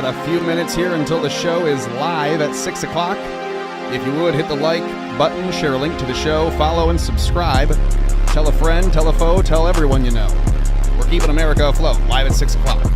got a few minutes here until the show is live at 6 o'clock. If you would, hit the like button, share a link to the show, follow and subscribe. Tell a friend, tell a foe, tell everyone you know. We're keeping America afloat, live at 6 o'clock.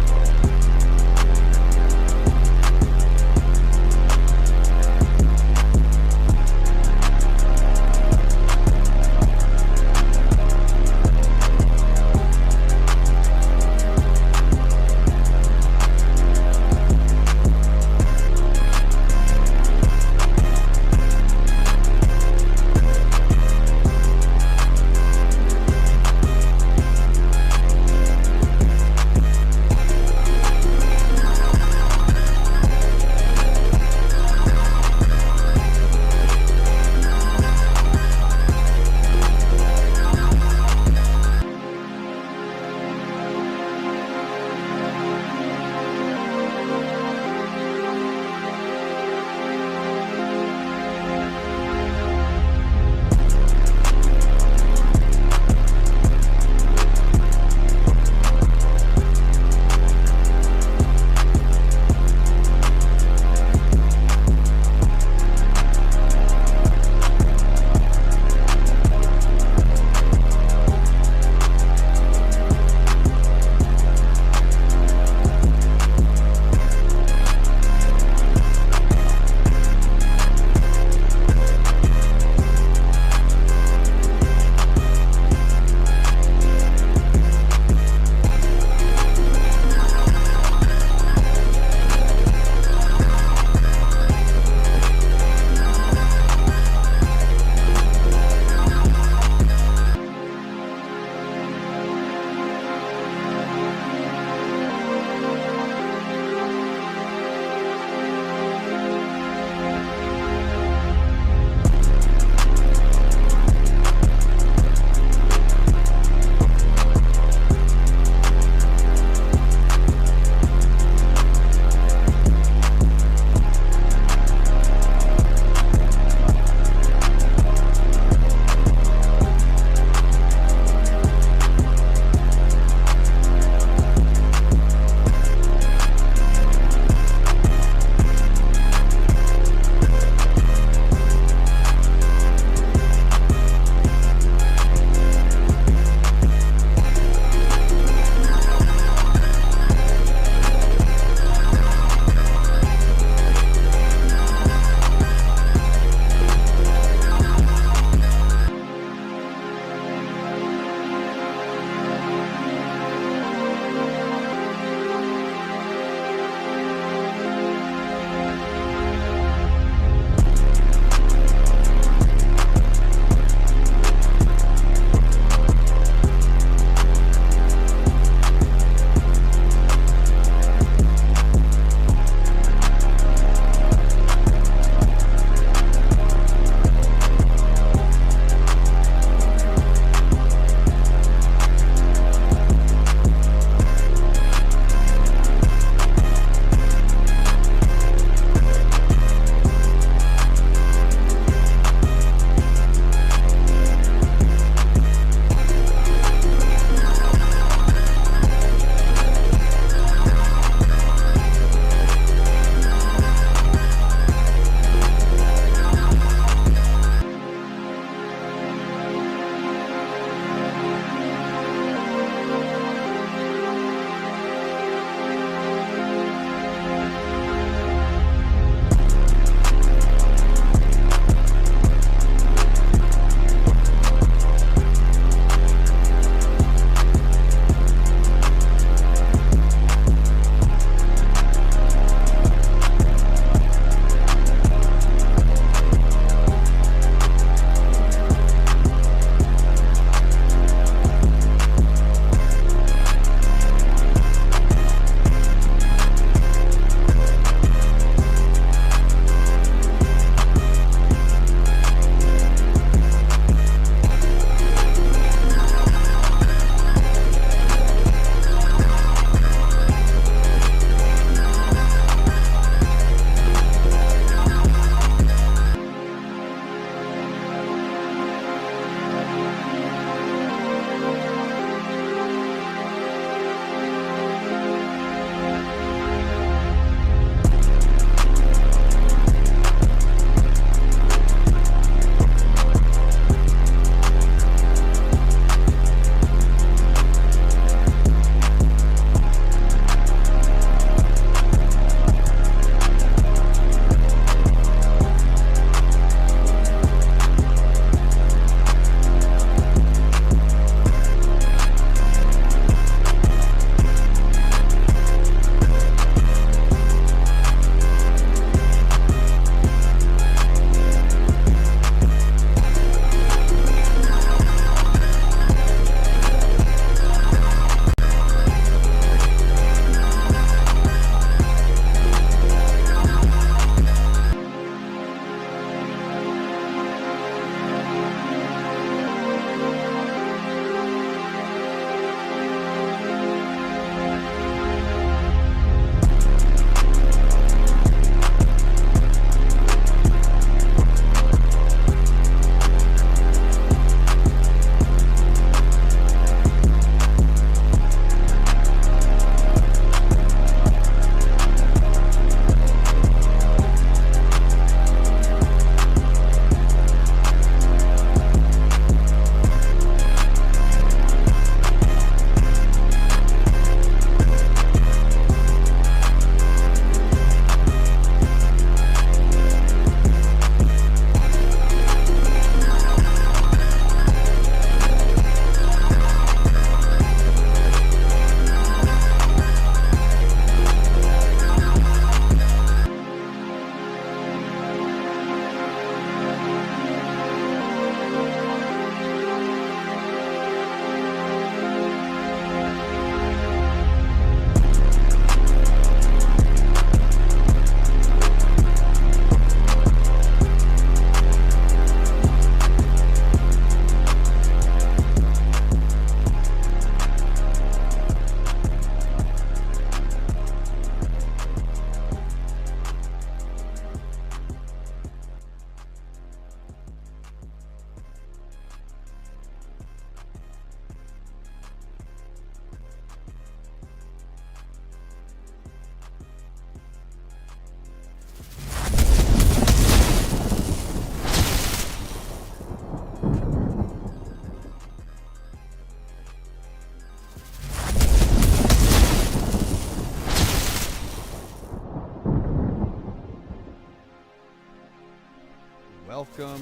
welcome.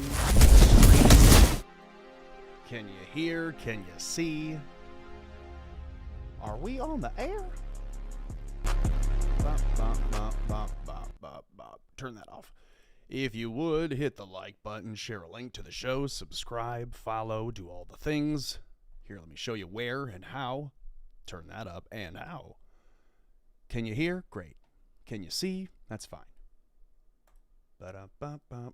Can you hear? Can you see? Are we on the air? Bop, bop, bop, bop, bop, bop, bop. Turn that off. If you would, hit the like button, share a link to the show, subscribe, follow, do all the things. Here, let me show you where and how. Turn that up and how. Can you hear? Great. Can you see? That's fine. Ba-da-bop-bop.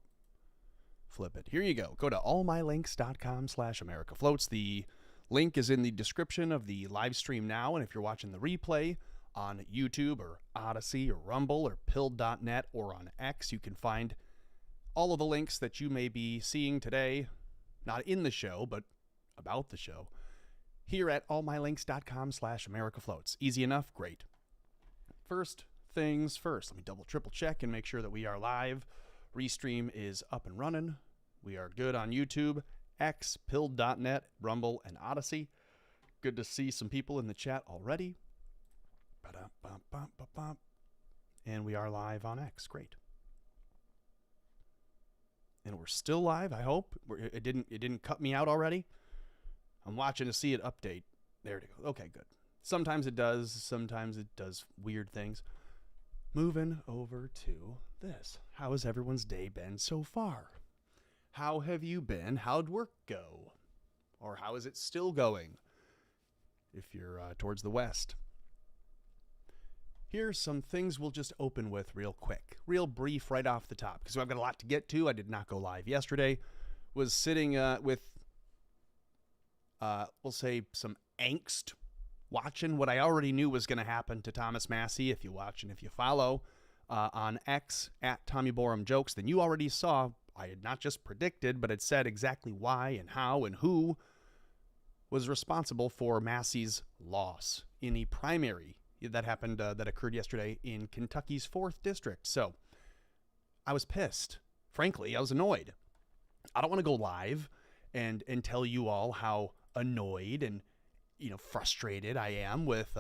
Flip it. Here you go. Go to allmylinks.com/AmericaFloats. The link is in the description of the live stream now, and if you're watching the replay on YouTube or Odyssey or Rumble or Pilled.net or on X, you can find all of the links that you may be seeing today, not in the show, but about the show, here at allmylinks.com/AmericaFloats. Easy enough? Great. First things first. Let me double, triple check and make sure that we are live. Restream is up and running. We are good on YouTube, X, Pilled.net, Rumble, and Odyssey. Good to see some people in the chat already. And we are live on X. Great. And we're still live, I hope. It didn't cut me out already. I'm watching to see it update. There it goes. Okay, good. Sometimes it does. Sometimes it does weird things. Moving over to this. How has everyone's day been so far? How have you been? How'd work go? Or how is it still going if you're towards the west? Here's some things we'll just open with real quick, real brief right off the top, because I've got a lot to get to. I did not go live yesterday. Was sitting with, we'll say, some angst, watching what I already knew was going to happen to Thomas Massey. If you watch and if you follow on X, at Tommy Borum Jokes, then you already saw I had not just predicted, but had said exactly why and how and who was responsible for Massey's loss in the primary that happened, that occurred yesterday in Kentucky's 4th district. So I was pissed. Frankly, I was annoyed. I don't want to go live and tell you all how annoyed and, frustrated I am with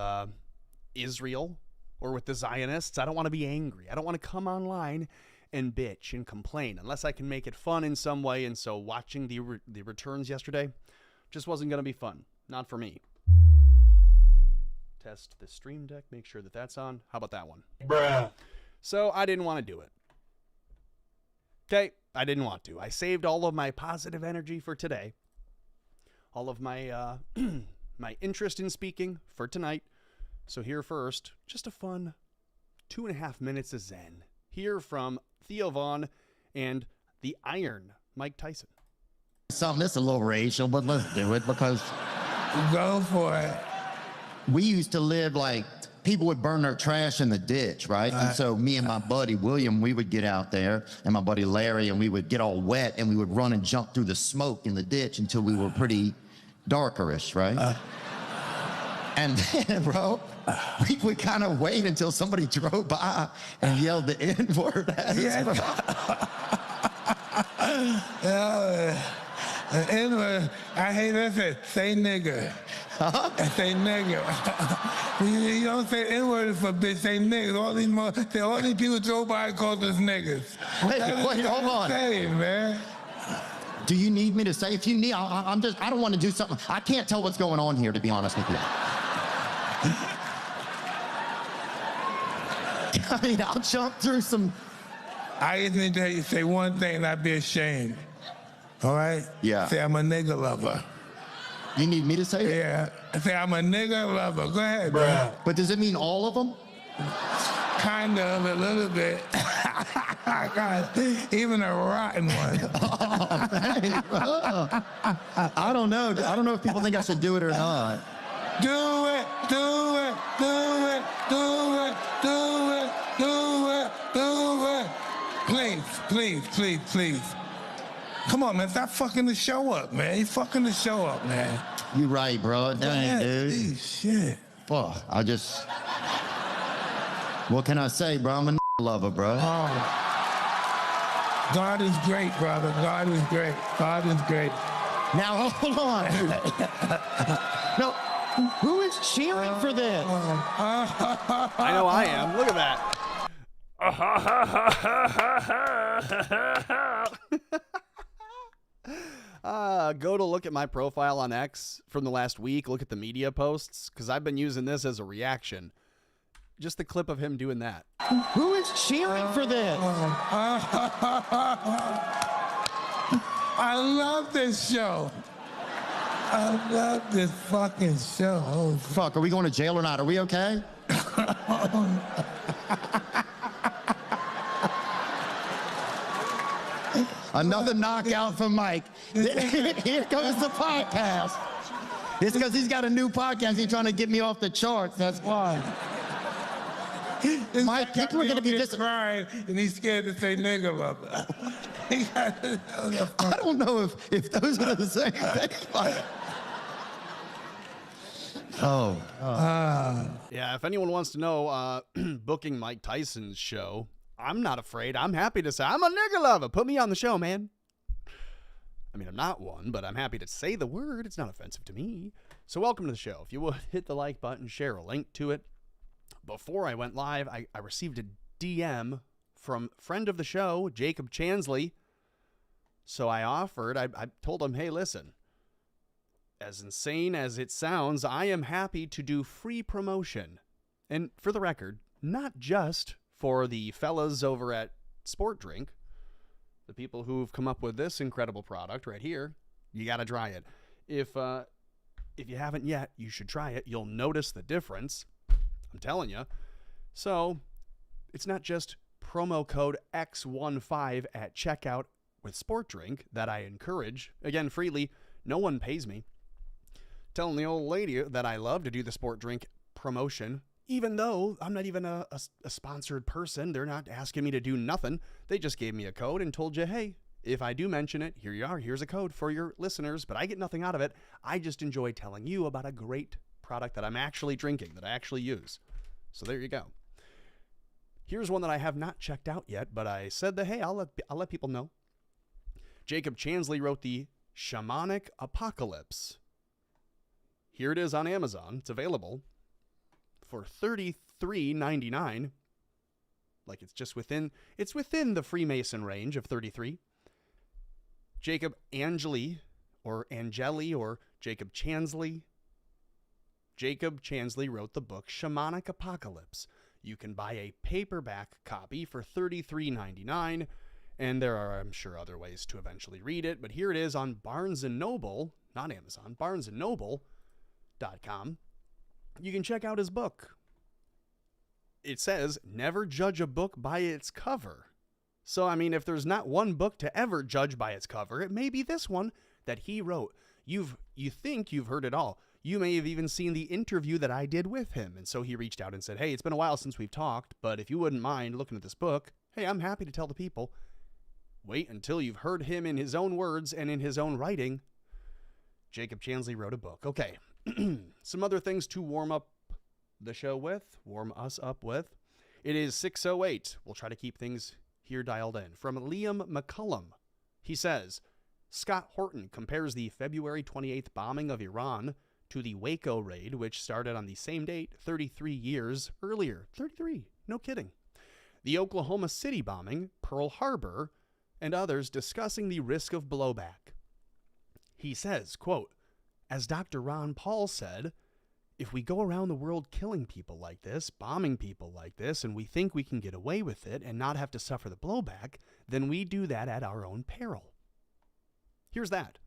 Israel or with the Zionists. I don't want to be angry. I don't want to come online and bitch and complain unless I can make it fun in some way. And so watching the returns yesterday just wasn't going to be fun. Not for me. Test the stream deck, make sure that that's on. How about that one? Bruh. So I didn't want to do it. Okay, I didn't want to. I saved all of my positive energy for today. All of my my interest in speaking for tonight. So here first, just a fun 2.5 minutes of Zen. Hear from Theo Vaughn and the Iron Mike Tyson. Something that's a little racial, but let's do it because... Go for it. We used to live like people would burn their trash in the ditch, right? And so me and my buddy William, we would get out there, and my buddy Larry, and we would get all wet, and we would run and jump through the smoke in the ditch until we were pretty darkerish, right? And then, bro, we would kind of wait until somebody drove by and yelled the N-word at us. N-word, I hate that. Say nigger. Say nigger. You don't say N-word for bitch, say niggas. All these people drove by and called us niggas. Wait, hold on. Say, man. Do you need me to say? If you need, I don't want to do something. I can't tell what's going on here, to be honest with you. I mean, I'll jump through some. I just need to hear you say one thing and I'd be ashamed. All right? Yeah. Say I'm a nigger lover. You need me to say it? Yeah. Say I'm a nigger lover. Go ahead, bro. But does it mean all of them? Kind of, a little bit. God, even a rotten one. Oh, thanks. I don't know. I don't know if people think I should do it or not. Do it, do it, do it, do it, do it, do it, do it. Please, please, please, please. Come on, man, stop fucking the show up, man. You fucking the show up, man. You right, bro. Dang, dude. Shit. Fuck, what can I say, bro? I'm a lover, bro. Oh. God is great, brother. God is great. God is great. Now, hold on. No, who is cheering for this? I know I am. Look at that. Go to look at my profile on X from the last week. Look at the media posts, because I've been using this as a reaction. Just the clip of him doing that. Who is cheering for this? I love this show. I love this fucking show. Oh, Fuck, are we going to jail or not? Are we okay? Another knockout for Mike. Here comes the podcast. It's because he's got a new podcast. He's trying to get me off the charts. That's why. Mike, people are going to be crying, and he's scared to say nigga about that. I don't know if those are the same thing. Yeah, if anyone wants to know booking Mike Tyson's show, I'm not afraid. I'm happy to say I'm a nigga lover. Put me on the show, man. I mean, I'm not one, but I'm happy to say the word. It's not offensive to me. So welcome to the show. If you would, hit the like button, share a link to it. Before I went live, I received a DM from friend of the show, Jacob Chansley. So I offered, I told him, hey, listen, as insane as it sounds, I am happy to do free promotion. And for the record, not just for the fellas over at Sport Drink, the people who've come up with this incredible product right here. You got to try it. If you haven't yet, you should try it. You'll notice the difference. I'm telling you. So it's not just promo code X15 at checkout with Sport Drink that I encourage. Again, freely. No one pays me. Telling the old lady that I love to do the Sport Drink promotion, even though I'm not even a sponsored person. They're not asking me to do nothing. They just gave me a code and told you, hey, if I do mention it, here you are. Here's a code for your listeners, but I get nothing out of it. I just enjoy telling you about a great product that I'm actually drinking, that I actually use. So there you go. Here's one that I have not checked out yet, but I said that, hey, I'll let people know. Jacob Chansley wrote the Shamanic Apocalypse. Here it is on Amazon. It's available for $33.99. Like it's within the Freemason range of 33. Jacob Angeli or Jacob Chansley. Jacob Chansley wrote the book Shamanic Apocalypse. You can buy a paperback copy for $33.99, and there are, I'm sure, other ways to eventually read it, but here it is on Barnes & Noble, not Amazon, barnesandnoble.com. You can check out his book. It says, never judge a book by its cover. So, I mean, if there's not one book to ever judge by its cover, it may be this one that he wrote. You think you've heard it all. You may have even seen the interview that I did with him. And so he reached out and said, hey, it's been a while since we've talked, but if you wouldn't mind looking at this book, hey, I'm happy to tell the people. Wait until you've heard him in his own words and in his own writing. Jacob Chansley wrote a book. Okay, some other things to warm us up with. It is 6:08. We'll try to keep things here dialed in. From Liam McCullum, he says, Scott Horton compares the February 28th bombing of Iran to the Waco raid, which started on the same date 33 years earlier. 33, no kidding. The Oklahoma City bombing, Pearl Harbor, and others, discussing the risk of blowback. He says, quote, as Dr. Ron Paul said, if we go around the world killing people like this, bombing people like this, and we think we can get away with it and not have to suffer the blowback, then we do that at our own peril. Here's that.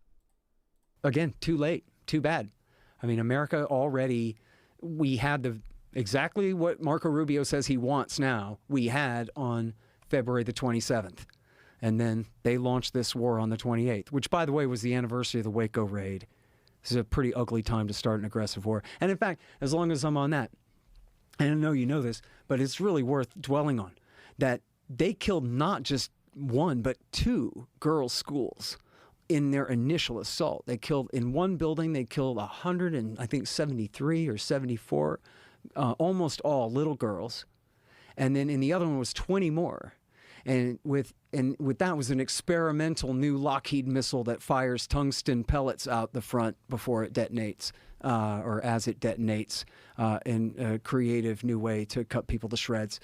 Again, too late, too bad. I mean, America already, we had exactly what Marco Rubio says he wants now, we had on February the 27th. And then they launched this war on the 28th, which, by the way, was the anniversary of the Waco raid. This is a pretty ugly time to start an aggressive war. And in fact, as long as I'm on that, and I know you know this, but it's really worth dwelling on, that they killed not just one, but two girls' schools in their initial assault. They killed, in one building, they killed 173 or 74, almost all little girls. And then in the other one was 20 more. And with that was an experimental new Lockheed missile that fires tungsten pellets out the front before it detonates, or as it detonates, in a creative new way to cut people to shreds.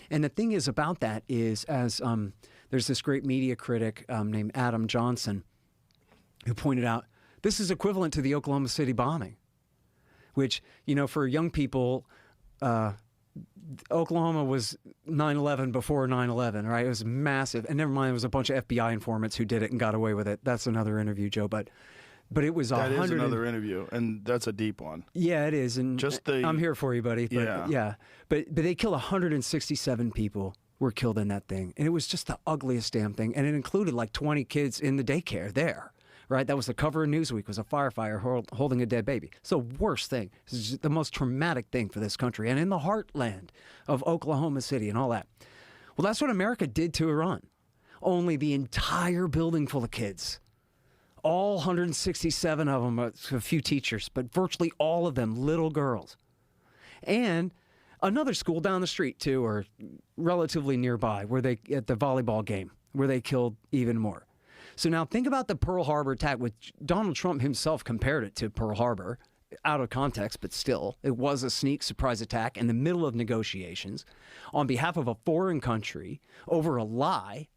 And the thing is about that is, as there's this great media critic named Adam Johnson who pointed out, this is equivalent to the Oklahoma City bombing, which, you know, for young people, Oklahoma was 9/11 before 9/11, right? It was massive. And never mind, it was a bunch of FBI informants who did it and got away with it. That's another interview, Joe. But it was that is another interview, and that's a deep one. Yeah, it is. And I'm here for you, buddy. But, yeah. But they killed 167 people were killed in that thing. And it was just the ugliest damn thing. And it included like 20 kids in the daycare there. Right, that was the cover of Newsweek, was a firefighter holding a dead baby. It's the worst thing. It's the most traumatic thing for this country, and in the heartland of Oklahoma City and all that. Well, that's what America did to Iran. Only the entire building full of kids, all 167 of them, a few teachers, but virtually all of them little girls. And another school down the street, too, or relatively nearby, where they at the volleyball game, where they killed even more. So now think about the Pearl Harbor attack, which Donald Trump himself compared it to Pearl Harbor, out of context, but still, it was a sneak surprise attack in the middle of negotiations on behalf of a foreign country over a lie,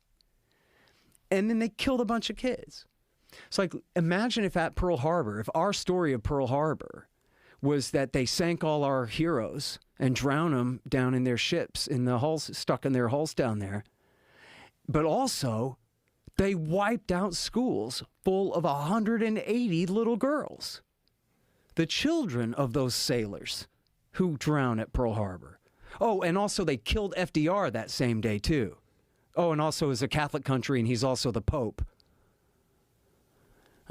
and then they killed a bunch of kids. It's like, imagine if at Pearl Harbor, if our story of Pearl Harbor was that they sank all our heroes and drowned them down in their ships, in the hulls, stuck in their hulls down there, but also they wiped out schools full of 180 little girls, the children of those sailors who drowned at Pearl Harbor. Oh, and also they killed FDR that same day, too. Oh, and also is a Catholic country, and he's also the Pope.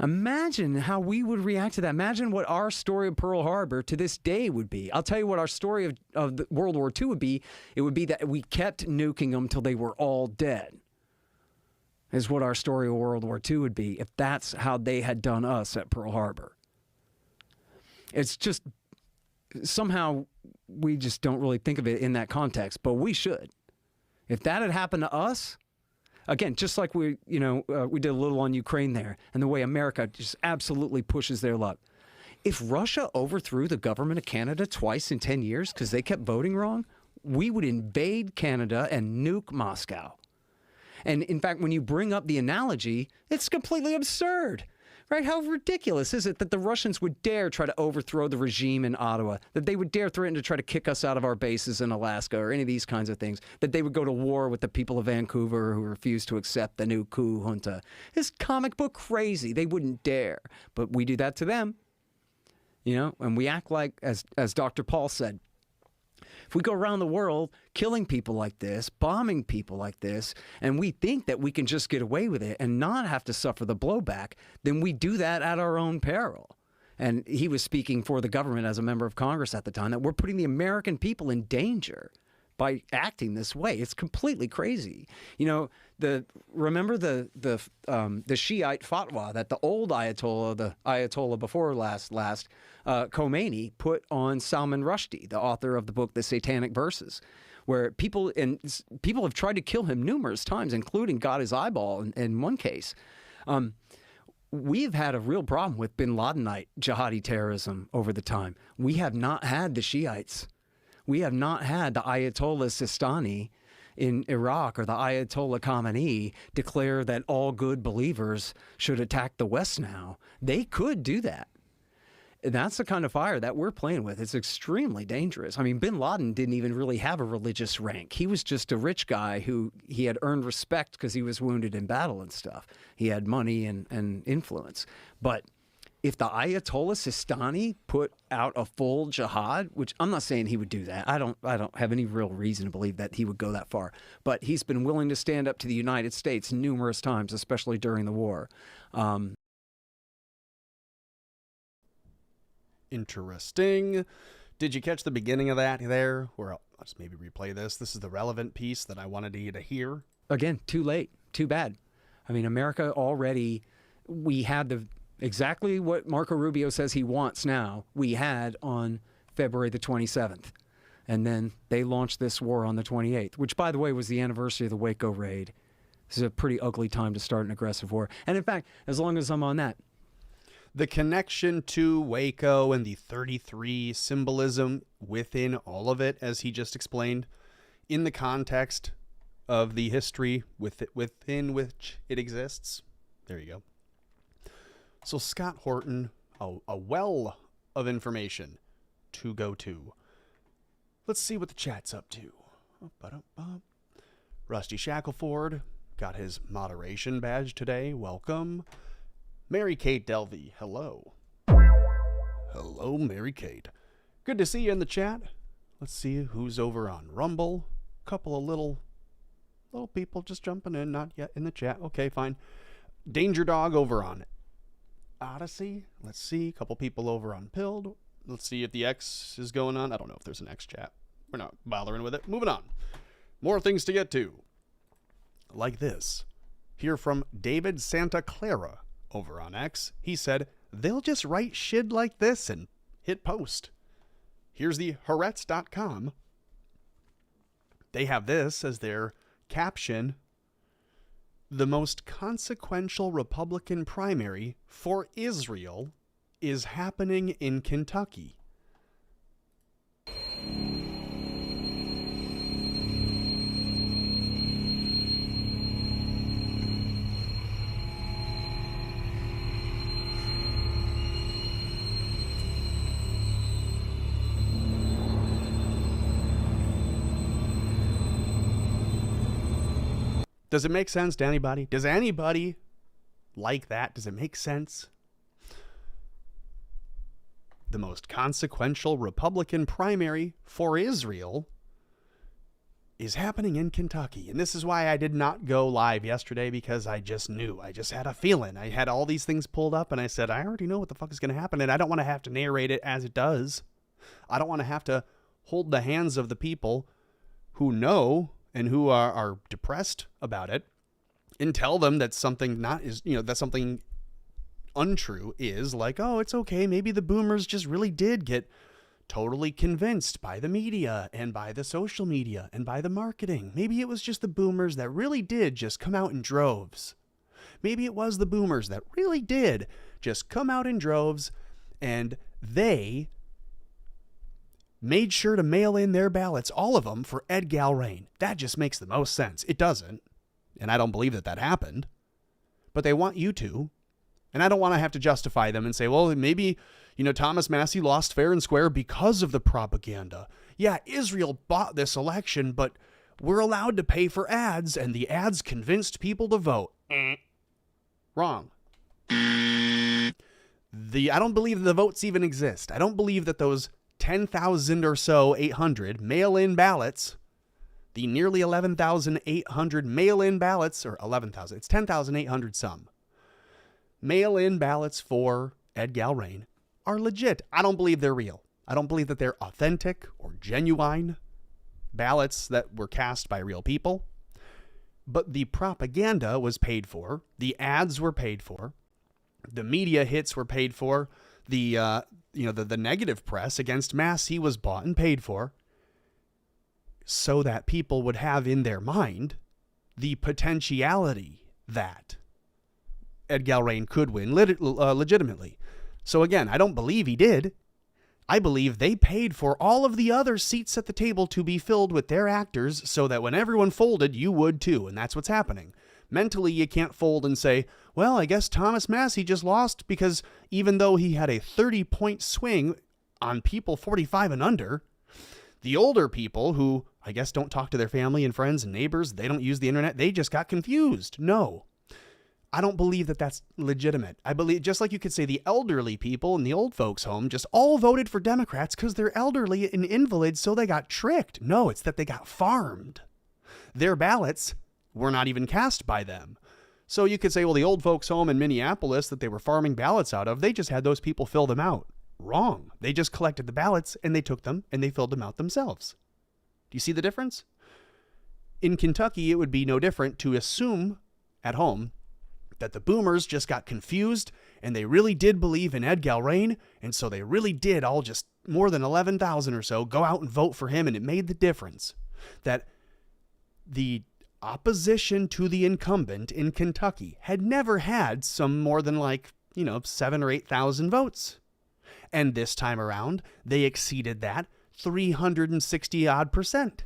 Imagine how we would react to that. Imagine what our story of Pearl Harbor to this day would be. I'll tell you what our story of the World War II would be. It would be that we kept nuking them till they were all dead. Is what our story of World War II would be if that's how they had done us at Pearl Harbor. It's just, somehow we just don't really think of it in that context, but we should. If that had happened to us, again, just like we did a little on Ukraine there, and the way America just absolutely pushes their luck. If Russia overthrew the government of Canada twice in 10 years because they kept voting wrong, we would invade Canada and nuke Moscow. And in fact, when you bring up the analogy, it's completely absurd, right? How ridiculous is it that the Russians would dare try to overthrow the regime in Ottawa, that they would dare threaten to try to kick us out of our bases in Alaska or any of these kinds of things, that they would go to war with the people of Vancouver who refused to accept the new coup junta. It's comic book crazy. They wouldn't dare. But we do that to them, and we act like, as Dr. Paul said, if we go around the world killing people like this, bombing people like this, and we think that we can just get away with it and not have to suffer the blowback, then we do that at our own peril. And he was speaking for the government as a member of Congress at the time, that we're putting the American people in danger by acting this way. It's completely crazy. Remember the Shiite fatwa that the old Ayatollah, the Ayatollah before last, Khomeini, put on Salman Rushdie, the author of the book The Satanic Verses, where people have tried to kill him numerous times, including got his eyeball in one case. We've had a real problem with bin Ladenite jihadi terrorism over the time. We have not had the Shiites. We have not had the Ayatollah Sistani in Iraq or the Ayatollah Khamenei declare that all good believers should attack the West now. They could do that. That's the kind of fire that we're playing with. It's extremely dangerous. I mean, bin Laden didn't even really have a religious rank. He was just a rich guy who he had earned respect because he was wounded in battle and stuff. He had money and influence. But if the Ayatollah Sistani put out a full jihad, which I'm not saying he would do that. I don't have any real reason to believe that he would go that far. But he's been willing to stand up to the United States numerous times, especially during the war. Interesting. Did you catch the beginning of that there? Or I'll just maybe replay this. This is the relevant piece that I wanted you to hear. Again, too late. Too bad. I mean, America already, we had exactly what Marco Rubio says he wants now, we had on February the 27th. And then they launched this war on the 28th, which, by the way, was the anniversary of the Waco raid. This is a pretty ugly time to start an aggressive war. And in fact, as long as I'm on that, the connection to Waco and the 33 symbolism within all of it, as he just explained, in the context of the history within which it exists. There you go. So Scott Horton, a well of information to go to. Let's see what the chat's up to. Rusty Shackleford got his moderation badge today. Welcome. Mary Kate Delvey, hello. Hello, Mary Kate. Good to see you in the chat. Let's see who's over on Rumble. Couple of little people just jumping in, not yet in the chat. Okay, fine. Danger Dog over on Odyssey. Let's see. A couple people over on Pilled. Let's see if the X is going on. I don't know if there's an X chat. We're not bothering with it. Moving on. More things to get to. Like this. Hear from David Santa Clara over on X. He said, they'll just write shit like this and hit post. Here's the Haaretz.com. They have this as their caption. The most consequential Republican primary for Israel is happening in Kentucky. Does it make sense to anybody? Does anybody like that? Does it make sense? The most consequential Republican primary for Israel is happening in Kentucky. And this is why I did not go live yesterday, because I just knew. I just had a feeling. I had all these things pulled up and I said, I already know what the fuck is going to happen. And I don't want to have to narrate it as it does. I don't want to have to hold the hands of the people who know and who are depressed about it and tell them that something that something untrue is like, oh, it's okay. Maybe the boomers just really did get totally convinced by the media and by the social media and by the marketing. Maybe it was just the boomers that really did just come out in droves. Maybe it was the boomers that really did just come out in droves and they made sure to mail in their ballots, all of them, for Ed Galrain. That just makes the most sense. It doesn't, and I don't believe that happened, but they want you to, and I don't want to have to justify them and say, well, maybe, Thomas Massie lost fair and square because of the propaganda. Yeah, Israel bought this election, but we're allowed to pay for ads, and the ads convinced people to vote. Wrong. I don't believe the votes even exist. I don't believe that those 10,000 or so, 800 mail-in ballots, the nearly 11,800 mail-in ballots, or 11,000, it's 10,800 some, mail-in ballots for Ed Galrain are legit. I don't believe they're real. I don't believe that they're authentic or genuine ballots that were cast by real people. But the propaganda was paid for. The ads were paid for. The media hits were paid for. The negative press against Massie was bought and paid for so that people would have in their mind the potentiality that Ed Galrain could win legitimately. So again, I don't believe he did. I believe they paid for all of the other seats at the table to be filled with their actors so that when everyone folded, you would too. And that's what's happening. Mentally, you can't fold and say, well, I guess Thomas Massie just lost because even though he had a 30-point swing on people 45 and under, the older people who, I guess, don't talk to their family and friends and neighbors, they don't use the internet, they just got confused. No, I don't believe that that's legitimate. I believe, just like you could say the elderly people in the old folks' home just all voted for Democrats because they're elderly and invalids, so they got tricked. No, it's that they got farmed. Their ballots were not even cast by them. So you could say, well, the old folks' home in Minneapolis that they were farming ballots out of, they just had those people fill them out. Wrong. They just collected the ballots and they took them and they filled them out themselves. Do you see the difference? In Kentucky, it would be no different to assume at home that the boomers just got confused and they really did believe in Ed Galrain, and so they really did all just more than 11,000 or so go out and vote for him, and it made the difference. That the opposition to the incumbent in Kentucky had never had some more than 7,000 or 8,000 votes. And this time around, they exceeded that 360 odd %.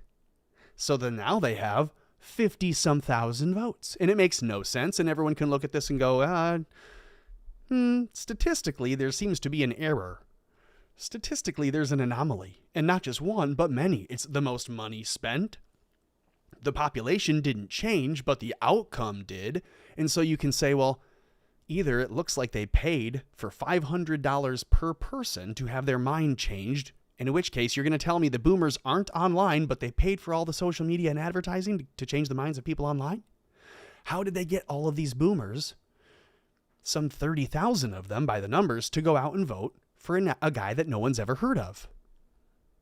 So then now they have 50-some thousand votes. And it makes no sense. And everyone can look at this and go, statistically, there seems to be an error. Statistically, there's an anomaly. And not just one, but many. It's the most money spent. The population didn't change, but the outcome did. And so you can say, well, either it looks like they paid for $500 per person to have their mind changed, in which case you're going to tell me the boomers aren't online, but they paid for all the social media and advertising to change the minds of people online? How did they get all of these boomers, some 30,000 of them by the numbers, to go out and vote for a guy that no one's ever heard of?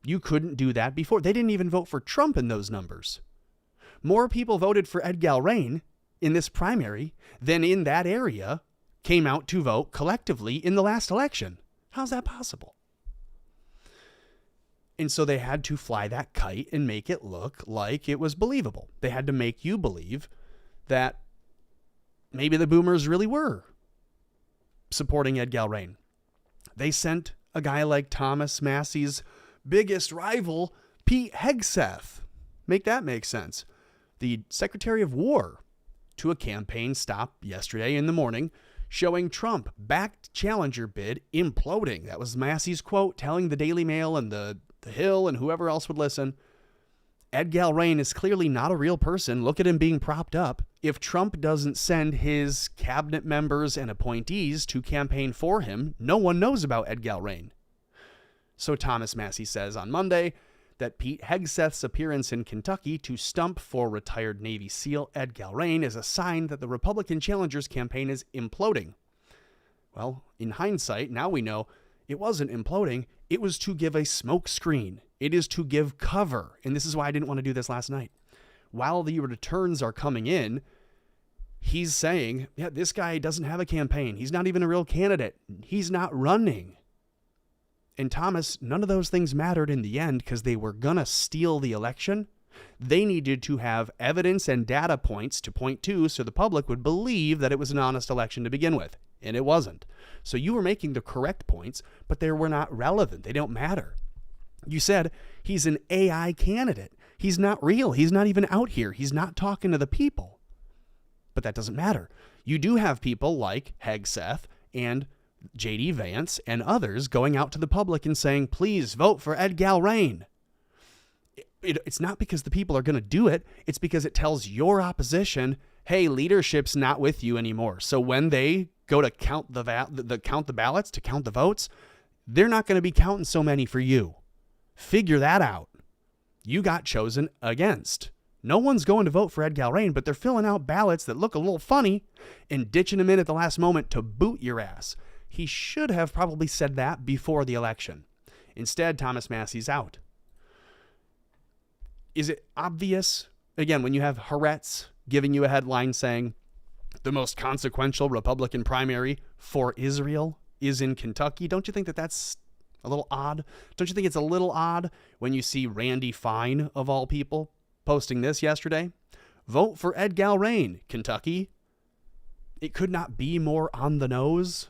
You couldn't do that before. They didn't even vote for Trump in those numbers. More people voted for Ed Galrain in this primary than in that area came out to vote collectively in the last election. How's that possible? And so they had to fly that kite and make it look like it was believable. They had to make you believe that maybe the boomers really were supporting Ed Galrain. They sent a guy like Thomas Massey's biggest rival, Pete Hegseth. Make that make sense. The Secretary of War, to a campaign stop yesterday in the morning showing Trump-backed challenger bid imploding. That was Massey's quote, telling the Daily Mail and the Hill and whoever else would listen, Ed Galrain is clearly not a real person. Look at him being propped up. If Trump doesn't send his cabinet members and appointees to campaign for him, no one knows about Ed Galrain. So Thomas Massey says on Monday that Pete Hegseth's appearance in Kentucky to stump for retired Navy SEAL Ed Galrain is a sign that the Republican challenger's campaign is imploding. Well, in hindsight, now we know it wasn't imploding. It was to give a smoke screen. It is to give cover. And this is why I didn't want to do this last night. While the returns are coming in, he's saying, yeah, this guy doesn't have a campaign. He's not even a real candidate. He's not running. And Thomas, none of those things mattered in the end because they were going to steal the election. They needed to have evidence and data points to point to so the public would believe that it was an honest election to begin with. And it wasn't. So you were making the correct points, but they were not relevant. They don't matter. You said he's an AI candidate. He's not real. He's not even out here. He's not talking to the people. But that doesn't matter. You do have people like Hegseth and J.D. Vance and others going out to the public and saying, please vote for Ed Galrain. It's not because the people are going to do it. It's because it tells your opposition, hey, leadership's not with you anymore. So when they go to count the ballots, to count the votes, they're not going to be counting so many for you. Figure that out. You got chosen against. No one's going to vote for Ed Galrain, but they're filling out ballots that look a little funny and ditching him in at the last moment to boot your ass. He should have probably said that before the election. Instead, Thomas Massey's out. Is it obvious? Again, when you have Haaretz giving you a headline saying the most consequential Republican primary for Israel is in Kentucky, don't you think that that's a little odd? Don't you think it's a little odd when you see Randy Fine, of all people, posting this yesterday? Vote for Ed Galrain, Kentucky. It could not be more on the nose.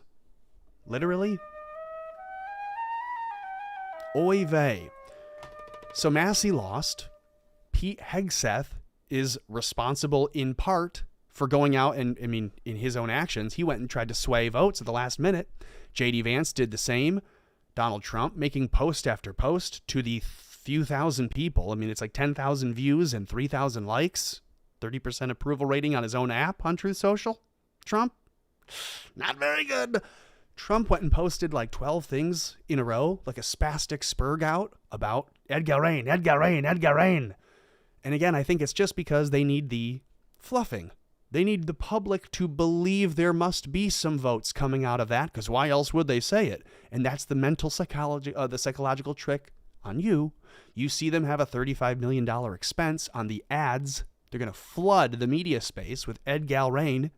Literally. Oy vey. So Massey lost. Pete Hegseth is responsible in part for going out and, in his own actions, he went and tried to sway votes at the last minute. J.D. Vance did the same. Donald Trump making post after post to the few thousand people. It's like 10,000 views and 3,000 likes. 30% approval rating on his own app on Truth Social. Trump, not very good. Trump went and posted like 12 things in a row, like a spastic spur gout about Ed Galrain, Ed Galrain, Ed Galrain. And again, I think it's just because they need the fluffing. They need the public to believe there must be some votes coming out of that, because why else would they say it? And that's the mental psychology, the psychological trick on you. You see them have a $35 million expense on the ads. They're going to flood the media space with Ed Galrain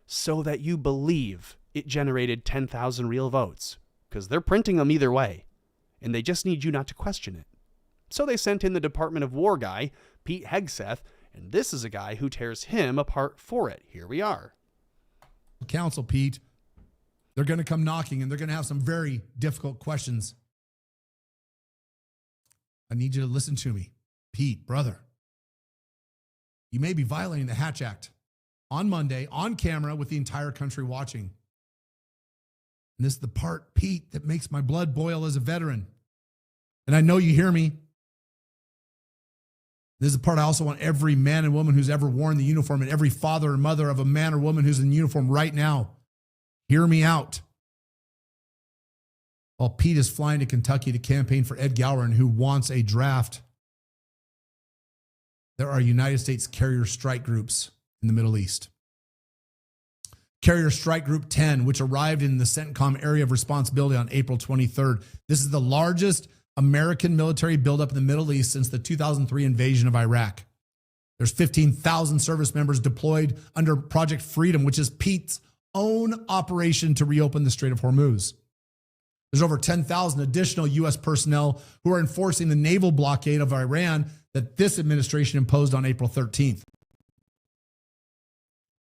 so that you believe it generated 10,000 real votes, because they're printing them either way, and they just need you not to question it. So they sent in the Department of War guy, Pete Hegseth, and this is a guy who tears him apart for it. Here we are. Council, Pete, they're going to come knocking, and they're going to have some very difficult questions. I need you to listen to me. Pete, brother, you may be violating the Hatch Act on Monday, on camera, with the entire country watching. And this is the part, Pete, that makes my blood boil as a veteran. And I know you hear me. This is the part I also want every man and woman who's ever worn the uniform, and every father and mother of a man or woman who's in uniform right now, hear me out. While Pete is flying to Kentucky to campaign for Ed Gowron, who wants a draft, there are United States carrier strike groups in the Middle East. Carrier Strike Group 10, which arrived in the CENTCOM area of responsibility on April 23rd. This is the largest American military buildup in the Middle East since the 2003 invasion of Iraq. There's 15,000 service members deployed under Project Freedom, which is Pete's own operation to reopen the Strait of Hormuz. There's over 10,000 additional U.S. personnel who are enforcing the naval blockade of Iran that this administration imposed on April 13th.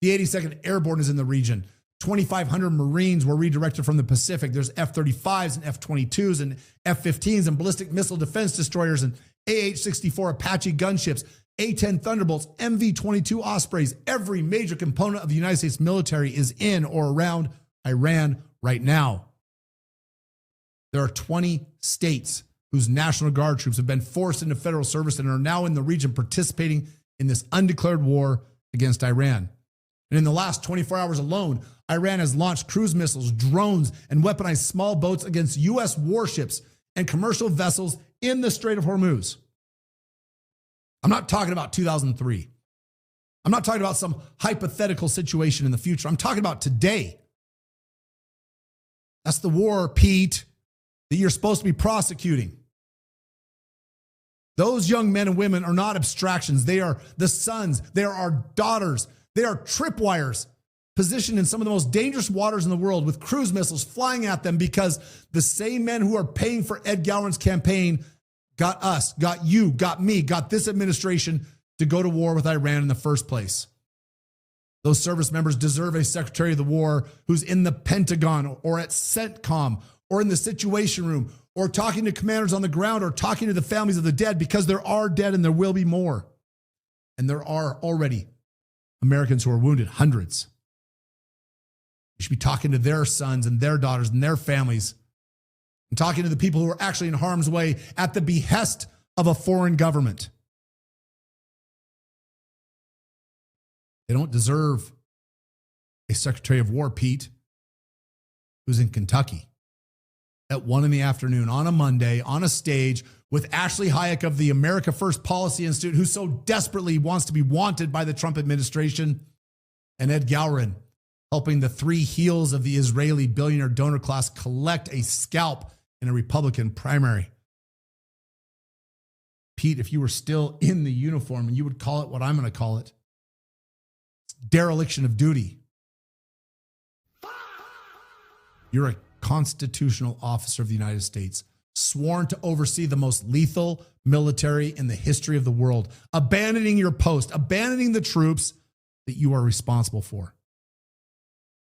The 82nd Airborne is in the region. 2,500 Marines were redirected from the Pacific. There's F-35s and F-22s and F-15s and ballistic missile defense destroyers and AH-64 Apache gunships, A-10 Thunderbolts, MV-22 Ospreys. Every major component of the United States military is in or around Iran right now. There are 20 states whose National Guard troops have been forced into federal service and are now in the region participating in this undeclared war against Iran. And in the last 24 hours alone, Iran has launched cruise missiles, drones, and weaponized small boats against U.S. warships and commercial vessels in the Strait of Hormuz. I'm not talking about 2003. I'm not talking about some hypothetical situation in the future. I'm talking about today. That's the war, Pete, that you're supposed to be prosecuting. Those young men and women are not abstractions. They are the sons. They are our daughters. They are tripwires positioned in some of the most dangerous waters in the world with cruise missiles flying at them because the same men who are paying for Ed Gowron's campaign got us, got you, got me, got this administration to go to war with Iran in the first place. Those service members deserve a Secretary of the War who's in the Pentagon or at CENTCOM or in the Situation Room or talking to commanders on the ground or talking to the families of the dead, because there are dead and there will be more. And there are already Americans who are wounded, hundreds. We should be talking to their sons and their daughters and their families and talking to the people who are actually in harm's way at the behest of a foreign government. They don't deserve a Secretary of War, Pete, who's in Kentucky at 1 p.m. on a Monday on a stage with Ashley Hayek of the America First Policy Institute, who so desperately wants to be wanted by the Trump administration, and Ed Gowron helping the three heels of the Israeli billionaire donor class collect a scalp in a Republican primary. Pete, if you were still in the uniform, and you would call it what I'm going to call it, dereliction of duty. You're a constitutional officer of the United States, sworn to oversee the most lethal military in the history of the world, abandoning your post, abandoning the troops that you are responsible for.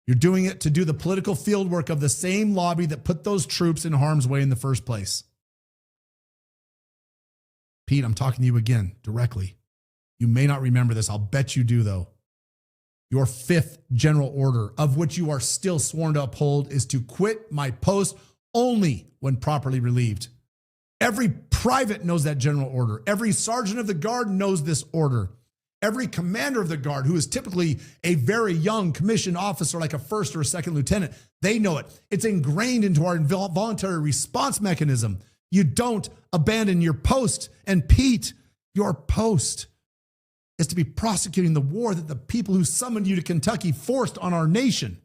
You're doing it to do the political field work of the same lobby that put those troops in harm's way in the first place. Pete, I'm talking to you again directly. You may not remember this. I'll bet you do, though. Your fifth general order, of which you are still sworn to uphold, is to quit my post only when properly relieved. Every private knows that general order. Every sergeant of the guard knows this order. Every commander of the guard, who is typically a very young commissioned officer like a first or a second lieutenant, they know it. It's ingrained into our voluntary response mechanism. You don't abandon your post. And Pete, your post is to be prosecuting the war that the people who summoned you to Kentucky forced on our nation.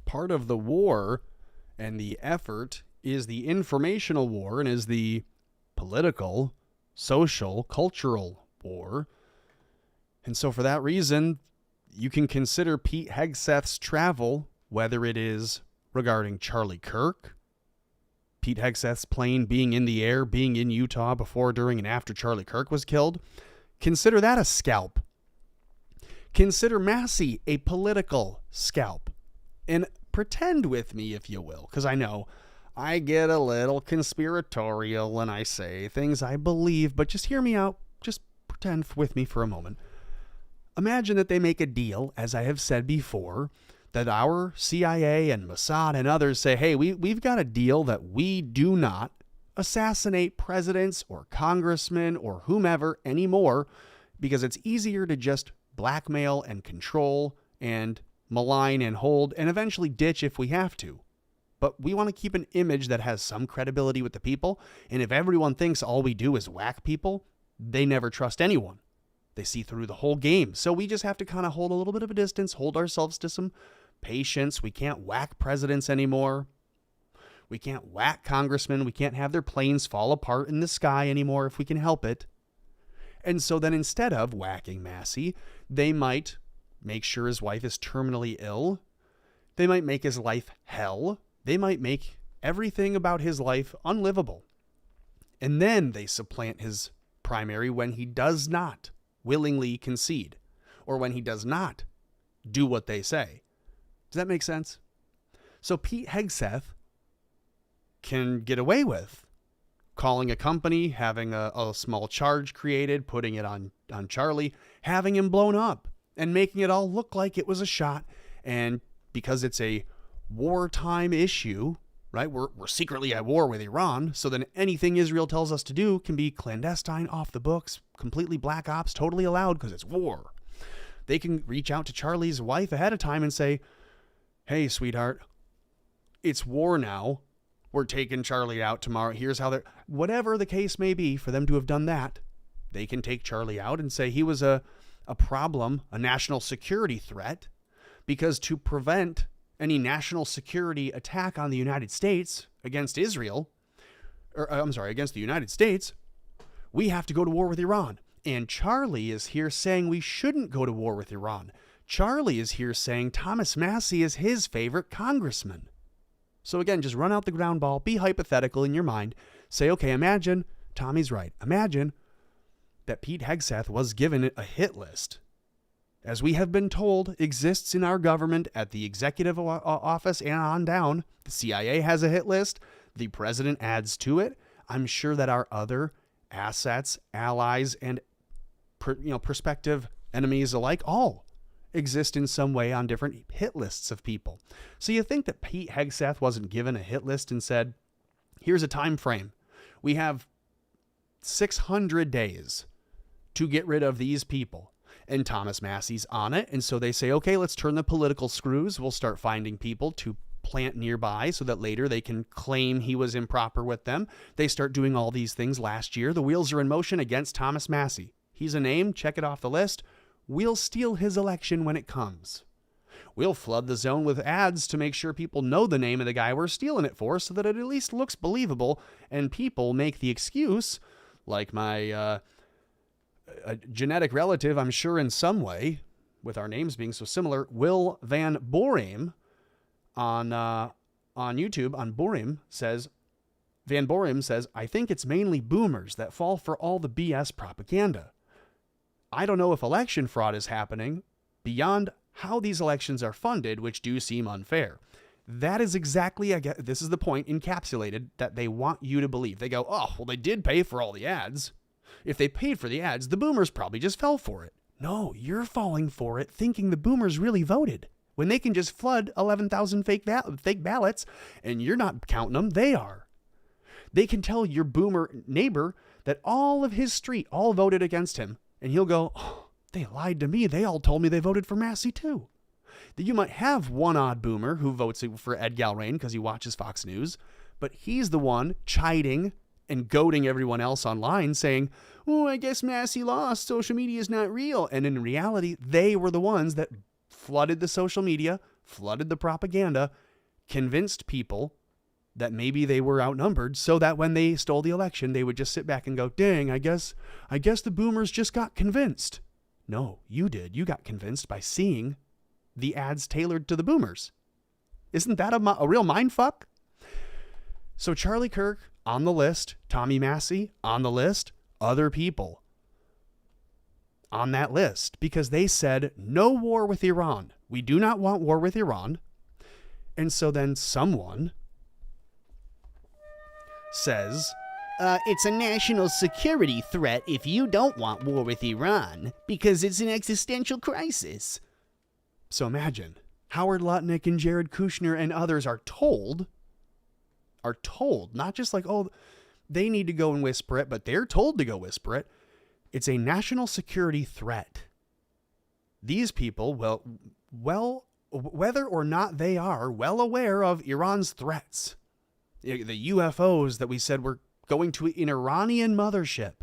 Part of the war and the effort is the informational war and is the political, social, cultural war. And so for that reason, you can consider Pete Hegseth's travel, whether it is regarding Charlie Kirk, Pete Hegseth's plane being in the air, being in Utah before, during, and after Charlie Kirk was killed. Consider that a scalp. Consider Massey a political scalp. And pretend with me, if you will, because I know I get a little conspiratorial when I say things I believe, but just hear me out. Just pretend with me for a moment. Imagine that they make a deal, as I have said before, that our CIA and Mossad and others say, hey, we've got a deal that we do not assassinate presidents or congressmen or whomever anymore, because it's easier to just blackmail and control and malign and hold and eventually ditch if we have to. But we want to keep an image that has some credibility with the people. And if everyone thinks all we do is whack people, they never trust anyone. They see through the whole game. So we just have to kind of hold a little bit of a distance, hold ourselves to some patience. We can't whack presidents anymore. We can't whack congressmen. We can't have their planes fall apart in the sky anymore if we can help it. And so then instead of whacking Massey, they might make sure his wife is terminally ill. They might make his life hell. They might make everything about his life unlivable. And then they supplant his primary when he does not willingly concede, or when he does not do what they say. Does that make sense? So Pete Hegseth can get away with calling a company, having a small charge created, putting it on Charlie, having him blown up, and making it all look like it was a shot. And because it's a wartime issue, right? We're secretly at war with Iran, so then anything Israel tells us to do can be clandestine, off the books, completely black ops, totally allowed because it's war. They can reach out to Charlie's wife ahead of time and say, hey, sweetheart, it's war now. We're taking Charlie out tomorrow. Here's how they're... Whatever the case may be, for them to have done that, they can take Charlie out and say he was a problem, a national security threat, because to prevent any national security attack on the United States against Israel, against the United States, we have to go to war with Iran. And Charlie is here saying we shouldn't go to war with Iran. Charlie is here saying Thomas Massey is his favorite congressman. So again, just run out the ground ball, be hypothetical in your mind, say, okay, imagine, Tommy's right, imagine that Pete Hegseth was given a hit list, as we have been told exists in our government at the executive office and on down. The CIA has a hit list. The president adds to it. I'm sure that our other assets, allies, and prospective enemies alike all exist in some way on different hit lists of people. So you think that Pete Hegseth wasn't given a hit list and said, here's a time frame. We have 600 days to get rid of these people. And Thomas Massey's on it. And so they say, okay, let's turn the political screws. We'll start finding people to plant nearby so that later they can claim he was improper with them. They start doing all these things last year. The wheels are in motion against Thomas Massey. He's a name. Check it off the list. We'll steal his election when it comes. We'll flood the zone with ads to make sure people know the name of the guy we're stealing it for, so that it at least looks believable, and people make the excuse, like my a genetic relative, I'm sure in some way, with our names being so similar, Will Van Borim on YouTube, on Borim, says, Van Borim says, I think it's mainly boomers that fall for all the BS propaganda. I don't know if election fraud is happening beyond how these elections are funded, which do seem unfair. That is exactly, this is the point encapsulated that they want you to believe. They go, oh, well, they did pay for all the ads. If they paid for the ads, the boomers probably just fell for it. No, you're falling for it thinking the boomers really voted, when they can just flood 11,000 fake ballots, and you're not counting them, they are. They can tell your boomer neighbor that all of his street all voted against him, and he'll go, oh, they lied to me. They all told me they voted for Massey too. That you might have one odd boomer who votes for Ed Galrain because he watches Fox News, but he's the one chiding and goading everyone else online saying, oh, I guess Massey lost. Social media is not real. And in reality, they were the ones that flooded the social media, flooded the propaganda, convinced people that maybe they were outnumbered, so that when they stole the election, they would just sit back and go, dang, I guess the boomers just got convinced. No, you did. You got convinced by seeing the ads tailored to the boomers. Isn't that a real mindfuck? So Charlie Kirk on the list, Tommy Massey on the list, other people on that list, because they said no war with Iran. We do not want war with Iran. And so then someone says, it's a national security threat if you don't want war with Iran, because it's an existential crisis. So imagine, Howard Lutnick and Jared Kushner and others are told, not just like, oh, they need to go and whisper it, but they're told to go whisper it. It's a national security threat. These people, well, whether or not they are well aware of Iran's threats, the UFOs that we said were going to an Iranian mothership,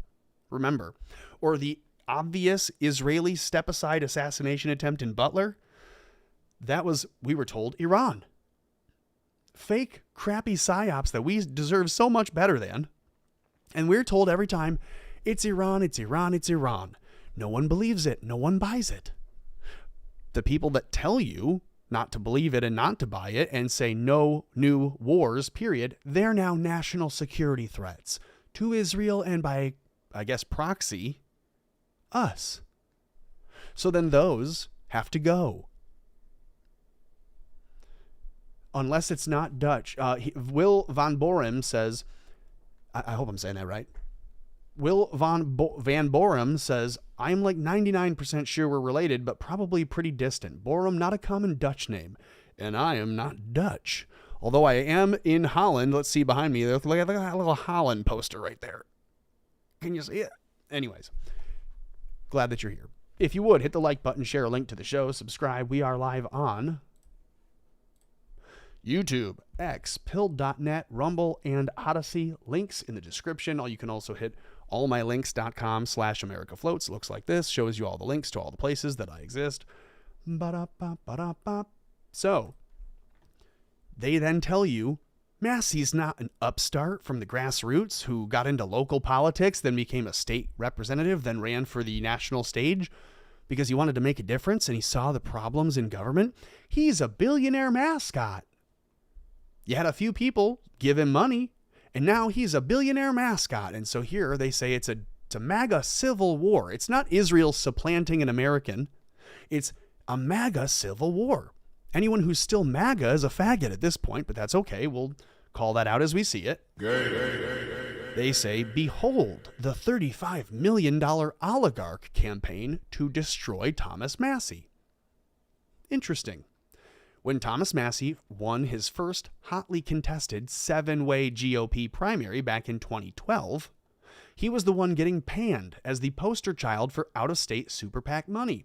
remember, or the obvious Israeli step-aside assassination attempt in Butler, that was, we were told, Iran. Fake, crappy psyops that we deserve so much better than. And we're told every time, it's Iran, it's Iran, it's Iran. No one believes it. No one buys it. The people that tell you not to believe it and not to buy it and say no new wars, period, they're now national security threats to Israel and by, I guess, proxy, us. So then those have to go. Unless it's not Dutch. Will van Borum says, I hope I'm saying that right. Will van Borum says, I'm like 99% sure we're related, but probably pretty distant. Borum, not a common Dutch name. And I am not Dutch. Although I am in Holland. Let's see behind me. Look at that little Holland poster right there. Can you see it? Anyways, glad that you're here. If you would, hit the like button, share a link to the show, subscribe. We are live on YouTube, X, Pilled.net, Rumble, and Odyssey. Links in the description. You can also hit allmylinks.com/AmericaFloats. It looks like this. Shows you all the links to all the places that I exist. So, they then tell you, Massey's not an upstart from the grassroots who got into local politics, then became a state representative, then ran for the national stage because he wanted to make a difference and he saw the problems in government. He's a billionaire mascot. You had a few people give him money, and now he's a billionaire mascot. And so here they say it's a MAGA civil war. It's not Israel supplanting an American. It's a MAGA civil war. Anyone who's still MAGA is a faggot at this point, but that's okay. We'll call that out as we see it. They say, behold, the $35 million oligarch campaign to destroy Thomas Massie. Interesting. When Thomas Massie won his first hotly contested 7-way GOP primary back in 2012, he was the one getting panned as the poster child for out-of-state super PAC money.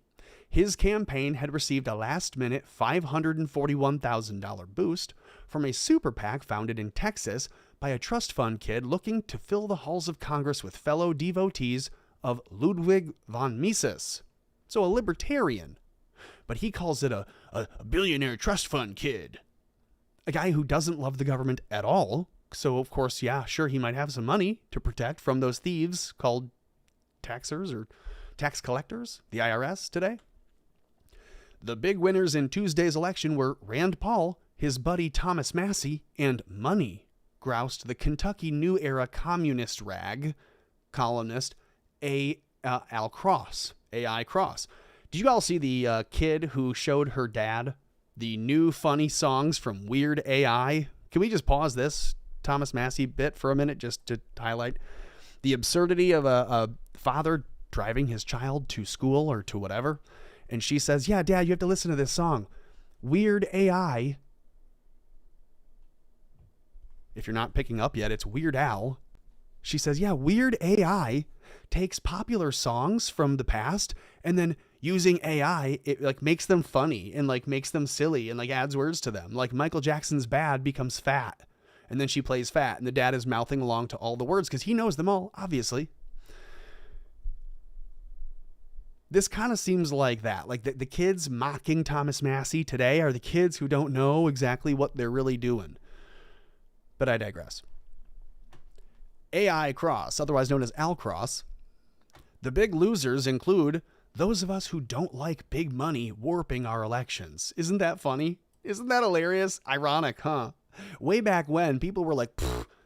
His campaign had received a last-minute $541,000 boost from a super PAC founded in Texas by a trust fund kid looking to fill the halls of Congress with fellow devotees of Ludwig von Mises. So a libertarian. But he calls it a billionaire trust fund kid. A guy who doesn't love the government at all. So, of course, yeah, sure, he might have some money to protect from those thieves called taxers or tax collectors, the IRS today. The big winners in Tuesday's election were Rand Paul, his buddy Thomas Massie, and money, groused the Kentucky New Era communist rag columnist AI Cross. Did you all see the kid who showed her dad the new funny songs from Weird AI? Can we just pause this Thomas Massie bit for a minute just to highlight the absurdity of a father driving his child to school or to whatever? And she says, yeah, Dad, you have to listen to this song. Weird AI. If you're not picking up yet, it's Weird Al. She says, yeah, Weird AI takes popular songs from the past and then using AI, it like makes them funny and like makes them silly and like adds words to them. Like Michael Jackson's Bad becomes Fat. And then she plays Fat and the dad is mouthing along to all the words because he knows them all, obviously. This kind of seems like that. Like the kids mocking Thomas Massie today are the kids who don't know exactly what they're really doing. But I digress. AI Cross, otherwise known as Al Cross. The big losers include those of us who don't like big money warping our elections. Isn't that funny? Isn't that hilarious? Ironic, huh? Way back when, people were like,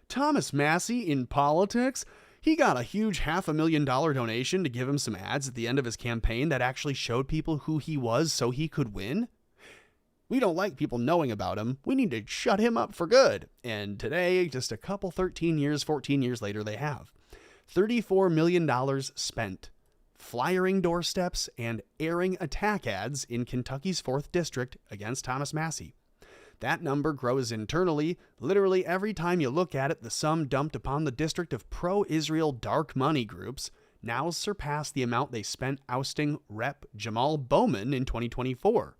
Thomas Massie in politics? He got a huge $500,000 donation to give him some ads at the end of his campaign that actually showed people who he was so he could win? We don't like people knowing about him. We need to shut him up for good. And today, just a couple 14 years later, they have. $34 million spent flyering doorsteps and airing attack ads in Kentucky's 4th District against Thomas Massie. That number grows internally. Literally every time you look at it, the sum dumped upon the district of pro-Israel dark money groups now surpass the amount they spent ousting Rep. Jamal Bowman in 2024.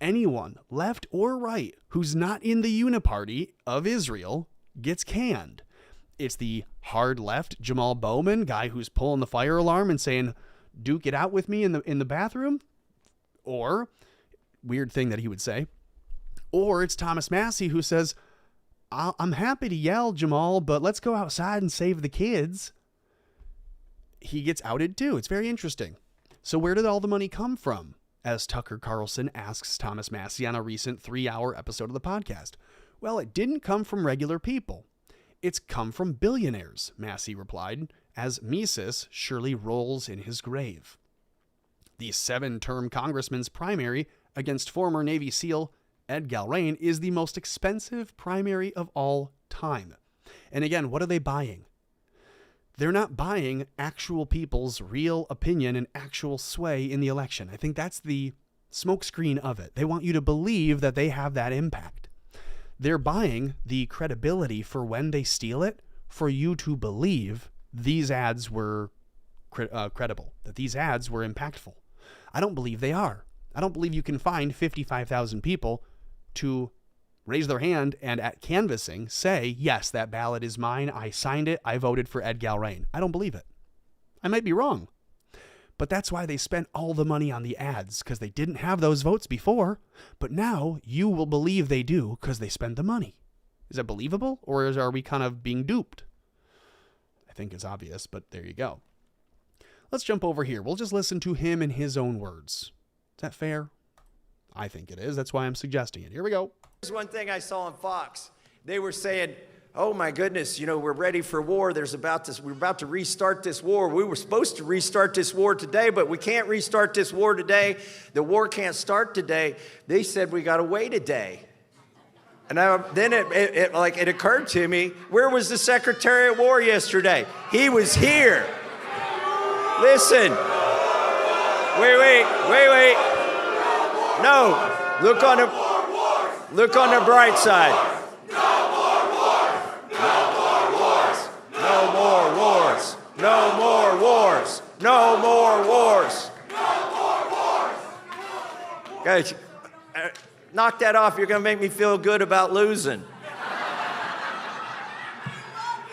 Anyone, left or right, who's not in the uniparty of Israel gets canned. It's the hard left Jamal Bowman, guy who's pulling the fire alarm and saying, "Duke it out with me in the bathroom," or weird thing that he would say, or it's Thomas Massie who says, "I'm happy to yell, Jamal, but let's go outside and save the kids." He gets outed too. It's very interesting. So where did all the money come from? As Tucker Carlson asks Thomas Massie on a recent 3-hour episode of the podcast. Well, it didn't come from regular people. It's come from billionaires, Massie replied, as Mises surely rolls in his grave. The 7-term congressman's primary against former Navy SEAL Ed Galrain is the most expensive primary of all time. And again, what are they buying? They're not buying actual people's real opinion and actual sway in the election. I think that's the smokescreen of it. They want you to believe that they have that impact. They're buying the credibility for when they steal it for you to believe these ads were credible, that these ads were impactful. I don't believe they are. I don't believe you can find 55,000 people to raise their hand and at canvassing say, yes, that ballot is mine. I signed it. I voted for Ed Galrain. I don't believe it. I might be wrong. But that's why they spent all the money on the ads, because they didn't have those votes before. But now you will believe they do because they spend the money. Is that believable, or are we kind of being duped? I think it's obvious, but there you go. Let's jump over here. We'll just listen to him in his own words. Is that fair? I think it is. That's why I'm suggesting it. Here we go. Here's one thing I saw on Fox. They were saying, oh my goodness, we're ready for war. We're about to restart this war. We were supposed to restart this war today, but we can't restart this war today. The war can't start today. They said we got to wait a day. And then it occurred to me, where was the Secretary of War yesterday? He was here. Listen. Wait. No, look on the bright side. No more wars. No more wars. No more wars. No more wars. No more wars. No more wars. Guys, knock that off. You're going to make me feel good about losing.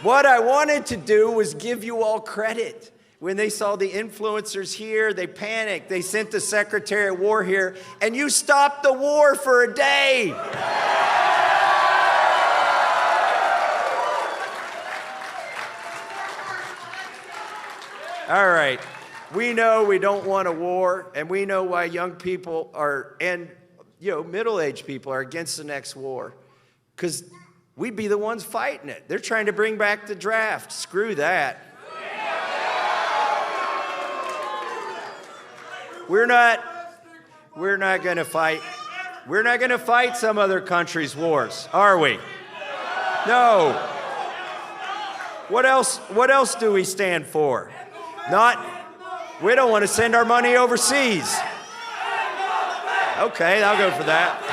What I wanted to do was give you all credit. When they saw the influencers here, they panicked. They sent the Secretary of War here, and you stopped the war for a day. All right. We know we don't want a war, and we know why young people and middle-aged people are against the next war. Because we'd be the ones fighting it. They're trying to bring back the draft. Screw that. We're not going to fight. We're not going to fight some other country's wars, are we? No. What else do we stand for? We don't want to send our money overseas. Okay, I'll go for that.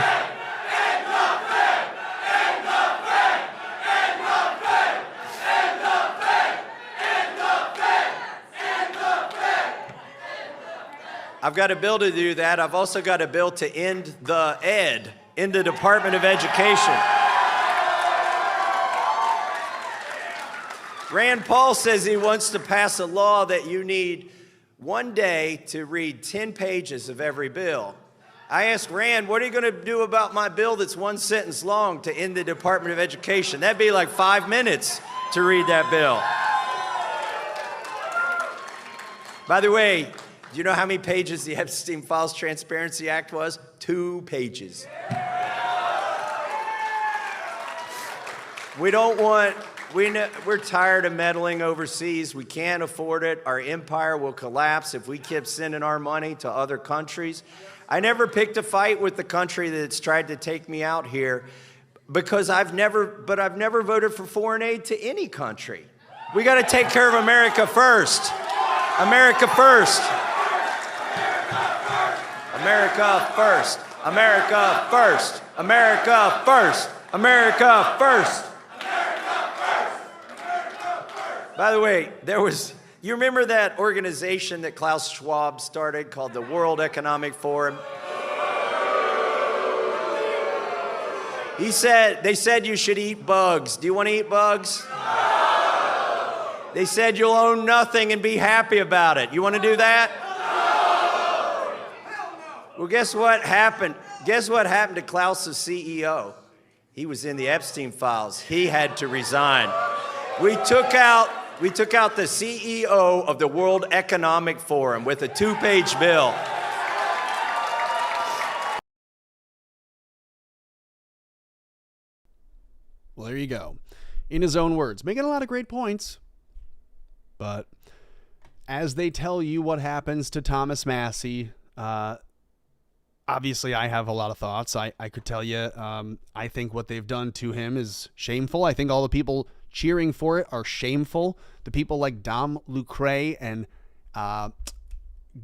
I've got a bill to do that. I've also got a bill to end the Department of Education. Rand Paul says he wants to pass a law that you need one day to read 10 pages of every bill. I asked Rand, what are you going to do about my bill that's one sentence long to end the Department of Education? That'd be like 5 minutes to read that bill. By the way, do you know how many pages the Epstein Files Transparency Act was? 2 pages. We don't want We're tired of meddling overseas. We can't afford it. Our empire will collapse if we keep sending our money to other countries. I never picked a fight with the country that's tried to take me out here because I've never voted for foreign aid to any country. We got to take care of America first. America first. America first. America first. America first. America first. By the way, you remember that organization that Klaus Schwab started called the World Economic Forum? They said you should eat bugs. Do you want to eat bugs? No. They said you'll own nothing and be happy about it. You want to do that? No. Well, guess what happened? Guess what happened to Klaus's CEO? He was in the Epstein files. He had to resign. We took out the CEO of the World Economic Forum with a 2-page bill. Well, there you go. In his own words, making a lot of great points. But as they tell you what happens to Thomas Massie, obviously I have a lot of thoughts. I could tell you, I think what they've done to him is shameful. I think all the people cheering for it are shameful. The people like Dom Lucre and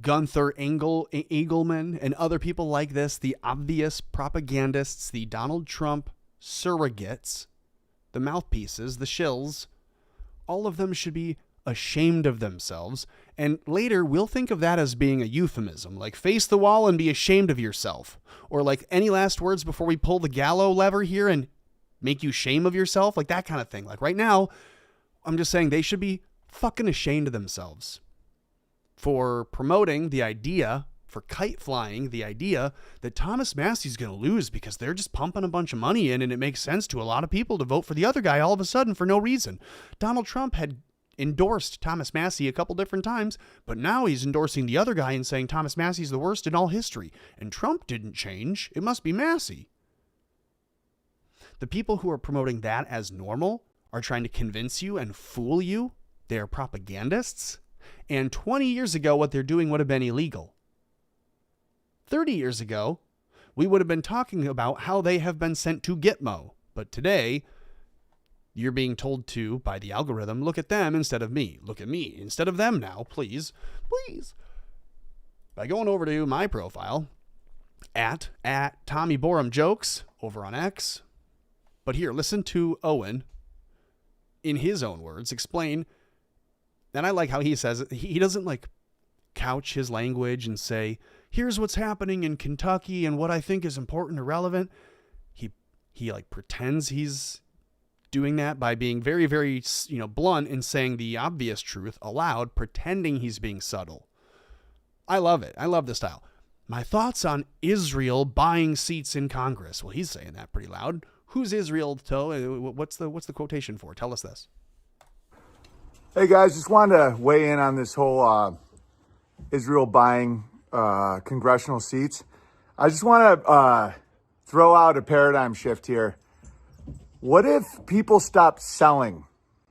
Gunther Engelman and other people like this, the obvious propagandists, the Donald Trump surrogates, the mouthpieces, the shills, all of them should be ashamed of themselves. And later we'll think of that as being a euphemism, like face the wall and be ashamed of yourself. Or like, any last words before we pull the gallows lever here and make you shame of yourself? Like that kind of thing. Like right now, I'm just saying they should be fucking ashamed of themselves for promoting the idea, for kite flying the idea that Thomas Massie's going to lose because they're just pumping a bunch of money in and it makes sense to a lot of people to vote for the other guy all of a sudden for no reason. Donald Trump had endorsed Thomas Massie a couple different times, but now he's endorsing the other guy and saying Thomas Massie's the worst in all history. And Trump didn't change. It must be Massie. The people who are promoting that as normal are trying to convince you and fool you. They're propagandists. And 20 years ago, what they're doing would have been illegal. 30 years ago, we would have been talking about how they have been sent to Gitmo. But today, you're being told to, by the algorithm, look at them instead of me. Look at me instead of them now, please. Please. By going over to my profile, at Tommy Borum Jokes, over on X. But here, listen to Owen, in his own words, explain. And I like how he says it. He doesn't like couch his language and say, here's what's happening in Kentucky and what I think is important or relevant. He like pretends he's doing that by being very, very, blunt and saying the obvious truth aloud, pretending he's being subtle. I love it. I love the style. My thoughts on Israel buying seats in Congress. Well, he's saying that pretty loud. Who's Israel, Toe? What's the quotation for? Tell us this. Hey guys, just wanted to weigh in on this whole Israel buying congressional seats. I just want to throw out a paradigm shift here. What if people stopped selling,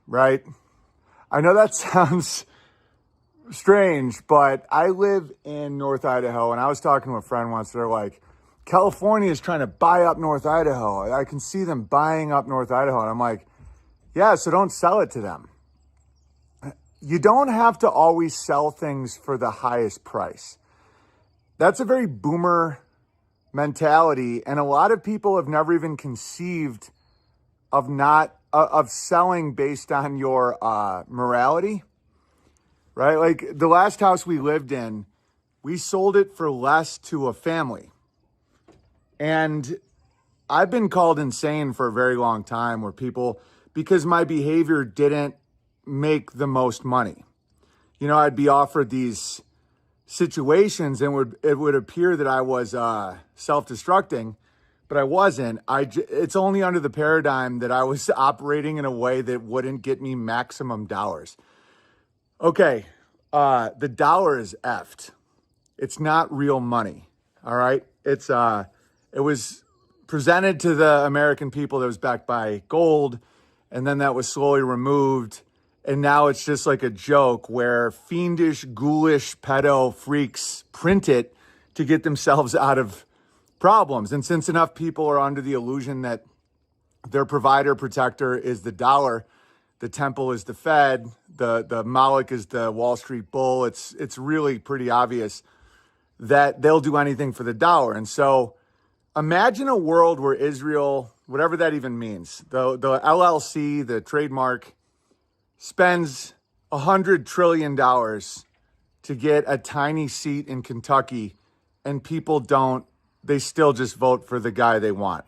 right? I know that sounds strange, but I live in North Idaho, and I was talking to a friend once. They're like, California is trying to buy up North Idaho. I can see them buying up North Idaho. And I'm like, yeah, so don't sell it to them. You don't have to always sell things for the highest price. That's a very boomer mentality. And a lot of people have never even conceived of selling based on your morality, right? Like the last house we lived in, we sold it for less to a family. And I've been called insane for a very long time where people, because my behavior didn't make the most money. I'd be offered these situations and it would appear that I was self-destructing, but I wasn't. It's only under the paradigm that I was operating in a way that wouldn't get me maximum dollars. Okay, the dollar is effed. It's not real money, all right? It was presented to the American people that was backed by gold and then that was slowly removed. And now it's just like a joke where fiendish, ghoulish pedo freaks print it to get themselves out of problems. And since enough people are under the illusion that their provider protector is the dollar, the temple is the Fed, the Moloch is the Wall Street bull, it's really pretty obvious that they'll do anything for the dollar. And so imagine a world where Israel, whatever that even means, the LLC, the trademark, spends $100 trillion to get a tiny seat in Kentucky, and people they still just vote for the guy they want.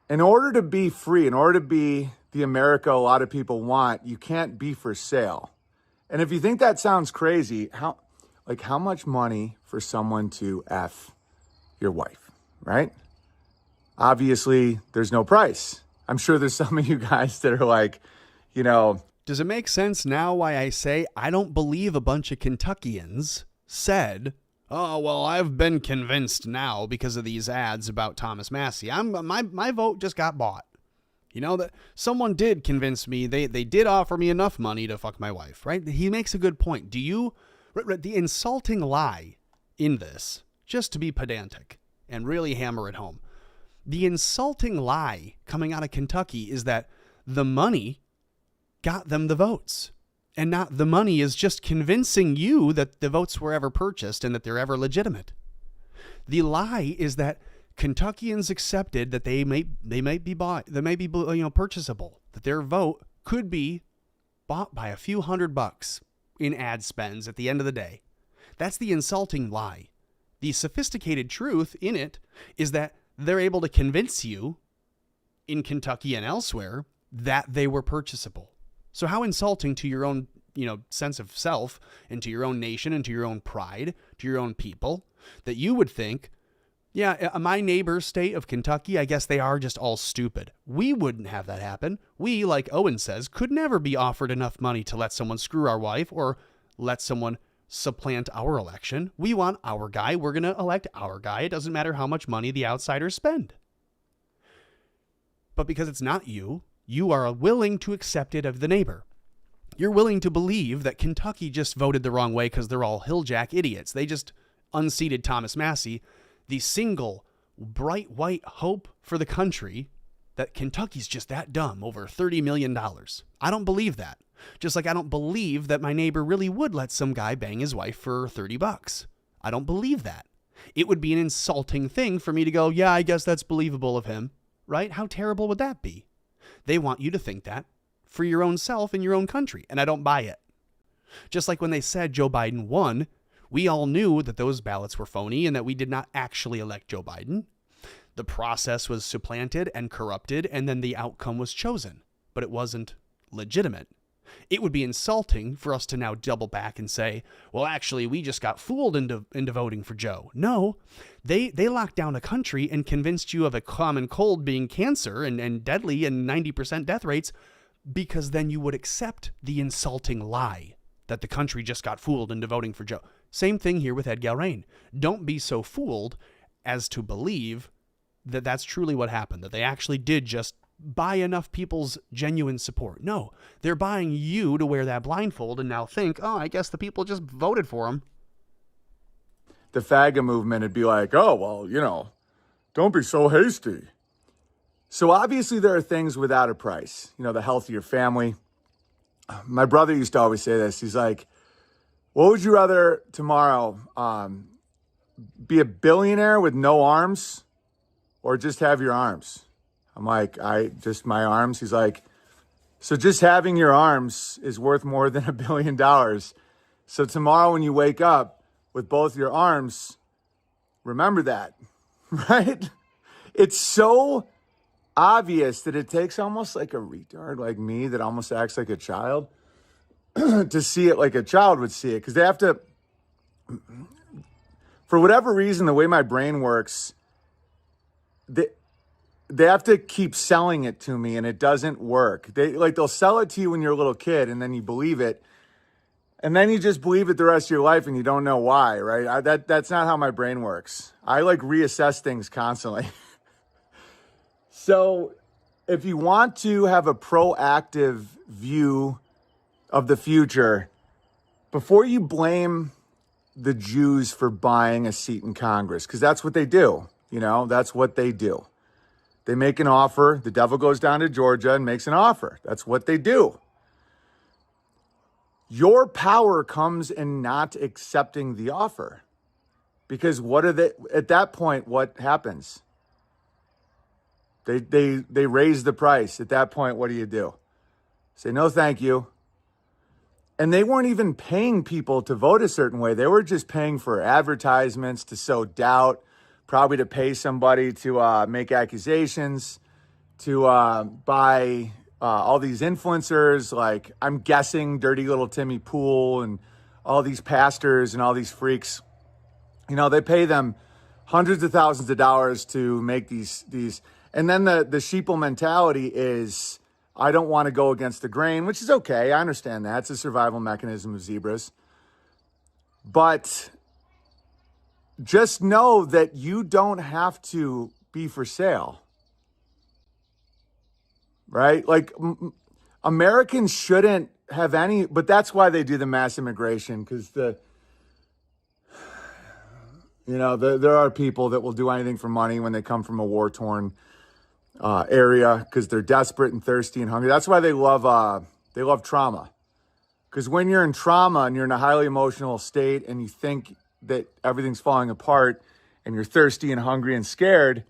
In order to be free, in order to be the America a lot of people want, you can't be for sale. And if you think that sounds crazy, how much money for someone to F your wife, right? Obviously, there's no price. I'm sure there's some of you guys that are like, Does it make sense now why I say I don't believe a bunch of Kentuckians said, oh, well, I've been convinced now because of these ads about Thomas Massie. My vote just got bought. That someone did convince me. They did offer me enough money to fuck my wife, right? He makes a good point. The insulting lie in this, just to be pedantic and really hammer it home, the insulting lie coming out of Kentucky is that the money got them the votes, and not the money is just convincing you that the votes were ever purchased and that they're ever legitimate. The lie is that Kentuckians accepted that they may be bought, they may be purchasable, that their vote could be bought by a few $100 in ad spends at the end of the day. That's the insulting lie. The sophisticated truth in it is that they're able to convince you in Kentucky and elsewhere that they were purchasable. So how insulting to your own, sense of self and to your own nation and to your own pride, to your own people, that you would think, yeah, my neighbor's state of Kentucky, I guess they are just all stupid. We wouldn't have that happen. We, like Owen says, could never be offered enough money to let someone screw our wife or let someone supplant our election. We want our guy. We're going to elect our guy. It doesn't matter how much money the outsiders spend. But because it's not you, you are willing to accept it of the neighbor. You're willing to believe that Kentucky just voted the wrong way because they're all hilljack idiots. They just unseated Thomas Massie, the single bright white hope for the country, that Kentucky's just that dumb over $30 million. I don't believe that. Just like I don't believe that my neighbor really would let some guy bang his wife for $30. I don't believe that. It would be an insulting thing for me to go, yeah, I guess that's believable of him, right? How terrible would that be? They want you to think that for your own self in your own country, and I don't buy it. Just like when they said Joe Biden won, we all knew that those ballots were phony and that we did not actually elect Joe Biden. The process was supplanted and corrupted, and then the outcome was chosen, but it wasn't legitimate. It would be insulting for us to now double back and say, well, actually, we just got fooled into voting for Joe. No, they locked down a country and convinced you of a common cold being cancer and deadly and 90% death rates, because then you would accept the insulting lie that the country just got fooled into voting for Joe. Same thing here with Ed Galrain. Don't be so fooled as to believe that that's truly what happened, that they actually did just buy enough people's genuine support. No, they're buying you to wear that blindfold and now think, oh, I guess the people just voted for him. The FAGA movement would be like, oh, well, don't be so hasty. So obviously there are things without a price. The health of your family. My brother used to always say this. He's like, what would you rather tomorrow, be a billionaire with no arms or just have your arms? I'm like, just my arms. He's like, so just having your arms is worth more than $1 billion. So tomorrow when you wake up with both your arms, remember that, right? It's so obvious that it takes almost like a retard like me that almost acts like a child to see it like a child would see it. Because they have to, for whatever reason, the way my brain works, they have to keep selling it to me and it doesn't work. They'll sell it to you when you're a little kid and then you believe it. And then you just believe it the rest of your life and you don't know why, right? That's not how my brain works. I reassess things constantly. So if you want to have a proactive view of the future, before you blame the Jews for buying a seat in Congress, because that's what they do. That's what they do. They make an offer. The devil goes down to Georgia and makes an offer. That's what they do. Your power comes in not accepting the offer. Because at that point, what happens? They raise the price. At that point, what do? Say, no, thank you. And they weren't even paying people to vote a certain way. They were just paying for advertisements to sow doubt, probably to pay somebody to make accusations, to buy all these influencers, like I'm guessing Dirty Little Timmy Pool and all these pastors and all these freaks. They pay them hundreds of thousands of dollars to make these. And then the sheeple mentality is, I don't want to go against the grain, which is okay. I understand that. It's a survival mechanism of zebras. But just know that you don't have to be for sale. Right? Like, Americans shouldn't have any, but that's why they do the mass immigration, because there are people that will do anything for money when they come from a war-torn area, because they're desperate and thirsty and hungry. That's why they love trauma. Because when you're in trauma and you're in a highly emotional state and you think that everything's falling apart and you're thirsty and hungry and scared,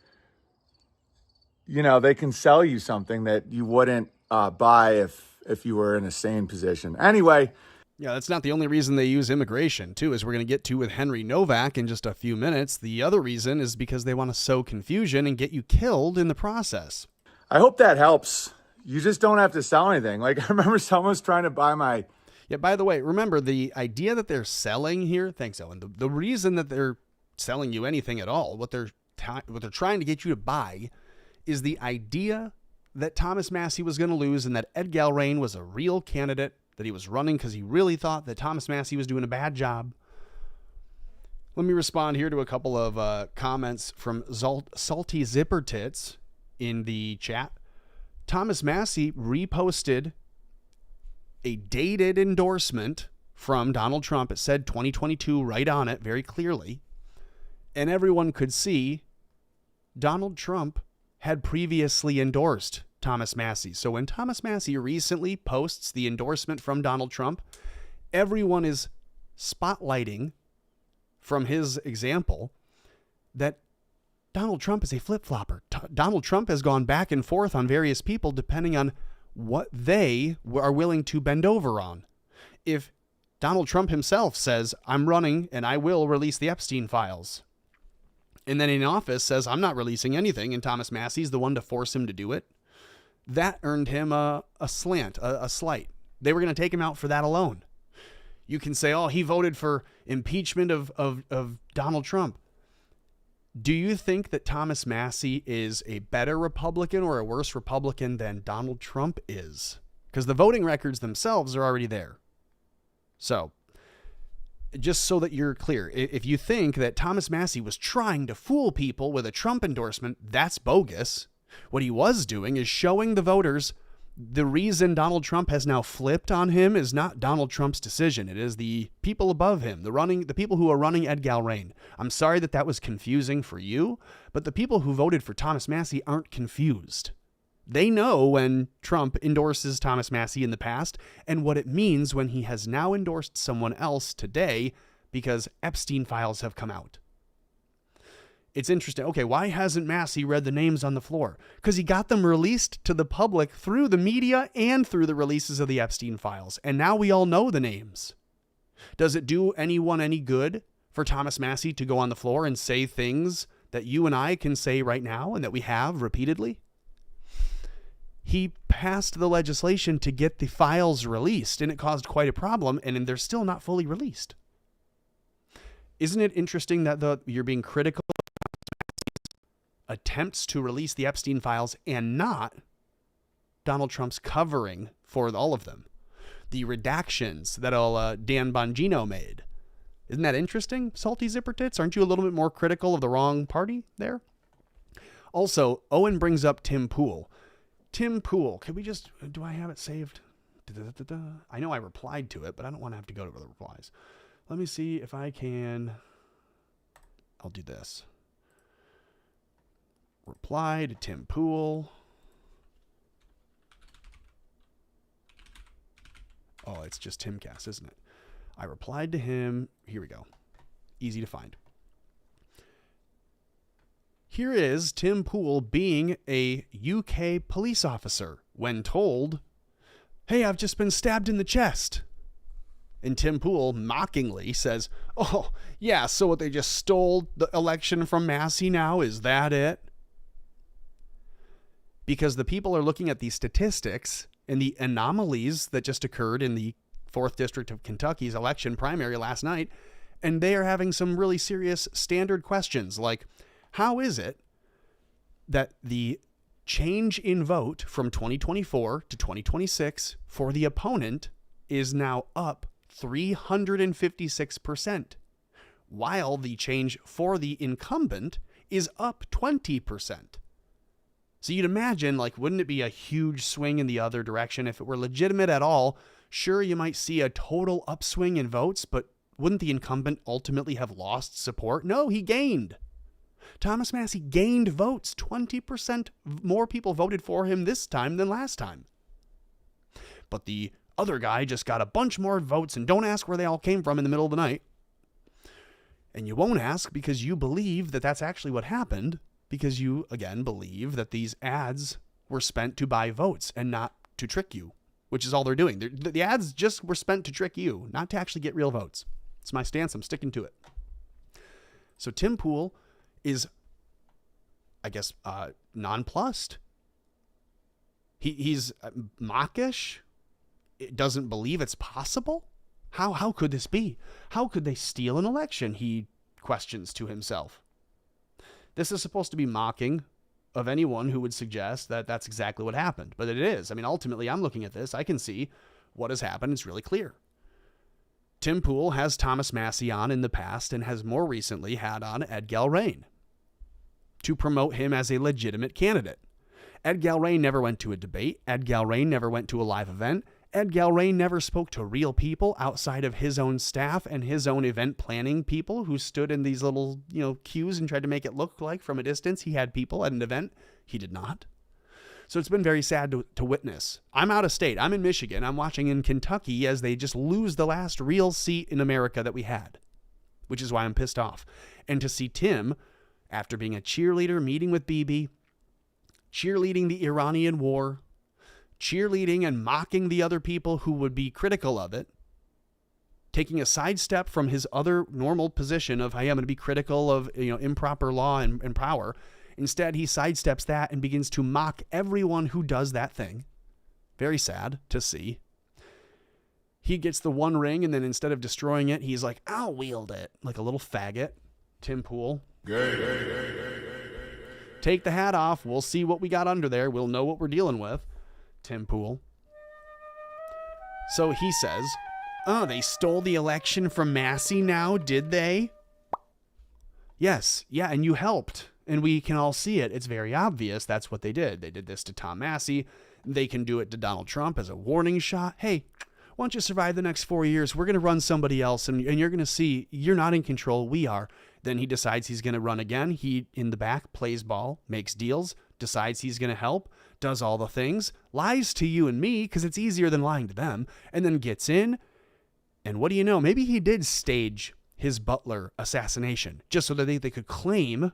they can sell you something that you wouldn't buy if you were in a sane position. Anyway. Yeah, that's not the only reason they use immigration, too, as we're going to get to with Henry Novak in just a few minutes. The other reason is because they want to sow confusion and get you killed in the process. I hope that helps. You just don't have to sell anything. Like, I remember someone was trying to buy my... Yeah, by the way, remember the idea that they're selling here. Thanks, Owen. The reason that they're selling you anything at all, what they're trying to get you to buy is the idea that Thomas Massie was going to lose and that Ed Galrain was a real candidate, that he was running because he really thought that Thomas Massie was doing a bad job. Let me respond here to a couple of comments from Salty Zipper Tits in the chat. Thomas Massie reposted a dated endorsement from Donald Trump. It said 2022 right on it very clearly. And everyone could see Donald Trump had previously endorsed Thomas Massie. So when Thomas Massie recently posts the endorsement from Donald Trump, everyone is spotlighting from his example that Donald Trump is a flip-flopper. Donald Trump has gone back and forth on various people depending on what they are willing to bend over on. If Donald Trump himself says, I'm running and I will release the Epstein files, and then in office says, I'm not releasing anything, and Thomas Massie's the one to force him to do it, that earned him a slight. They were going to take him out for that alone. You can say, oh, he voted for impeachment of Donald Trump. Do you think that Thomas Massie is a better Republican or a worse Republican than Donald Trump is? Because the voting records themselves are already there. So, just so that you're clear, if you think that Thomas Massie was trying to fool people with a Trump endorsement, that's bogus. What he was doing is showing the voters the reason Donald Trump has now flipped on him is not Donald Trump's decision. It is the people above him, the people who are running Ed Galrain. I'm sorry that was confusing for you, but the people who voted for Thomas Massie aren't confused. They know when Trump endorses Thomas Massie in the past and what it means when he has now endorsed someone else today because Epstein files have come out. It's interesting. Okay, why hasn't Massie read the names on the floor? Because he got them released to the public through the media and through the releases of the Epstein files. And now we all know the names. Does it do anyone any good for Thomas Massie to go on the floor and say things that you and I can say right now and that we have repeatedly? He passed the legislation to get the files released, and it caused quite a problem, and they're still not fully released. Isn't it interesting that you're being critical attempts to release the Epstein files and not Donald Trump's covering for all of them? The redactions that Dan Bongino made. Isn't that interesting, Salty Zipper Tits? Aren't you a little bit more critical of the wrong party there? Also, Owen brings up Tim Pool. Tim Pool. Can we just, do I have it saved? I know I replied to it, but I don't want to have to go to the replies. Let me see if I can. I'll do this. Reply to Tim Pool. Oh, it's just Timcast, isn't it? I replied to him. Here we go. Easy to find. Here is Tim Pool being a UK police officer when told, "Hey, I've just been stabbed in the chest." And Tim Pool mockingly says, "Oh, yeah, so what, they just stole the election from Massey now? Is that it?" Because the people are looking at these statistics and the anomalies that just occurred in the 4th District of Kentucky's election primary last night, and they are having some really serious standard questions like, how is it that the change in vote from 2024 to 2026 for the opponent is now up 356%, while the change for the incumbent is up 20%? So you'd imagine, like, wouldn't it be a huge swing in the other direction if it were legitimate at all? Sure, you might see a total upswing in votes, but wouldn't the incumbent ultimately have lost support? No, he gained. Thomas Massey gained votes. 20% more people voted for him this time than last time. But the other guy just got a bunch more votes, and don't ask where they all came from in the middle of the night. And you won't ask because you believe that that's actually what happened, because you, again, believe that these ads were spent to buy votes and not to trick you, which is all they're doing. The ads just were spent to trick you, not to actually get real votes. It's my stance. I'm sticking to it. So Tim Pool is, I guess, nonplussed. He's mawkish. It doesn't believe it's possible. How could this be? How could they steal an election? He questions to himself. This is supposed to be mocking of anyone who would suggest that that's exactly what happened. But it is. I mean, ultimately, I'm looking at this. I can see what has happened. It's really clear. Tim Pool has Thomas Massey on in the past and has more recently had on Ed Galrain to promote him as a legitimate candidate. Ed Galrain never went to a debate. Ed Galrain never went to a live event. Ed Galrain never spoke to real people outside of his own staff and his own event planning people who stood in these little, queues and tried to make it look like from a distance he had people at an event. He did not. So it's been very sad to witness. I'm out of state. I'm in Michigan. I'm watching in Kentucky as they just lose the last real seat in America that we had, which is why I'm pissed off. And to see Tim, after being a cheerleader, meeting with Bibi, cheerleading the Iranian war, cheerleading and mocking the other people who would be critical of it, taking a sidestep from his other normal position of, hey, I'm going to be critical of improper law and power. Instead, he sidesteps that and begins to mock everyone who does that thing. Very sad to see. He gets the one ring, and then instead of destroying it, he's like, I'll wield it, like a little faggot. Tim Pool. Take the hat off. We'll see what we got under there. We'll know what we're dealing with. Tim Pool. So he says, oh, they stole the election from Massey now, did they? Yes. Yeah, and you helped. And we can all see it. It's very obvious that's what they did. They did this to Tom Massey. They can do it to Donald Trump as a warning shot. Hey, why don't you survive the next 4 years? We're going to run somebody else, and you're going to see you're not in control. We are. Then he decides he's going to run again. He, in the back, plays ball, makes deals, decides he's going to help, does all the things, lies to you and me because it's easier than lying to them, and then gets in. And what do you know? Maybe he did stage his Butler assassination just so that they could claim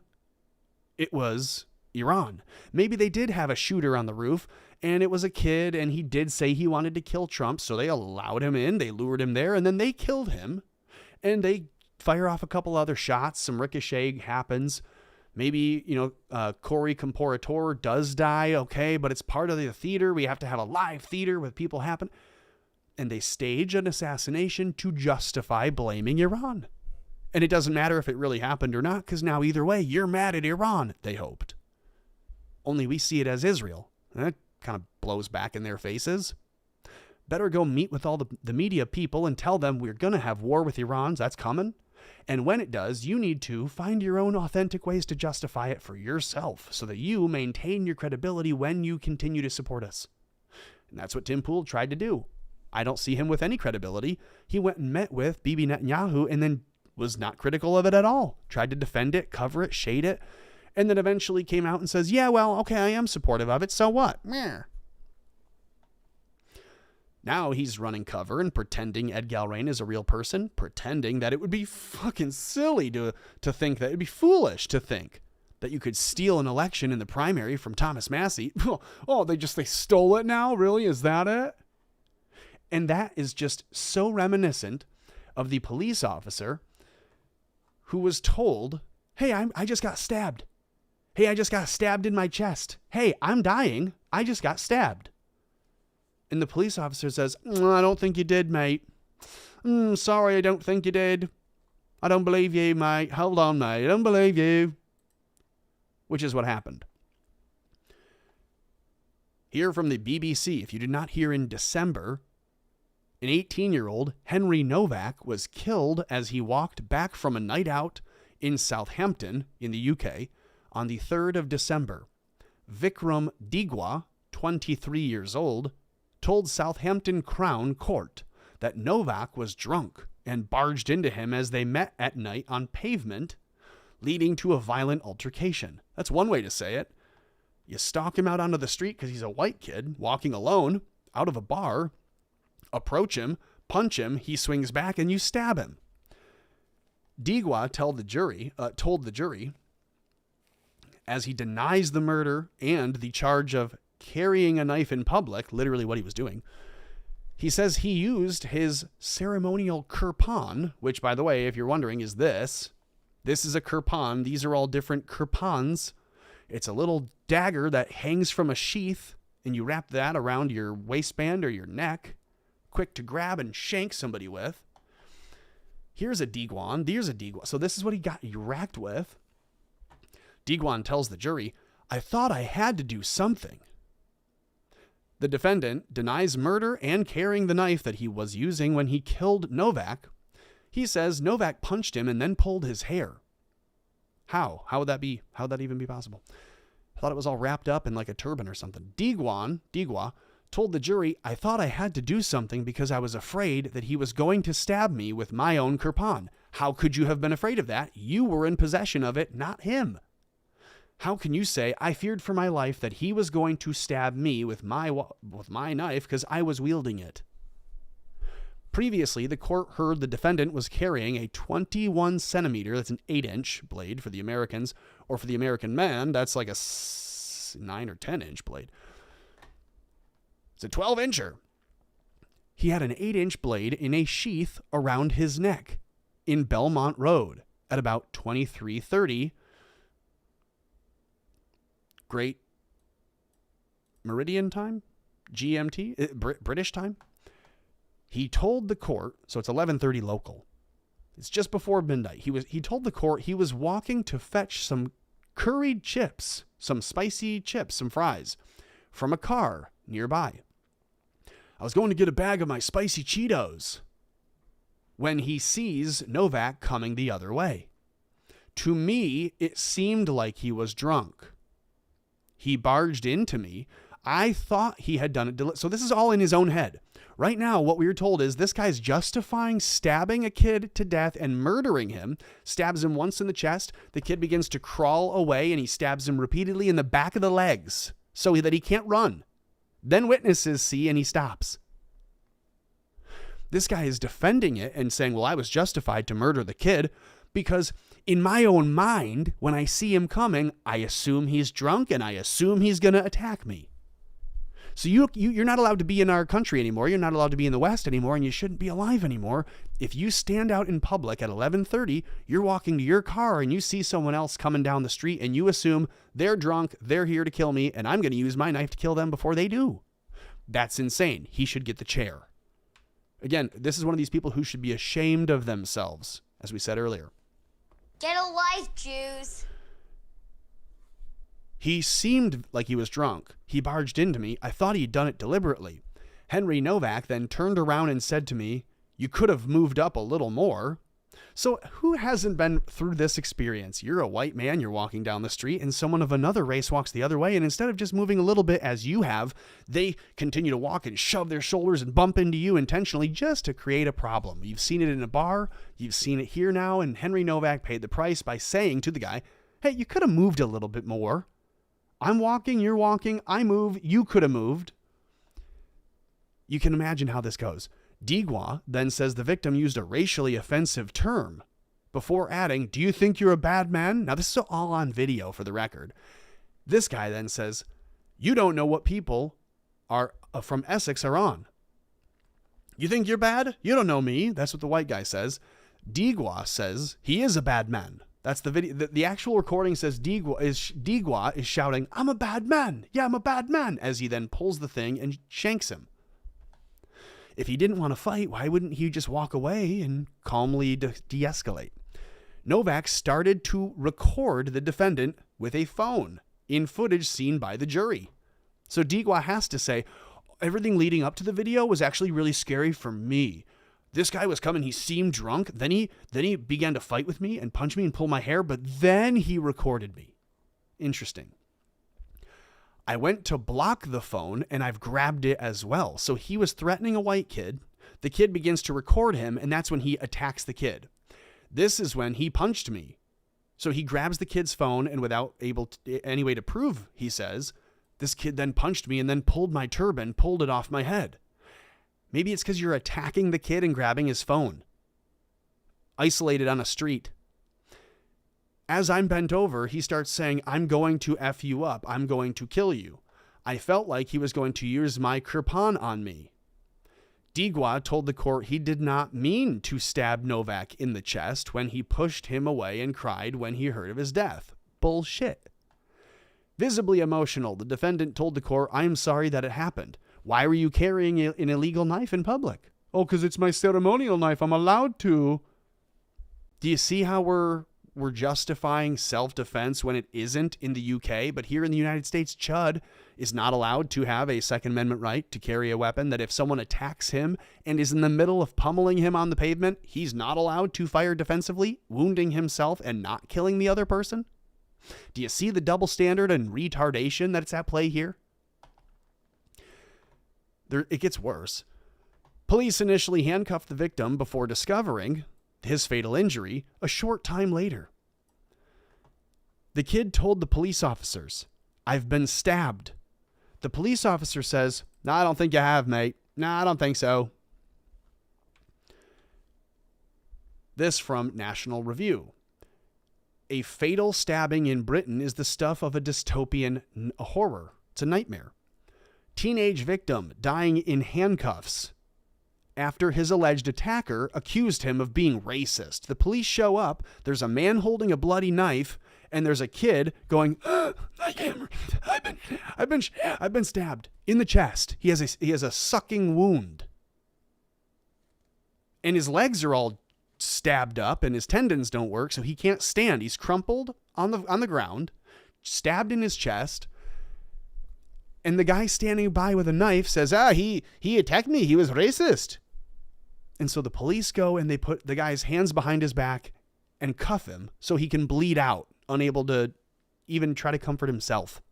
it was Iran. Maybe they did have a shooter on the roof and it was a kid and he did say he wanted to kill Trump. So they allowed him in, they lured him there, and then they killed him and they fire off a couple other shots. Some ricochet happens. Maybe, Corey Comporator does die. Okay. But it's part of the theater. We have to have a live theater with people happen. And they stage an assassination to justify blaming Iran. And it doesn't matter if it really happened or not, because now either way, you're mad at Iran, they hoped. Only we see it as Israel. And that kind of blows back in their faces. Better go meet with all the media people and tell them we're going to have war with Iran. That's coming. And when it does, you need to find your own authentic ways to justify it for yourself so that you maintain your credibility when you continue to support us. And that's what Tim Pool tried to do. I don't see him with any credibility. He went and met with Bibi Netanyahu and then was not critical of it at all. Tried to defend it, cover it, shade it, and then eventually came out and says, yeah, well, okay, I am supportive of it, so what? Meh. Now he's running cover and pretending Ed Galrain is a real person, pretending that it would be fucking silly to think that, it'd be foolish to think that you could steal an election in the primary from Thomas Massey. Oh, they stole it now? Really? Is that it? And that is just so reminiscent of the police officer who was told, hey, I just got stabbed. Hey, I just got stabbed in my chest. Hey, I'm dying. I just got stabbed. And the police officer says, I don't think you did, mate. Sorry, I don't think you did. I don't believe you, mate. Hold on, mate. I don't believe you. Which is what happened. Hear from the BBC. If you did not hear in December, an 18-year-old, Henry Novak, was killed as he walked back from a night out in Southampton in the UK on the 3rd of December. Vikram Digwa, 23 years old, told Southampton Crown Court that Novak was drunk and barged into him as they met at night on pavement, leading to a violent altercation. That's one way to say it. You stalk him out onto the street because he's a white kid walking alone out of a bar, approach him, punch him, he swings back, and you stab him. Digwa told the jury, as he denies the murder and the charge of carrying a knife in public, literally what he was doing, he says he used his ceremonial kirpan, which, by the way, if you're wondering, is this. This is a kirpan. These are all different kirpans. It's a little dagger that hangs from a sheath, and you wrap that around your waistband or your neck, quick to grab and shank somebody with. Here's a Digwan. There's a Digwan. So this is what he got racked with. Digwan tells the jury, I thought I had to do something. The defendant denies murder and carrying the knife that he was using when he killed Novak. He says Novak punched him and then pulled his hair. How? How would that be? How would that even be possible? I thought it was all wrapped up in like a turban or something. Digwa told the jury, I thought I had to do something because I was afraid that he was going to stab me with my own kirpan. How could you have been afraid of that? You were in possession of it, not him. How can you say, I feared for my life that he was going to stab me with my knife because I was wielding it? Previously, the court heard the defendant was carrying a 21 centimeter, that's an 8-inch blade for the Americans, or for the American man, that's like a 9 or 10-inch blade. It's a 12-incher. He had an 8-inch blade in a sheath around his neck in Belmont Road at about 23:30 Great Meridian time, GMT, British time. He told the court, so it's 11:30 local. It's just before midnight. He told the court he was walking to fetch some curried chips, some spicy chips, some fries from a car nearby. I was going to get a bag of my spicy Cheetos when he sees Novak coming the other way. To me, it seemed like he was drunk. He barged into me. I thought he had done it. So this is all in his own head. Right now, what we were told is this guy's justifying stabbing a kid to death and murdering him, stabs him once in the chest. The kid begins to crawl away and he stabs him repeatedly in the back of the legs so that he can't run. Then witnesses see and he stops. This guy is defending it and saying, well, I was justified to murder the kid because in my own mind, when I see him coming, I assume he's drunk and I assume he's going to attack me. So you're not allowed to be in our country anymore. You're not allowed to be in the West anymore, and you shouldn't be alive anymore. If you stand out in public at 11:30, you're walking to your car and you see someone else coming down the street and you assume they're drunk, they're here to kill me, and I'm going to use my knife to kill them before they do. That's insane. He should get the chair. Again, this is one of these people who should be ashamed of themselves, as we said earlier. Get a life, Jews. He seemed like he was drunk. He barged into me. I thought he'd done it deliberately. Henry Novak then turned around and said to me, you could have moved up a little more. So who hasn't been through this experience? You're a white man, you're walking down the street, and someone of another race walks the other way, and instead of just moving a little bit as you have, they continue to walk and shove their shoulders and bump into you intentionally just to create a problem. You've seen it in a bar, you've seen it here now, and Henry Novak paid the price by saying to the guy, hey, you could have moved a little bit more. I'm walking, you're walking, I move, you could have moved. You can imagine how this goes. Digwa then says the victim used a racially offensive term before adding, do you think you're a bad man? Now, this is all on video for the record. This guy then says, you don't know what people are from Essex are on. You think you're bad? You don't know me. That's what the white guy says. Digwa says he is a bad man. That's the video. The actual recording says Digwa is shouting, I'm a bad man. Yeah, I'm a bad man, as he then pulls the thing and shanks him. If he didn't want to fight, why wouldn't he just walk away and calmly de-escalate? Novak started to record the defendant with a phone in footage seen by the jury. So Digwa has to say, everything leading up to the video was actually really scary for me. This guy was coming, he seemed drunk, then he began to fight with me and punch me and pull my hair, but then he recorded me. Interesting. I went to block the phone and I've grabbed it as well. So he was threatening a white kid. The kid begins to record him, and that's when he attacks the kid. This is when he punched me. So he grabs the kid's phone, and without any way to prove, he says, this kid then punched me and then pulled my turban, pulled it off my head. Maybe it's because you're attacking the kid and grabbing his phone. Isolated on a street. As I'm bent over, he starts saying, I'm going to F you up. I'm going to kill you. I felt like he was going to use my kirpan on me. Digwa told the court he did not mean to stab Novak in the chest when he pushed him away and cried when he heard of his death. Bullshit. Visibly emotional, the defendant told the court, I'm sorry that it happened. Why were you carrying an illegal knife in public? Oh, because it's my ceremonial knife. I'm allowed to. Do you see how we're justifying self-defense when it isn't in the UK, but here in the United States, Chud is not allowed to have a Second Amendment right to carry a weapon, that if someone attacks him and is in the middle of pummeling him on the pavement, he's not allowed to fire defensively, wounding himself and not killing the other person? Do you see the double standard and retardation that's at play here? It gets worse. Police initially handcuffed the victim before discovering his fatal injury a short time later. The kid told the police officers, I've been stabbed. The police officer says, no, I don't think you have, mate. No, I don't think so. This from National Review. A fatal stabbing in Britain is the stuff of a dystopian horror. It's a nightmare. Teenage victim dying in handcuffs after his alleged attacker accused him of being racist. The police show up, there's a man holding a bloody knife, and there's a kid going, I've been stabbed in the chest. He has a sucking wound. And his legs are all stabbed up and his tendons don't work, so he can't stand. He's crumpled on the ground, stabbed in his chest. And the guy standing by with a knife says, he attacked me. He was racist. And so the police go and they put the guy's hands behind his back and cuff him so he can bleed out, unable to even try to comfort himself.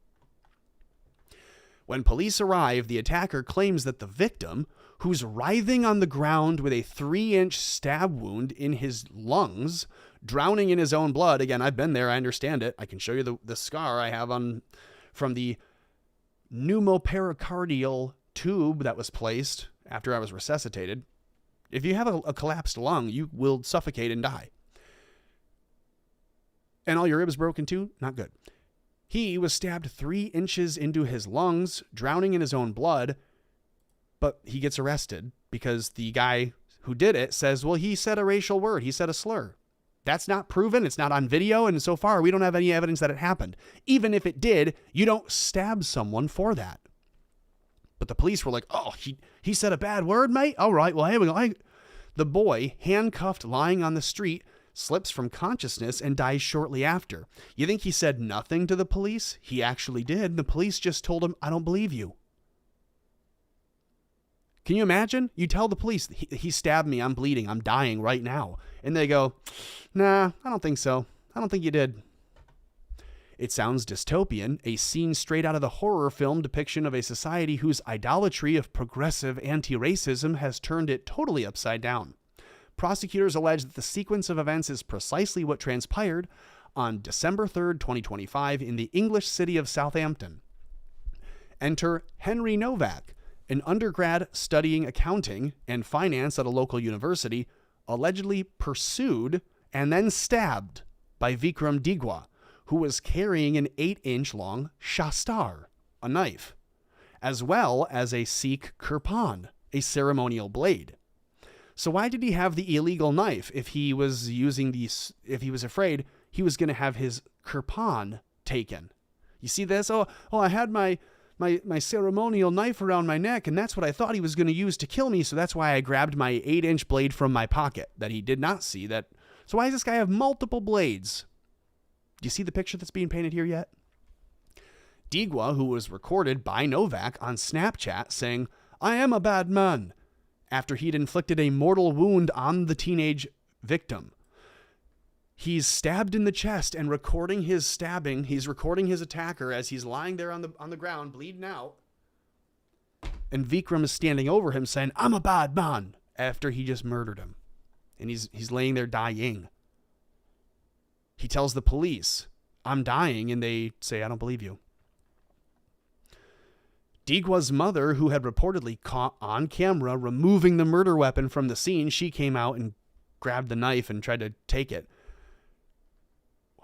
When police arrive, the attacker claims that the victim, who's writhing on the ground with a 3-inch stab wound in his lungs, drowning in his own blood. Again, I've been there. I understand it. I can show you the scar I have from the pneumopericardial tube that was placed after I was resuscitated. If you have a collapsed lung, you will suffocate and die. And all your ribs broken too? Not good. He was stabbed 3 inches into his lungs, drowning in his own blood, but he gets arrested because the guy who did it says, well, he said a racial word. He said a slur. That's not proven. It's not on video. And so far, we don't have any evidence that it happened. Even if it did, you don't stab someone for that. But the police were like, oh, he said a bad word, mate? All right, well, here we go. The boy, handcuffed, lying on the street, slips from consciousness and dies shortly after. You think he said nothing to the police? He actually did. The police just told him, I don't believe you. Can you imagine? You tell the police, he stabbed me, I'm bleeding, I'm dying right now. And they go, nah, I don't think so. I don't think you did. It sounds dystopian, a scene straight out of the horror film depiction of a society whose idolatry of progressive anti-racism has turned it totally upside down. Prosecutors allege that the sequence of events is precisely what transpired on December 3rd, 2025 in the English city of Southampton. Enter Henry Novak, an undergrad studying accounting and finance at a local university, allegedly pursued and then stabbed by Vikram Digwa, who was carrying an 8-inch long shastar, a knife, as well as a Sikh kirpan, a ceremonial blade. So why did he have the illegal knife if he was afraid he was going to have his kirpan taken? You see this? Oh, I had my ceremonial knife around my neck, and that's what I thought he was going to use to kill me, so that's why I grabbed my 8-inch blade from my pocket that he did not see. So why does this guy have multiple blades? Do you see the picture that's being painted here yet? Digwa, who was recorded by Novak on Snapchat saying, "I am a bad man," after he'd inflicted a mortal wound on the teenage victim. He's stabbed in the chest and recording his stabbing. He's recording his attacker as he's lying there on the ground, bleeding out. And Vikram is standing over him saying, "I'm a bad man," after he just murdered him. And he's laying there dying. He tells the police, "I'm dying," and they say, "I don't believe you." Digwa's mother, who had reportedly caught on camera removing the murder weapon from the scene, she came out and grabbed the knife and tried to take it.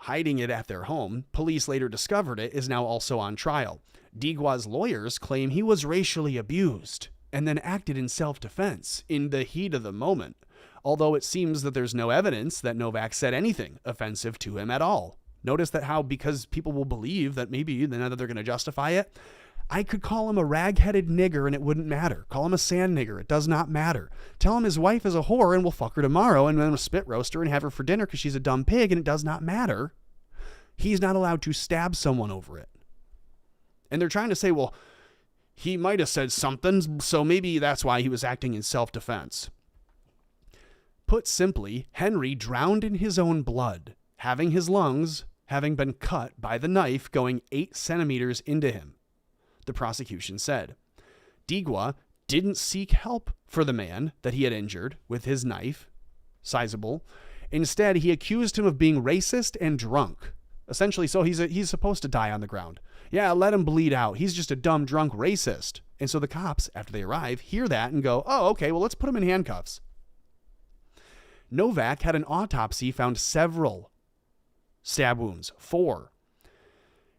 Hiding it at their home, police later discovered it, is now also on trial. Digwa's lawyers claim he was racially abused and then acted in self-defense in the heat of the moment, although it seems that there's no evidence that Novak said anything offensive to him at all. Notice that how, because people will believe that maybe now that they're going to justify it, I could call him a rag-headed nigger and it wouldn't matter. Call him a sand nigger. It does not matter. Tell him his wife is a whore and we'll fuck her tomorrow and then we'll spit roast her and have her for dinner because she's a dumb pig, and it does not matter. He's not allowed to stab someone over it. And they're trying to say, well, he might have said something, so maybe that's why he was acting in self-defense. Put simply, Henry drowned in his own blood, having his lungs having been cut by the knife going 8 centimeters into him, the prosecution said. Digwa didn't seek help for the man that he had injured with his knife, sizable. Instead, he accused him of being racist and drunk. Essentially, so he's supposed to die on the ground. Yeah, let him bleed out. He's just a dumb, drunk racist. And so the cops, after they arrive, hear that and go, oh, okay, well, let's put him in handcuffs. Novak had an autopsy found several stab wounds, 4.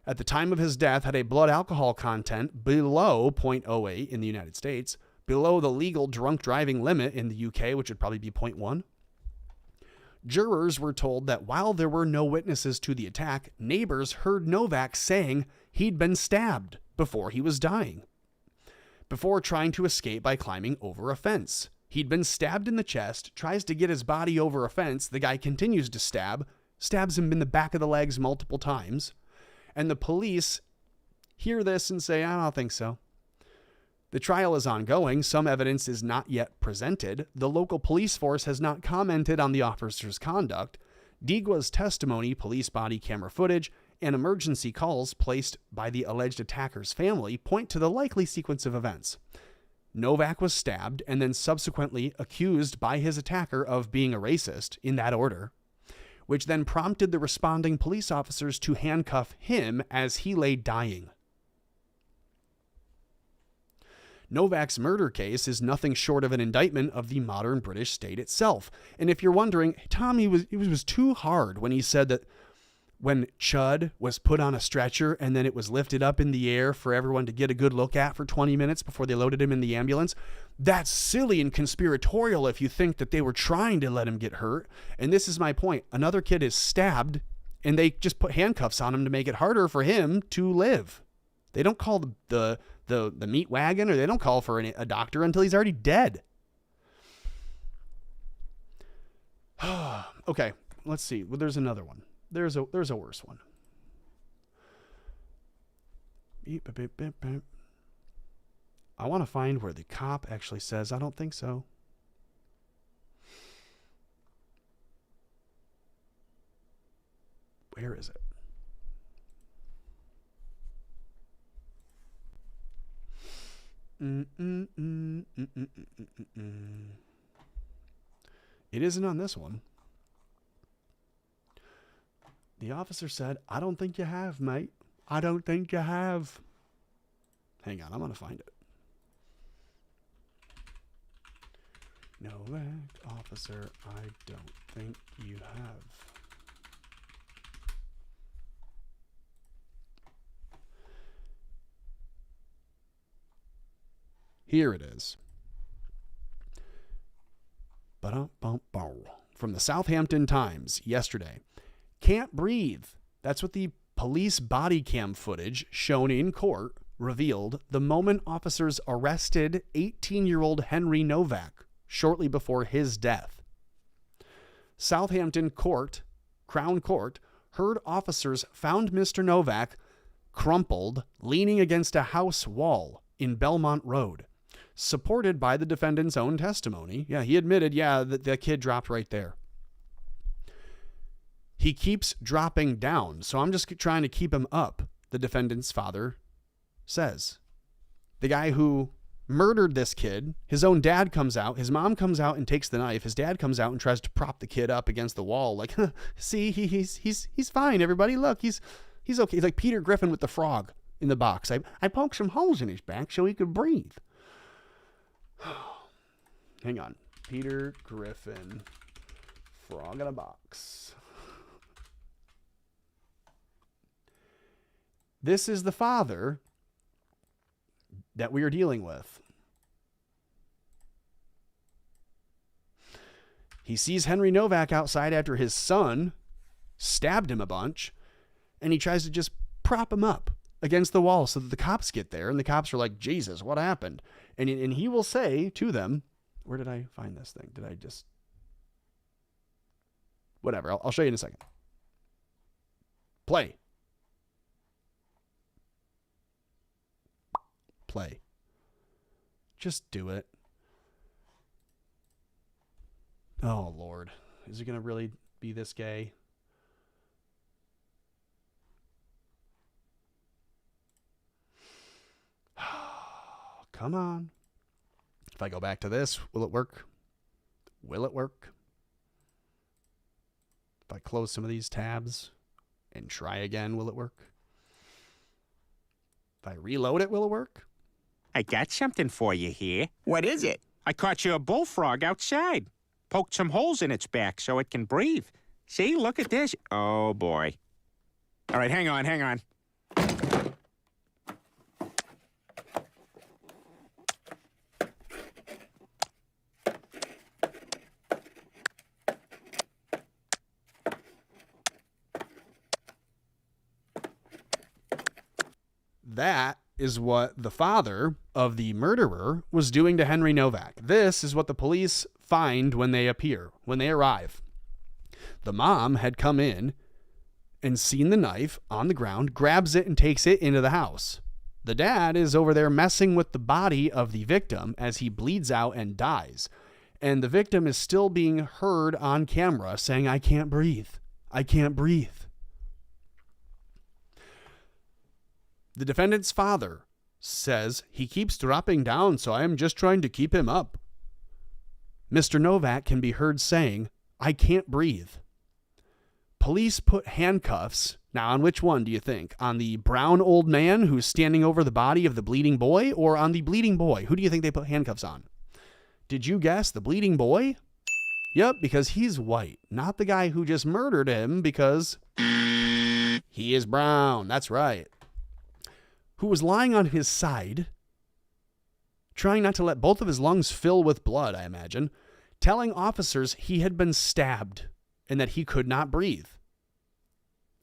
At the time of his death, had a blood alcohol content below 0.08 in the United States, below the legal drunk driving limit in the UK, which would probably be 0.1. Jurors were told that while there were no witnesses to the attack, neighbors heard Novak saying he'd been stabbed before he was dying, before trying to escape by climbing over a fence. He'd been stabbed in the chest, tries to get his body over a fence. The guy continues to stabs him in the back of the legs multiple times. And the police hear this and say, I don't think so. The trial is ongoing. Some evidence is not yet presented. The local police force has not commented on the officer's conduct. Digwa's testimony, police body camera footage, and emergency calls placed by the alleged attacker's family point to the likely sequence of events. Novak was stabbed and then subsequently accused by his attacker of being a racist, in that order, which then prompted the responding police officers to handcuff him as he lay dying. Novak's murder case is nothing short of an indictment of the modern British state itself. And if you're wondering, Tom, it was too hard when he said that when Chud was put on a stretcher and then it was lifted up in the air for everyone to get a good look at for 20 minutes before they loaded him in the ambulance. That's silly and conspiratorial if you think that they were trying to let him get hurt. And this is my point. Another kid is stabbed and they just put handcuffs on him to make it harder for him to live. They don't call the meat wagon, or they don't call for a doctor until he's already dead. Okay, let's see. Well, there's another one. There's a worse one. I want to find where the cop actually says, I don't think so. Where is it? It isn't on this one. The officer said, I don't think you have, mate. I don't think you have. Hang on, I'm going to find it. Novak, officer, I don't think you have. Here it is. From the Southampton Times yesterday. Can't breathe. That's what the police body cam footage shown in court revealed the moment officers arrested 18-year-old Henry Novak shortly before his death. Southampton Crown Court, heard officers found Mr. Novak crumpled, leaning against a house wall in Belmont Road, supported by the defendant's own testimony. Yeah, he admitted, that the kid dropped right there. He keeps dropping down, so I'm just trying to keep him up, the defendant's father says. The guy who murdered this kid, his own dad comes out, his mom comes out and takes the knife, his dad comes out and tries to prop the kid up against the wall, like, see, he's fine, everybody, look, he's okay. He's like Peter Griffin with the frog in the box. I poked some holes in his back so he could breathe. Hang on. Peter Griffin, frog in a box. This is the father that we are dealing with. He sees Henry Novak outside after his son stabbed him a bunch, and he tries to just prop him up against the wall so that the cops get there, and the cops are like, Jesus, what happened? And he will say to them, where did I find this thing? Did I just... Whatever, I'll show you in a second. Play. Just do it. Oh, Lord. Is it going to really be this gay? Come on. If I go back to this, will it work? Will it work? If I close some of these tabs and try again, will it work? If I reload it, will it work? I got something for you here. What is it? I caught you a bullfrog outside. Poked some holes in its back so it can breathe. See, look at this. Oh, boy. All right, hang on. That is what the father of the murderer was doing to Henry Novak. This is what the police find when they arrive. The mom had come in and seen the knife on the ground, grabs it and takes it into the house. The dad is over there messing with the body of the victim as he bleeds out and dies. And the victim is still being heard on camera saying, I can't breathe. I can't breathe. The defendant's father says he keeps dropping down, so I am just trying to keep him up. Mr. Novak can be heard saying, I can't breathe. Police put handcuffs. Now, on which one do you think? On the brown old man who's standing over the body of the bleeding boy, or on the bleeding boy? Who do you think they put handcuffs on? Did you guess the bleeding boy? Yep, because he's white, not the guy who just murdered him because he is brown. That's right. Who was lying on his side, trying not to let both of his lungs fill with blood, I imagine, telling officers he had been stabbed and that he could not breathe.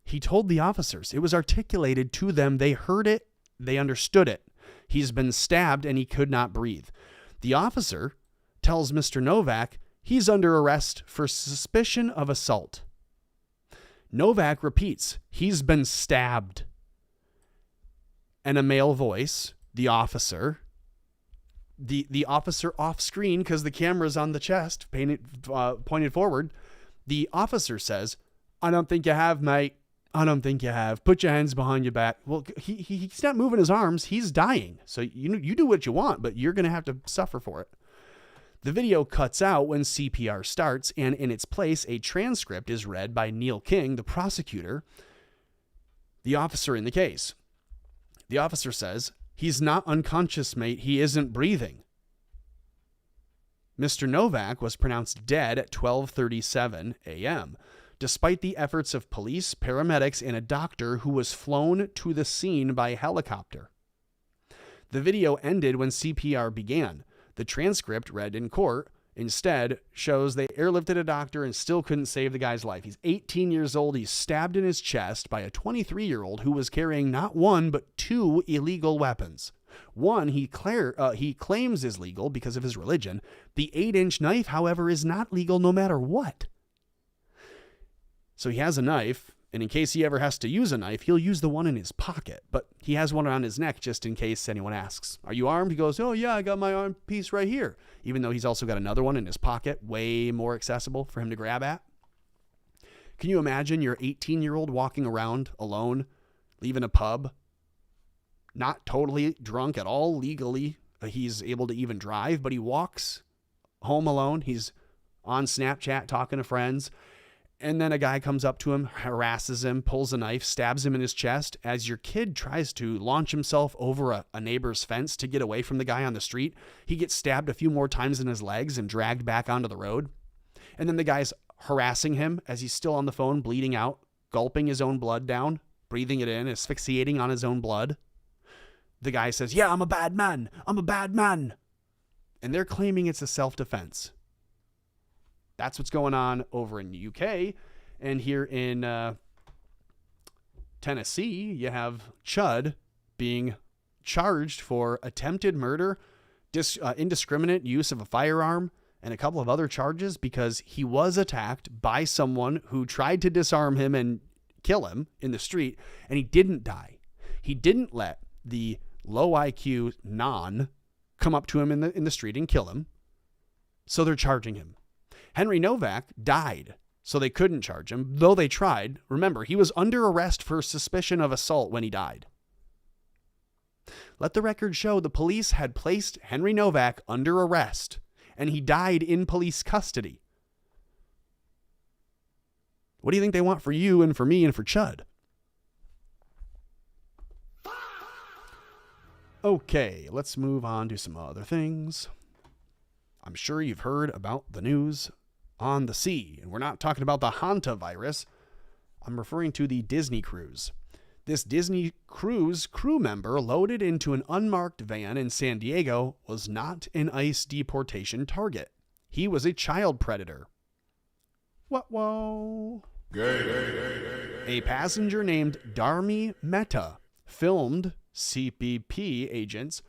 He told the officers. It was articulated to them. They heard it. They understood it. He's been stabbed and he could not breathe. The officer tells Mr. Novak he's under arrest for suspicion of assault. Novak repeats, he's been stabbed. And a male voice, the officer, The officer off screen, because the camera's on the chest, pointed forward, the officer says, "I don't think you have, mate. I don't think you have. Put your hands behind your back." Well, he's not moving his arms. He's dying. So you do what you want, but you're going to have to suffer for it. The video cuts out when CPR starts, and in its place, a transcript is read by Neil King, the prosecutor, the officer in the case. The officer says, "He's not unconscious, mate. He isn't breathing." Mr. Novak was pronounced dead at 12:37 a.m., despite the efforts of police, paramedics, and a doctor who was flown to the scene by helicopter. The video ended when CPR began. The transcript read in court instead shows they airlifted a doctor and still couldn't save the guy's life. He's 18 years old. He's stabbed in his chest by a 23-year-old who was carrying not one, but two illegal weapons. One he claims is legal because of his religion. The 8-inch knife, however, is not legal no matter what. So he has a knife, and in case he ever has to use a knife, he'll use the one in his pocket. But he has one around his neck just in case anyone asks, "Are you armed?" He goes, "Oh yeah, I got my arm piece right here." Even though he's also got another one in his pocket, way more accessible for him to grab at. Can you imagine your 18-year-old walking around alone, leaving a pub, not totally drunk at all legally? He's able to even drive, but he walks home alone. He's on Snapchat talking to friends. And then a guy comes up to him, harasses him, pulls a knife, stabs him in his chest. As your kid tries to launch himself over a neighbor's fence to get away from the guy on the street, he gets stabbed a few more times in his legs and dragged back onto the road. And then the guy's harassing him as he's still on the phone, bleeding out, gulping his own blood down, breathing it in, asphyxiating on his own blood. The guy says, "Yeah, I'm a bad man. I'm a bad man." And they're claiming it's a self-defense. That's what's going on over in the UK. And here in Tennessee, you have Chud being charged for attempted murder, indiscriminate use of a firearm, and a couple of other charges because he was attacked by someone who tried to disarm him and kill him in the street, and he didn't die. He didn't let the low IQ non come up to him in the street and kill him, so they're charging him. Henry Novak died, so they couldn't charge him, though they tried. Remember, he was under arrest for suspicion of assault when he died. Let the record show the police had placed Henry Novak under arrest, and he died in police custody. What do you think they want for you and for me and for Chud? Okay, let's move on to some other things. I'm sure you've heard about the news on the sea, and we're not talking about the hantavirus. I'm referring to the Disney cruise. This Disney cruise crew member loaded into an unmarked van in San Diego was not an ICE deportation target. He was a child predator. Whoa. A passenger named Dharmi Mehta filmed CBP agents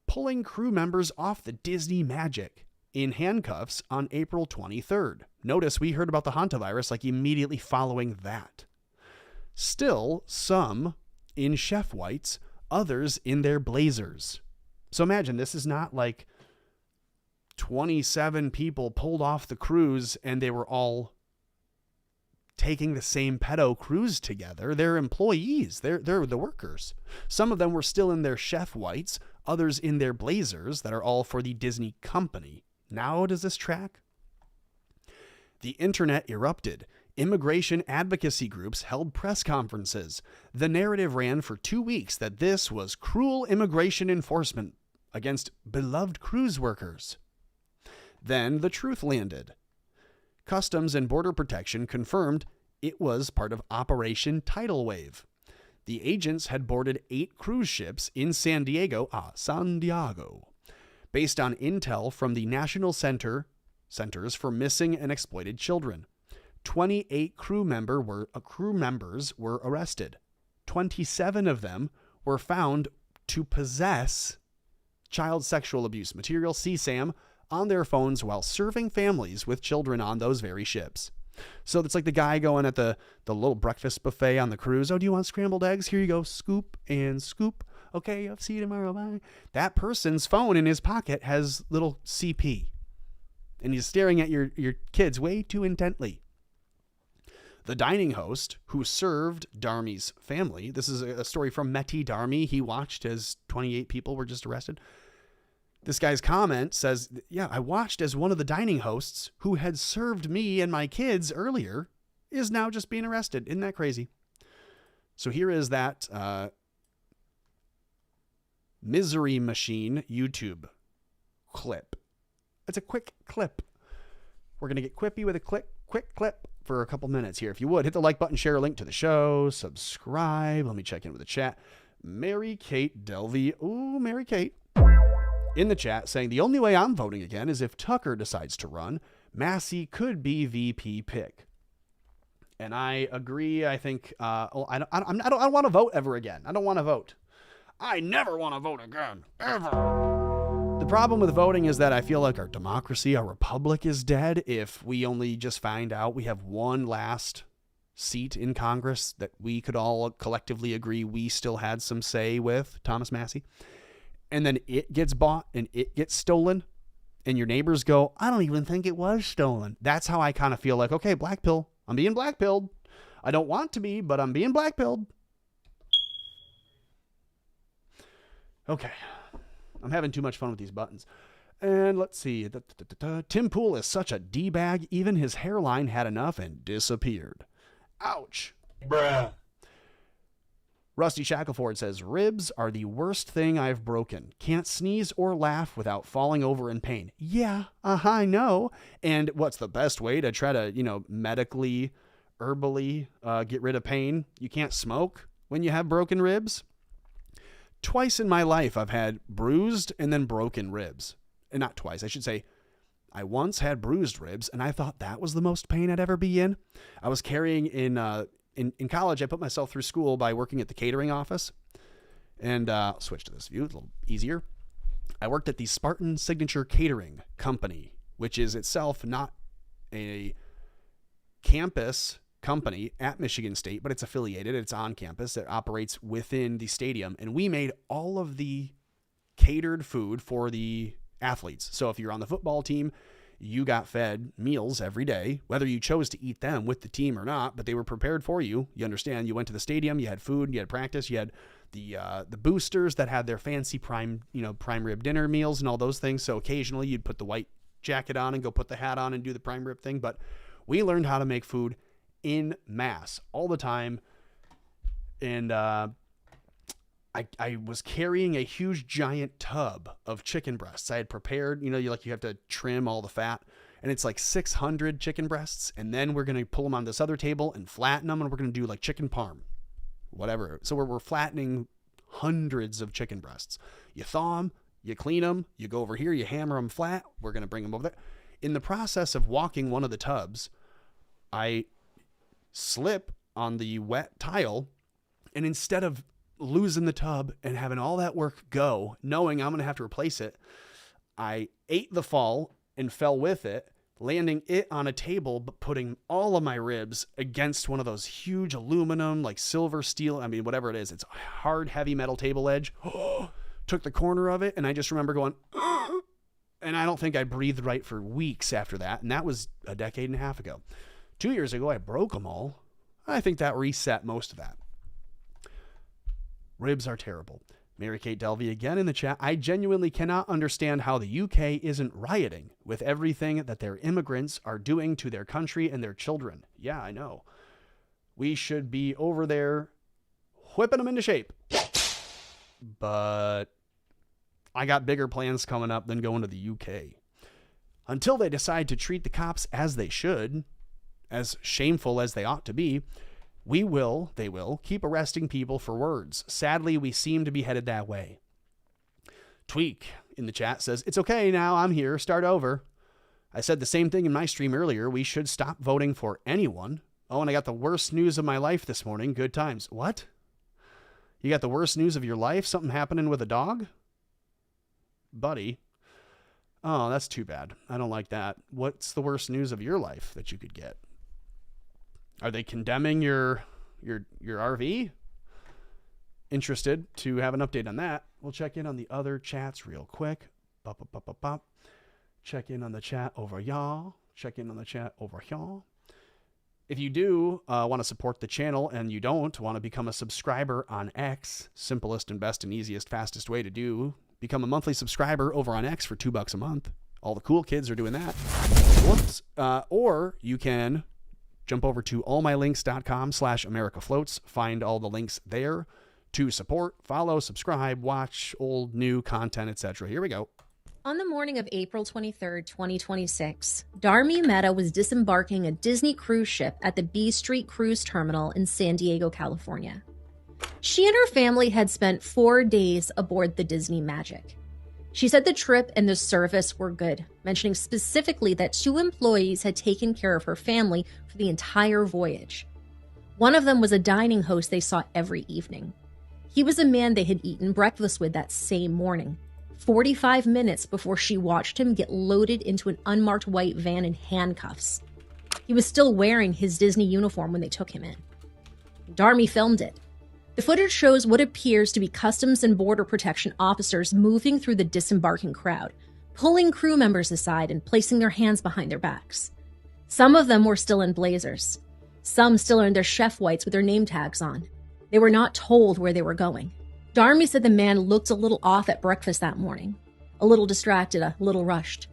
pulling crew members off the Disney Magic in handcuffs on April 23rd. Notice we heard about the hantavirus like immediately following that. Still, some in chef whites, others in their blazers. So imagine this is not like 27 people pulled off the cruise and they were all taking the same pedo cruise together. They're employees. They're the workers. Some of them were still in their chef whites, others in their blazers that are all for the Disney company. Now does this track? The internet erupted. Immigration advocacy groups held press conferences. The narrative ran for 2 weeks that this was cruel immigration enforcement against beloved cruise workers. Then the truth landed. Customs and Border Protection confirmed it was part of Operation Tidal Wave. The agents had boarded 8 cruise ships in San Diego, based on intel from the National Centers for Missing and Exploited Children. 28 crew members were arrested. 27 of them were found to possess child sexual abuse material, CSAM, on their phones while serving families with children on those very ships. So it's like the guy going at the little breakfast buffet on the cruise. "Oh, do you want scrambled eggs? Here you go. Scoop and scoop. Okay, I'll see you tomorrow. Bye. That person's phone in his pocket has little CP. And he's staring at your kids way too intently. The dining host who served Darmy's family, this is a story from Mehdi Darmy. He watched as 28 people were just arrested. This guy's comment says, yeah, I watched as one of the dining hosts who had served me and my kids earlier is now just being arrested. Isn't that crazy? So here is that Misery Machine YouTube clip. It's a quick clip. We're going to get quippy with a quick clip for a couple minutes here. If you would, hit the like button, share a link to the show, subscribe. Let me check in with the chat. Mary Kate Delvey. Ooh, Mary Kate. In the chat saying, the only way I'm voting again is if Tucker decides to run. Massey could be VP pick. And I agree. I think I don't want to vote ever again. I don't want to vote. I never want to vote again, ever. The problem with voting is that I feel like our democracy, our republic is dead if we only just find out we have one last seat in Congress that we could all collectively agree we still had some say with, Thomas Massey. And then it gets bought and it gets stolen. And your neighbors go, I don't even think it was stolen. That's how I kind of feel like, okay, black pill. I'm being black-pilled. I don't want to be, but I'm being black-pilled. Okay. I'm having too much fun with these buttons. And let's see. Tim Pool is such a D-bag. Even his hairline had enough and disappeared. Ouch. Bruh. Rusty Shackleford says, ribs are the worst thing I've broken. Can't sneeze or laugh without falling over in pain. Yeah, I know. And what's the best way to try to, medically, herbally get rid of pain? You can't smoke when you have broken ribs. Twice in my life, I've had bruised and then broken ribs. And not twice, I should say. I once had bruised ribs, and I thought that was the most pain I'd ever be in. I was carrying in college, I put myself through school by working at the catering office. And I'll switch to this view, a little easier. I worked at the Spartan Signature Catering Company, which is itself not a campus company at Michigan State, but it's affiliated. It's on campus. It operates within the stadium. And we made all of the catered food for the athletes. So if you're on the football team, you got fed meals every day, whether you chose to eat them with the team or not, but they were prepared for you. You understand, you went to the stadium, you had food, you had practice, you had the boosters that had their fancy prime rib dinner meals and all those things. So occasionally you'd put the white jacket on and go put the hat on and do the prime rib thing. But we learned how to make food in mass all the time. And I was carrying a huge giant tub of chicken breasts. I had prepared, you have to trim all the fat, and it's like 600 chicken breasts. And then we're going to pull them on this other table and flatten them. And we're going to do like chicken parm, whatever. So we're flattening hundreds of chicken breasts. You thaw them, you clean them, you go over here, you hammer them flat. We're going to bring them over there. In the process of walking one of the tubs, I slip on the wet tile, and instead of losing the tub and having all that work go, knowing I'm going to have to replace it, I ate the fall and fell with it, landing it on a table, but putting all of my ribs against one of those huge aluminum, like silver steel, whatever it is. It's a hard, heavy metal table edge. Took the corner of it, and I just remember going, and I don't think I breathed right for weeks after that. And that was a decade and a half ago. 2 years ago, I broke them all. I think that reset most of that. Ribs are terrible. Mary Kate Delvey again in the chat. I genuinely cannot understand how the UK isn't rioting with everything that their immigrants are doing to their country and their children. Yeah, I know. We should be over there whipping them into shape. But I got bigger plans coming up than going to the UK. Until they decide to treat the cops as they should, as shameful as they ought to be, they will keep arresting people for words. Sadly, we seem to be headed that way. Tweak in the chat says, it's okay now, I'm here, start over. I said the same thing in my stream earlier. We should stop voting for anyone. Oh, and I got the worst news of my life this morning. Good times. What? You got the worst news of your life? Something happening with a dog? Buddy. Oh, that's too bad. I don't like that. What's the worst news of your life that you could get? Are they condemning your RV? interested to have an update on that, we'll check in on the other chats real quick. Check in on the chat over y'all. Check in on the chat over y'all. If you do want to support the channel and you don't want to become a subscriber on X, simplest and best and easiest, fastest way to do, become a monthly subscriber over on X for $2 a month. All the cool kids are doing that. Whoops. Or you can jump over to allmylinks.com/AmericaFloats. Find all the links there to support, follow, subscribe, watch old, new content, etc. Here we go. On the morning of April 23rd, 2026, Dharmi Mehta was disembarking a Disney cruise ship at the B Street Cruise Terminal in San Diego, California. She and her family had spent 4 days aboard the Disney Magic. She said the trip and the service were good, mentioning specifically that 2 employees had taken care of her family for the entire voyage. One of them was a dining host they saw every evening. He was a man they had eaten breakfast with that same morning, 45 minutes before she watched him get loaded into an unmarked white van in handcuffs. He was still wearing his Disney uniform when they took him in. Dharmi filmed it. The footage shows what appears to be Customs and Border Protection officers moving through the disembarking crowd, pulling crew members aside and placing their hands behind their backs. Some of them were still in blazers. Some still in their chef whites with their name tags on. They were not told where they were going. Dharmi said the man looked a little off at breakfast that morning, a little distracted, a little rushed.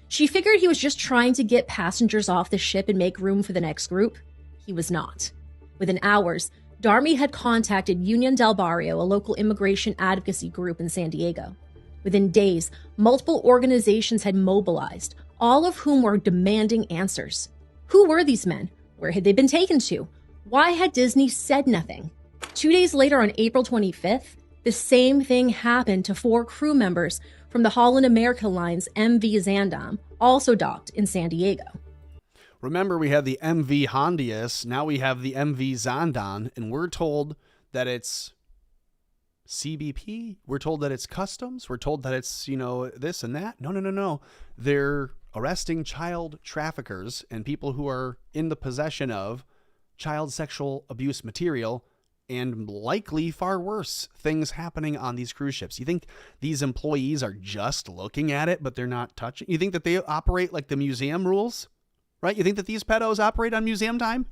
She figured he was just trying to get passengers off the ship and make room for the next group. He was not. Within hours, Dharmi had contacted Union del Barrio, a local immigration advocacy group in San Diego. Within days, multiple organizations had mobilized, all of whom were demanding answers. Who were these men? Where had they been taken to? Why had Disney said nothing? 2 days later, on April 25th, the same thing happened to 4 crew members from the Holland America Line's MV Zaandam, also docked in San Diego. Remember, we had the MV Hondius, now we have the MV Zaandam, and we're told that it's CBP. We're told that it's Customs. We're told that it's, this and that. No. They're arresting child traffickers and people who are in the possession of child sexual abuse material, and likely far worse things happening on these cruise ships. You think these employees are just looking at it, but they're not touching? You think that they operate like the museum rules, right? You think that these pedos operate on museum time?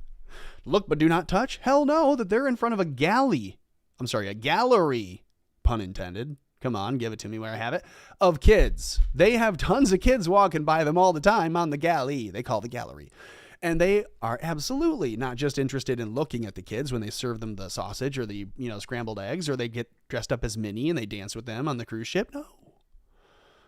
Look, but do not touch? Hell no, that they're in front of a gallery, pun intended. Come on, give it to me where I have it, of kids. They have tons of kids walking by them all the time on the galley. They call the gallery. And they are absolutely not just interested in looking at the kids when they serve them the sausage or the, scrambled eggs, or they get dressed up as Minnie and they dance with them on the cruise ship. No,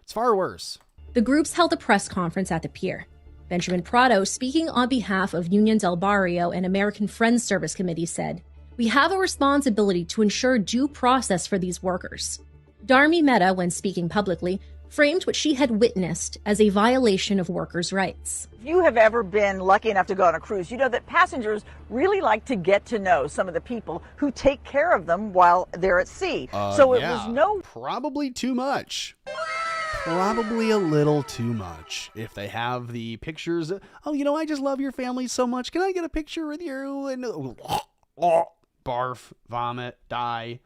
it's far worse. The groups held a press conference at the pier. Benjamin Prado, speaking on behalf of Union del Barrio and American Friends Service Committee, said, "We have a responsibility to ensure due process for these workers." Dharmi Mehta, when speaking publicly, framed what she had witnessed as a violation of workers' rights. If you have ever been lucky enough to go on a cruise, you know that passengers really like to get to know some of the people who take care of them while they're at sea. Probably too much. Probably a little too much. If they have the pictures, I just love your family so much. Can I get a picture with you? And barf, vomit, die.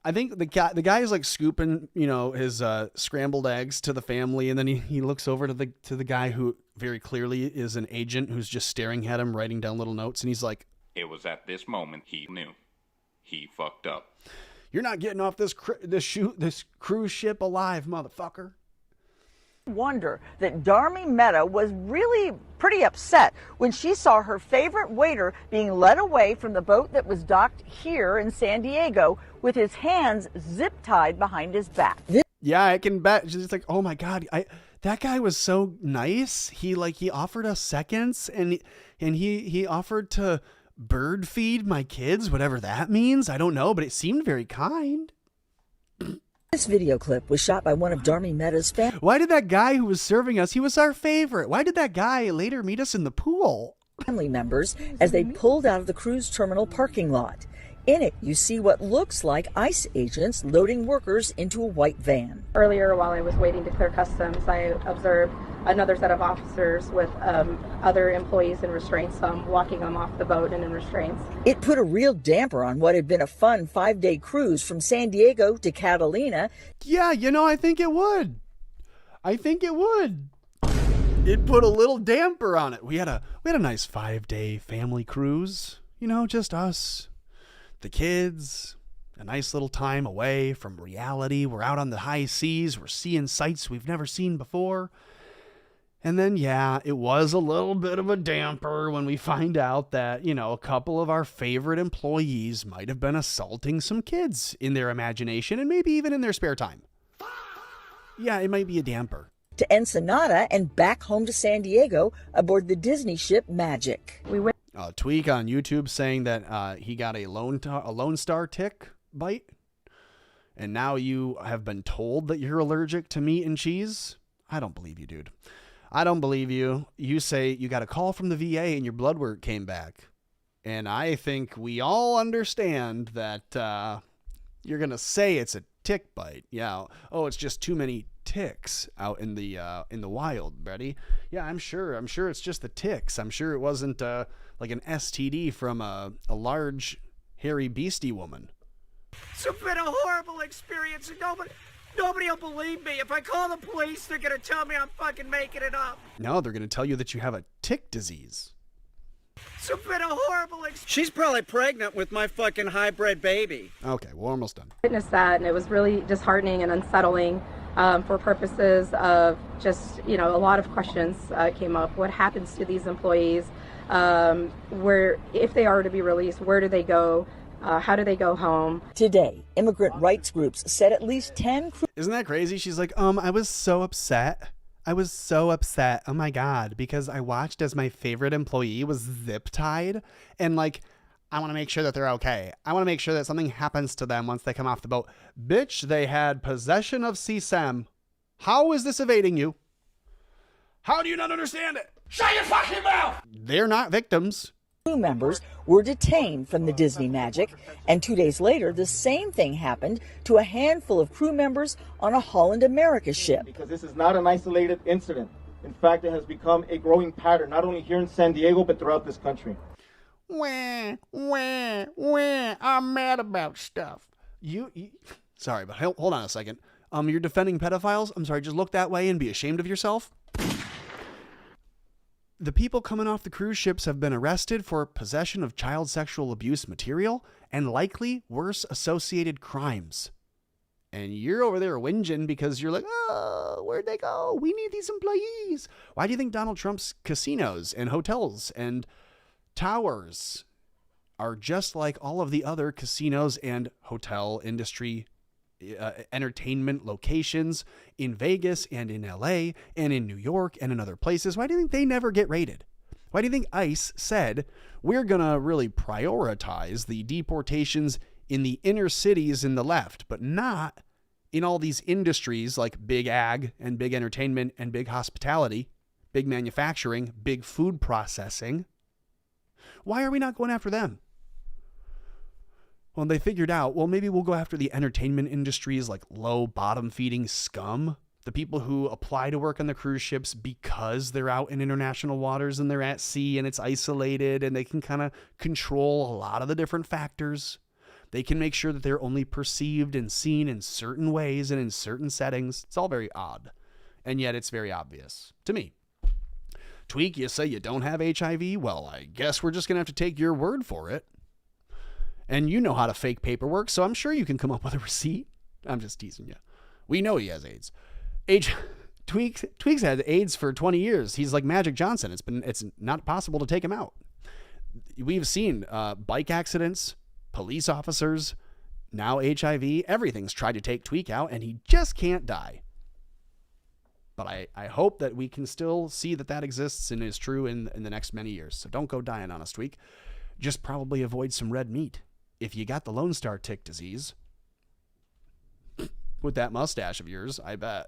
I think the guy is like scooping, his scrambled eggs to the family, and then he looks over to the guy who very clearly is an agent who's just staring at him, writing down little notes, and he's like, "It was at this moment he knew. He fucked up. You're not getting off this cruise ship alive, motherfucker." Wonder that Dharmi Mehta was really pretty upset when she saw her favorite waiter being led away from the boat that was docked here in San Diego with his hands zip-tied behind his back. Yeah, I can bet. She's like, oh my God, that guy was so nice. He offered us seconds, and he offered to bird feed my kids, whatever that means. I don't know, but it seemed very kind. This video clip was shot by one of Dharmi Mehta's fans. Why did that guy who was serving us, he was our favorite, why did that guy later meet us in the pool? Family members as they pulled out of the cruise terminal parking lot. In it, you see what looks like ICE agents loading workers into a white van. Earlier, while I was waiting to clear customs, I observed another set of officers with other employees in restraints, walking them off the boat and in restraints. It put a real damper on what had been a fun 5-day cruise from San Diego to Catalina. Yeah, I think it would. It put a little damper on it. We had a nice 5-day family cruise. Just us, the kids, a nice little time away from reality. We're out on the high seas. We're seeing sights we've never seen before. And then, yeah, it was a little bit of a damper when we find out that, a couple of our favorite employees might have been assaulting some kids in their imagination and maybe even in their spare time. Yeah, it might be a damper. To Ensenada and back home to San Diego aboard the Disney ship Magic. We went. Tweak on YouTube saying that he got a Lone Star tick bite, and now you have been told that you're allergic to meat and cheese. I don't believe you, dude. I don't believe you. You say you got a call from the VA and your blood work came back. And I think we all understand that you're going to say it's a tick bite. Yeah. Oh, it's just too many ticks out in the wild, Brady. Yeah, I'm sure it's just the ticks. I'm sure it wasn't like an STD from a large, hairy, beastie woman. It's been a horrible experience, and nobody will believe me. If I call the police, they're gonna tell me I'm fucking making it up. No, they're gonna tell you that you have a tick disease. It's been a horrible experience. She's probably pregnant with my fucking hybrid baby. Okay, we're almost done. Witnessed that, and it was really disheartening and unsettling for purposes of just, a lot of questions came up. What happens to these employees? Where, if they are to be released, where do they go? How do they go home? Today, immigrant rights groups said at least 10... Isn't that crazy? She's like, I was so upset. Oh my God, because I watched as my favorite employee was zip tied, and I want to make sure that they're okay. I want to make sure that something happens to them once they come off the boat. Bitch, they had possession of CSAM. How is this evading you? How do you not understand it? Shut your fucking mouth! They're not victims. Crew members were detained from the Disney Magic, and 2 days later, the same thing happened to a handful of crew members on a Holland America ship. Because this is not an isolated incident. In fact, it has become a growing pattern, not only here in San Diego, but throughout this country. I'm mad about stuff. Sorry, but hold on a second. You're defending pedophiles? I'm sorry, just look that way and be ashamed of yourself? The people coming off the cruise ships have been arrested for possession of child sexual abuse material and likely worse associated crimes. And you're over there whinging because you're like, oh, where'd they go? We need these employees. Why do you think Donald Trump's casinos and hotels and towers are just like all of the other casinos and hotel industry entertainment locations in Vegas and in LA and in New York and in other places? Why do you think they never get raided? Why do you think ICE said we're going to really prioritize the deportations in the inner cities in the left, but not in all these industries like big ag and big entertainment and big hospitality, big manufacturing, big food processing? Why are we not going after them? Well, they figured out, maybe we'll go after the entertainment industries like low bottom feeding scum, the people who apply to work on the cruise ships because they're out in international waters and they're at sea and it's isolated and they can kind of control a lot of the different factors. They can make sure that they're only perceived and seen in certain ways and in certain settings. It's all very odd, and yet it's very obvious to me. Tweak, you say you don't have HIV? Well, I guess we're just going to have to take your word for it. And you know how to fake paperwork, so I'm sure you can come up with a receipt. I'm just teasing you. We know he has AIDS. Tweak's had AIDS for 20 years. He's like Magic Johnson. It's not possible to take him out. We've seen bike accidents, police officers, now HIV. Everything's tried to take Tweak out, and he just can't die. But I hope that we can still see that exists and is true in the next many years. So don't go dying on us, Tweak. Just probably avoid some red meat. If you got the Lone Star tick disease, with that mustache of yours, I bet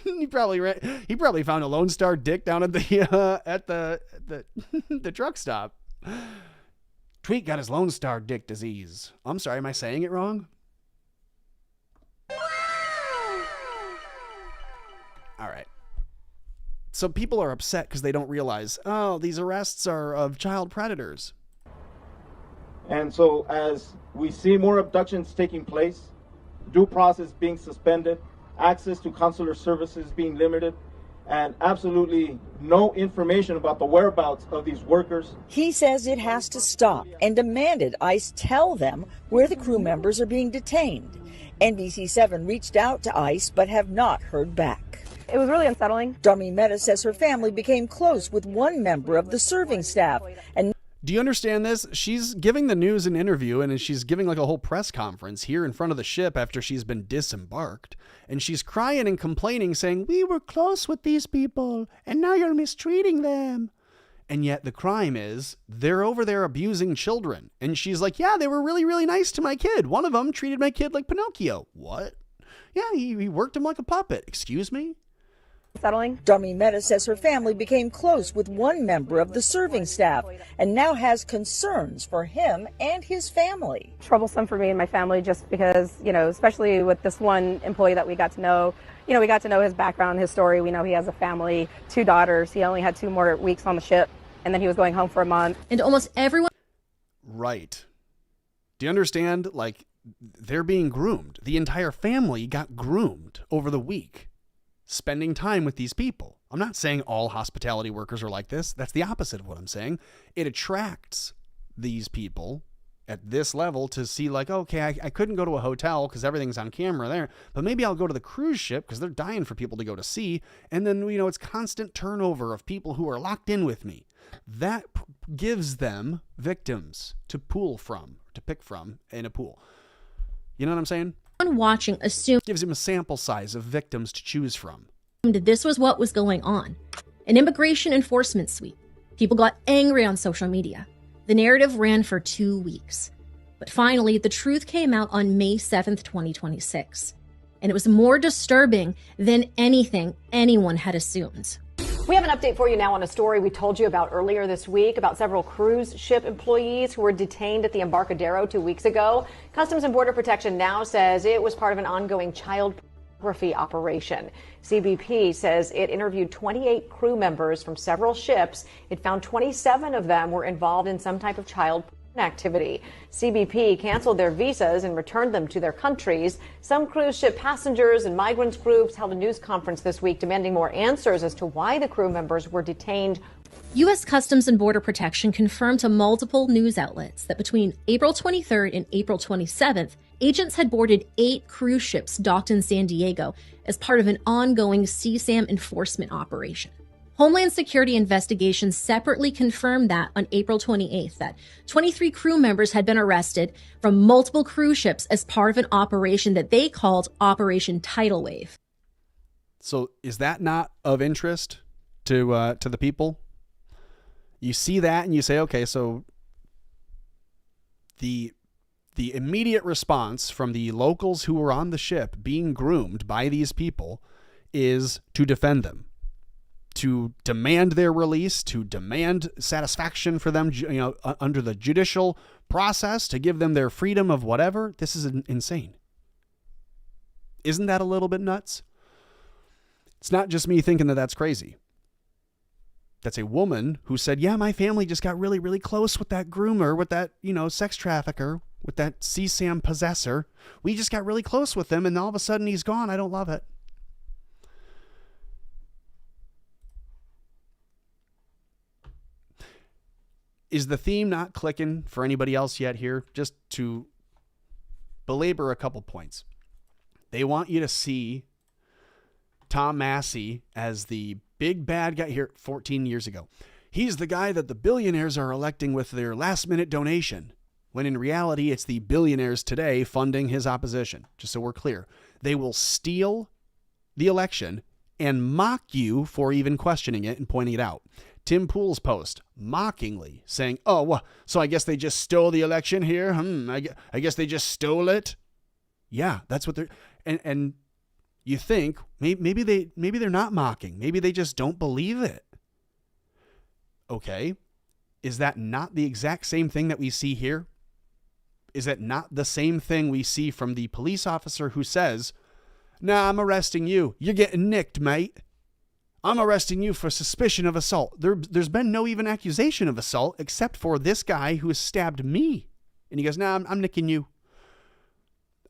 he probably found a Lone Star dick down at the the truck stop. Tweak got his Lone Star dick disease. I'm sorry, am I saying it wrong? All right. So people are upset because they don't realize, oh, these arrests are of child predators. And so as we see more abductions taking place, due process being suspended, access to consular services being limited, and absolutely no information about the whereabouts of these workers. He says it has to stop and demanded ICE tell them where the crew members are being detained. NBC7 reached out to ICE but have not heard back. It was really unsettling. Darmi Mehta says her family became close with one member of the serving staff. And do you understand this? She's giving the news an interview, and she's giving like a whole press conference here in front of the ship after she's been disembarked. And she's crying and complaining, saying, we were close with these people, and now you're mistreating them. And yet the crime is they're over there abusing children. And she's like, yeah, they were really, really nice to my kid. One of them treated my kid like Pinocchio. What? Yeah, he worked him like a puppet. Excuse me? Settling. Darmi Mehta says her family became close with one member of the serving staff and now has concerns for him and his family. Troublesome for me and my family just because, especially with this one employee that we got to know, we got to know his background, his story. We know he has a family, 2 daughters. He only had 2 more weeks on the ship, and then he was going home for a month. And almost everyone. Right. Do you understand? Like, they're being groomed. The entire family got groomed over the week, spending time with these people. I'm not saying all hospitality workers are like this. That's the opposite of what I'm saying. It attracts these people at this level to see like, okay, I couldn't go to a hotel because everything's on camera there, but maybe I'll go to the cruise ship because they're dying for people to go to sea. And then, it's constant turnover of people who are locked in with me. That gives them victims to pick from in a pool. You know what I'm saying? Watching assumed gives him a sample size of victims to choose from. This was what was going on. An immigration enforcement sweep. People got angry on social media. The narrative ran for 2 weeks. But finally, the truth came out on May 7th, 2026. And it was more disturbing than anything anyone had assumed. We have an update for you now on a story we told you about earlier this week about several cruise ship employees who were detained at the Embarcadero 2 weeks ago. Customs and Border Protection now says it was part of an ongoing child pornography operation. CBP says it interviewed 28 crew members from several ships. It found 27 of them were involved in some type of child porn activity. CBP canceled their visas and returned them to their countries. Some cruise ship passengers and migrants groups held a news conference this week demanding more answers as to why the crew members were detained. U.S. Customs and Border Protection confirmed to multiple news outlets that between April 23rd and April 27th, agents had boarded 8 cruise ships docked in San Diego as part of an ongoing CSAM enforcement operation. Homeland Security investigations separately confirmed that on April 28th that 23 crew members had been arrested from multiple cruise ships as part of an operation that they called Operation Tidal Wave. So is that not of interest to the people? You see that and you say, okay, so the immediate response from the locals who were on the ship being groomed by these people is to defend them, to demand their release, to demand satisfaction for them, under the judicial process, to give them their freedom of whatever. This is insane. Isn't that a little bit nuts? It's not just me thinking that that's crazy. That's a woman who said, yeah, my family just got really, really close with that groomer, with that, sex trafficker, with that CSAM possessor. We just got really close with him, and all of a sudden he's gone. I don't love it. Is the theme not clicking for anybody else yet here? Just to belabor a couple points. They want you to see Tom Massey as the big bad guy here 14 years ago. He's the guy that the billionaires are electing with their last-minute donation, when in reality it's the billionaires today funding his opposition. Just so we're clear. They will steal the election and mock you for even questioning it and pointing it out. Tim Pool's post, mockingly saying, oh, well, so I guess they just stole the election here? I guess they just stole it? Yeah, that's what they're... And you think, maybe they're not mocking. Maybe they just don't believe it. Okay, is that not the exact same thing that we see here? Is that not the same thing we see from the police officer who says, nah, I'm arresting you. You're getting nicked, mate. I'm arresting you for suspicion of assault. There's been no even accusation of assault except for this guy who has stabbed me. And he goes, nah, I'm nicking you.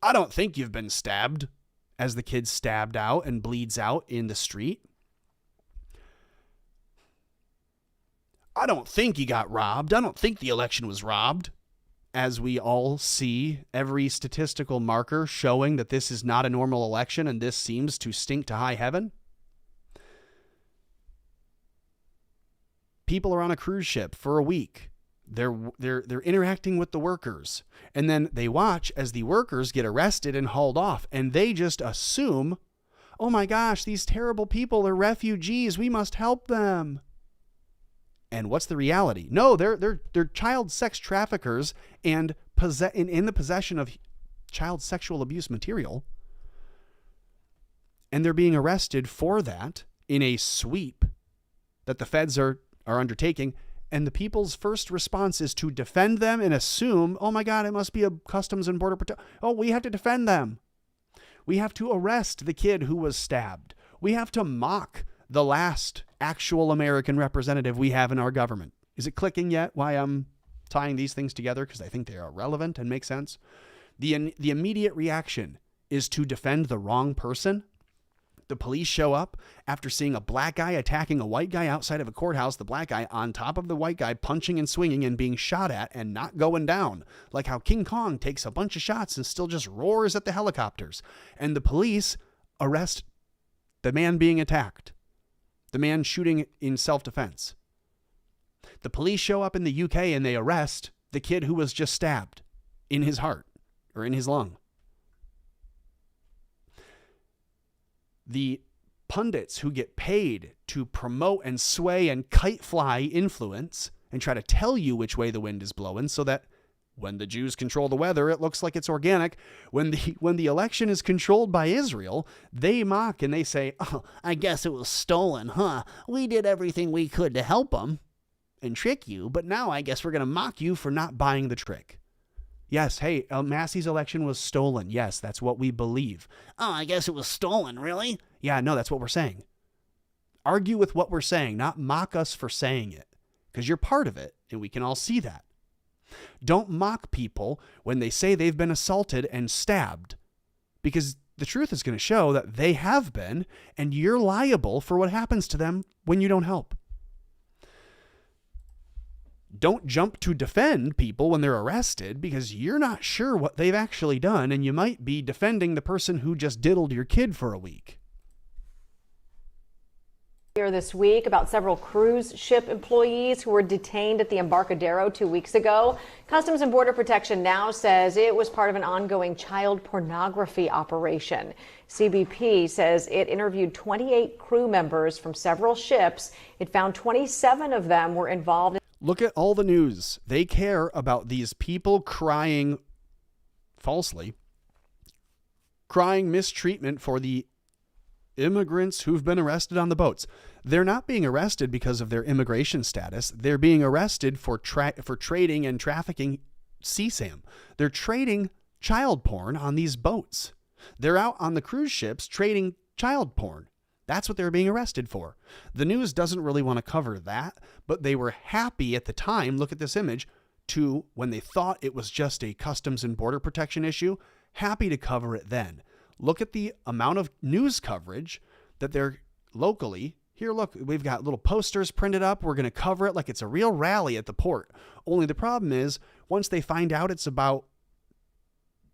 I don't think you've been stabbed, as the kid's stabbed out and bleeds out in the street. I don't think he got robbed. I don't think the election was robbed. As we all see every statistical marker showing that this is not a normal election and this seems to stink to high heaven. People are on a cruise ship for a week. They're interacting with the workers. And then they watch as the workers get arrested and hauled off. And they just assume, oh my gosh, these terrible people are refugees. We must help them. And what's the reality? No, they're child sex traffickers and in the possession of child sexual abuse material. And they're being arrested for that in a sweep that the feds are undertaking. And the people's first response is to defend them and assume, oh my God, it must be a Customs and Border Protection. Oh, we have to defend them. We have to arrest the kid who was stabbed. We have to mock the last actual American representative we have in our government. Is it clicking yet why I'm tying these things together? Because I think they are relevant and make sense. The immediate reaction is to defend the wrong person. The police show up after seeing a black guy attacking a white guy outside of a courthouse, the black guy on top of the white guy punching and swinging and being shot at and not going down. Like how King Kong takes a bunch of shots and still just roars at the helicopters. And the police arrest the man being attacked. The man shooting in self-defense. The police show up in the UK and they arrest the kid who was just stabbed in his heart or in his lung. The pundits who get paid to promote and sway and kite fly influence and try to tell you which way the wind is blowing so that when the Jews control the weather, it looks like it's organic. When the election is controlled by Israel, they mock and they say, oh, I guess it was stolen, huh? We did everything we could to help them and trick you, but now I guess we're going to mock you for not buying the trick. Yes, hey, Massey's election was stolen. Yes, that's what we believe. Oh, I guess it was stolen, really? Yeah, no, that's what we're saying. Argue with what we're saying, not mock us for saying it, because you're part of it, and we can all see that. Don't mock people when they say they've been assaulted and stabbed, because the truth is going to show that they have been, and you're liable for what happens to them when you don't help. Don't jump to defend people when they're arrested because you're not sure what they've actually done, and you might be defending the person who just diddled your kid for a week. Here this week about several cruise ship employees who were detained at the Embarcadero 2 weeks ago. Customs and Border Protection now says it was part of an ongoing child pornography operation. CBP says it interviewed 28 crew members from several ships. It found 27 of them were involved. Look at all the news. They care about these people crying falsely, crying mistreatment for the immigrants who've been arrested on the boats. They're not being arrested because of their immigration status. They're being arrested for trading and trafficking CSAM. They're trading child porn on these boats. They're out on the cruise ships trading child porn. That's what they're being arrested for. The news doesn't really want to cover that, but they were happy at the time, look at this image, to when they thought it was just a Customs and Border Protection issue, happy to cover it then. Look at the amount of news coverage that they're locally. Here, look, we've got little posters printed up. We're going to cover it like it's a real rally at the port. Only the problem is, once they find out it's about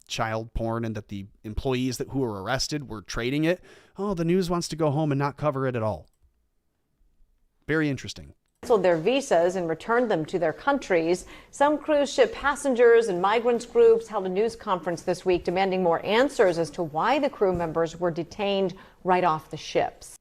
child porn and that the employees who were arrested were trading it, oh, the news wants to go home and not cover it at all. Very interesting. Canceled their visas and returned them to their countries. Some cruise ship passengers and migrants groups held a news conference this week demanding more answers as to why the crew members were detained right off the ships.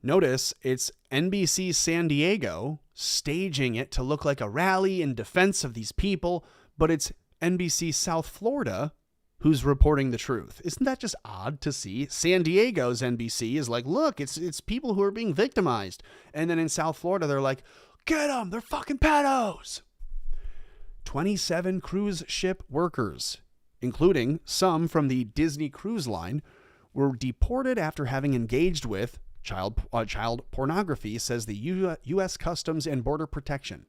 Notice it's NBC San Diego staging it to look like a rally in defense of these people, but it's NBC South Florida who's reporting the truth. Isn't that just odd to see? San Diego's NBC is like, look, it's people who are being victimized. And then in South Florida, they're like, get them, they're fucking pedos. 27 cruise ship workers, including some from the Disney Cruise Line, were deported after having engaged with child pornography, says the U.S. Customs and Border Protection.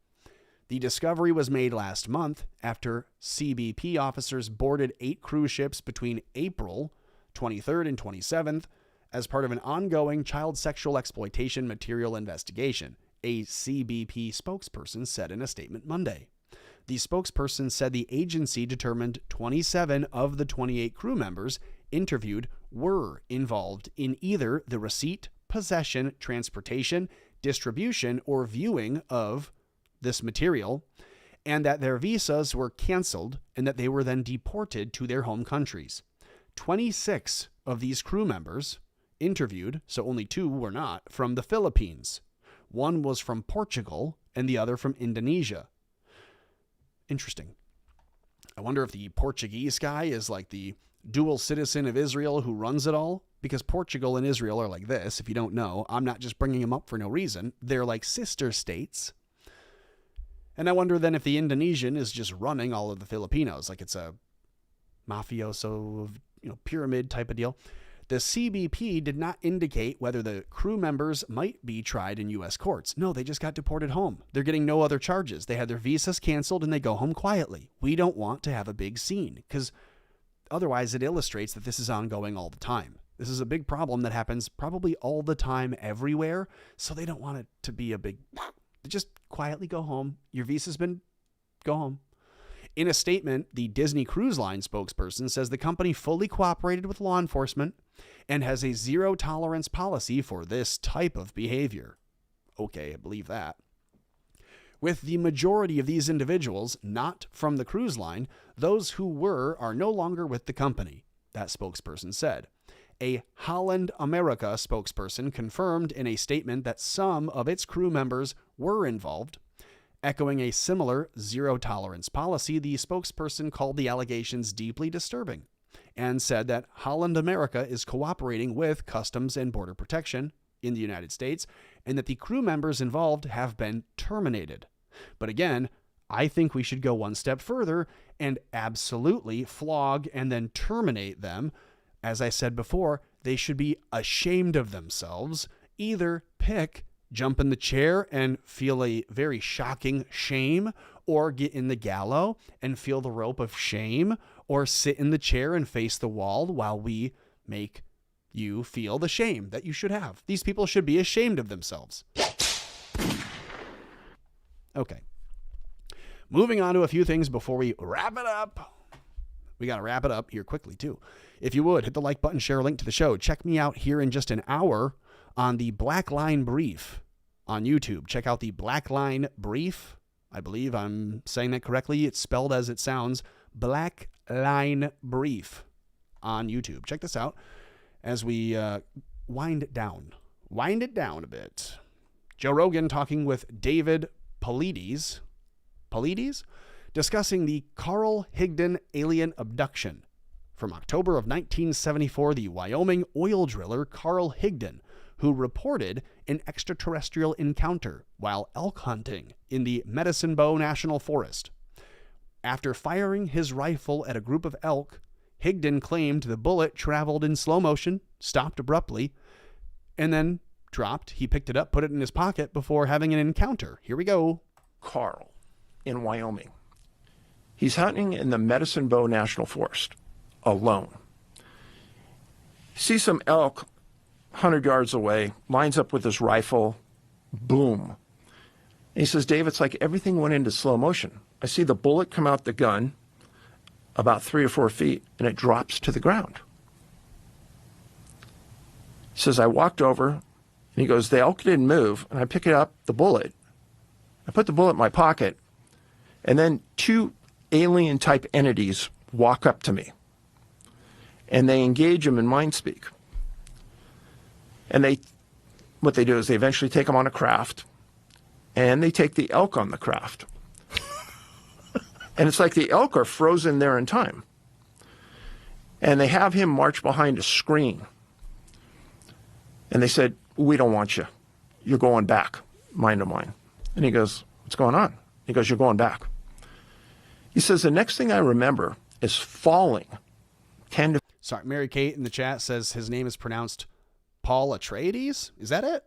The discovery was made last month after CBP officers boarded 8 cruise ships between April 23rd and 27th as part of an ongoing child sexual exploitation material investigation, a CBP spokesperson said in a statement Monday. The spokesperson said the agency determined 27 of the 28 crew members interviewed were involved in either the receipt, possession, transportation, distribution, or viewing of this material, and that their visas were canceled and that they were then deported to their home countries. 26 of these crew members interviewed, so only 2 were not, from the Philippines. 1 was from Portugal and the other from Indonesia. Interesting. I wonder if the Portuguese guy is like the dual citizen of Israel who runs it all, because Portugal and Israel are like this. If you don't know, I'm not just bringing them up for no reason. They're like sister states. And I wonder then if the Indonesian is just running all of the Filipinos, like it's a mafioso, pyramid type of deal. The CBP did not indicate whether the crew members might be tried in U.S. courts. No, they just got deported home. They're getting no other charges. They had their visas canceled and they go home quietly. We don't want to have a big scene because otherwise it illustrates that this is ongoing all the time. This is a big problem that happens probably all the time everywhere. So they don't want it to be a big... Just quietly go home. Your visa's been... Go home. In a statement, the Disney Cruise Line spokesperson says the company fully cooperated with law enforcement and has a zero-tolerance policy for this type of behavior. Okay, I believe that. With the majority of these individuals not from the cruise line, those who were are no longer with the company, that spokesperson said. A Holland America spokesperson confirmed in a statement that some of its crew members were involved. Echoing a similar zero-tolerance policy, the spokesperson called the allegations deeply disturbing and said that Holland America is cooperating with Customs and Border Protection in the United States and that the crew members involved have been terminated. But again, I think we should go one step further and absolutely flog and then terminate them. As I said before, they should be ashamed of themselves. Either pick, jump in the chair and feel a very shocking shame, or get in the gallows and feel the rope of shame, or sit in the chair and face the wall while we make you feel the shame that you should have. These people should be ashamed of themselves. Okay. Moving on to a few things before we wrap it up. We got to wrap it up here quickly, too. If you would, hit the like button, share a link to the show. Check me out here in just an hour on the Black Line Brief on YouTube. Check out the Black Line Brief. I believe I'm saying that correctly. It's spelled as it sounds. Black Line Brief on YouTube. Check this out as we wind it down. Wind it down a bit. Joe Rogan talking with David Paulides, discussing the Carl Higdon alien abduction. From October of 1974, the Wyoming oil driller Carl Higdon, who reported an extraterrestrial encounter while elk hunting in the Medicine Bow National Forest. After firing his rifle at a group of elk, Higdon claimed the bullet traveled in slow motion, stopped abruptly, and then dropped. He picked it up, put it in his pocket before having an encounter. Here we go. Carl in Wyoming. He's hunting in the Medicine Bow National Forest alone. Sees some elk 100 yards away, lines up with his rifle, boom. And he says, Dave, it's like everything went into slow motion. I see the bullet come out the gun about 3 or 4 feet, and it drops to the ground. He says, I walked over, and he goes, the elk didn't move, and I pick it up, the bullet. I put the bullet in my pocket, and then 2 alien-type entities walk up to me, and they engage him in mind speak. And what they do is they eventually take him on a craft, and they take the elk on the craft. And it's like the elk are frozen there in time. And they have him march behind a screen. And they said, we don't want you. You're going back, mind of mine. And he goes, what's going on? He goes, you're going back. He says, the next thing I remember is falling 10 to... Sorry, Mary Kate in the chat says his name is pronounced Paul Atreides? Is that it?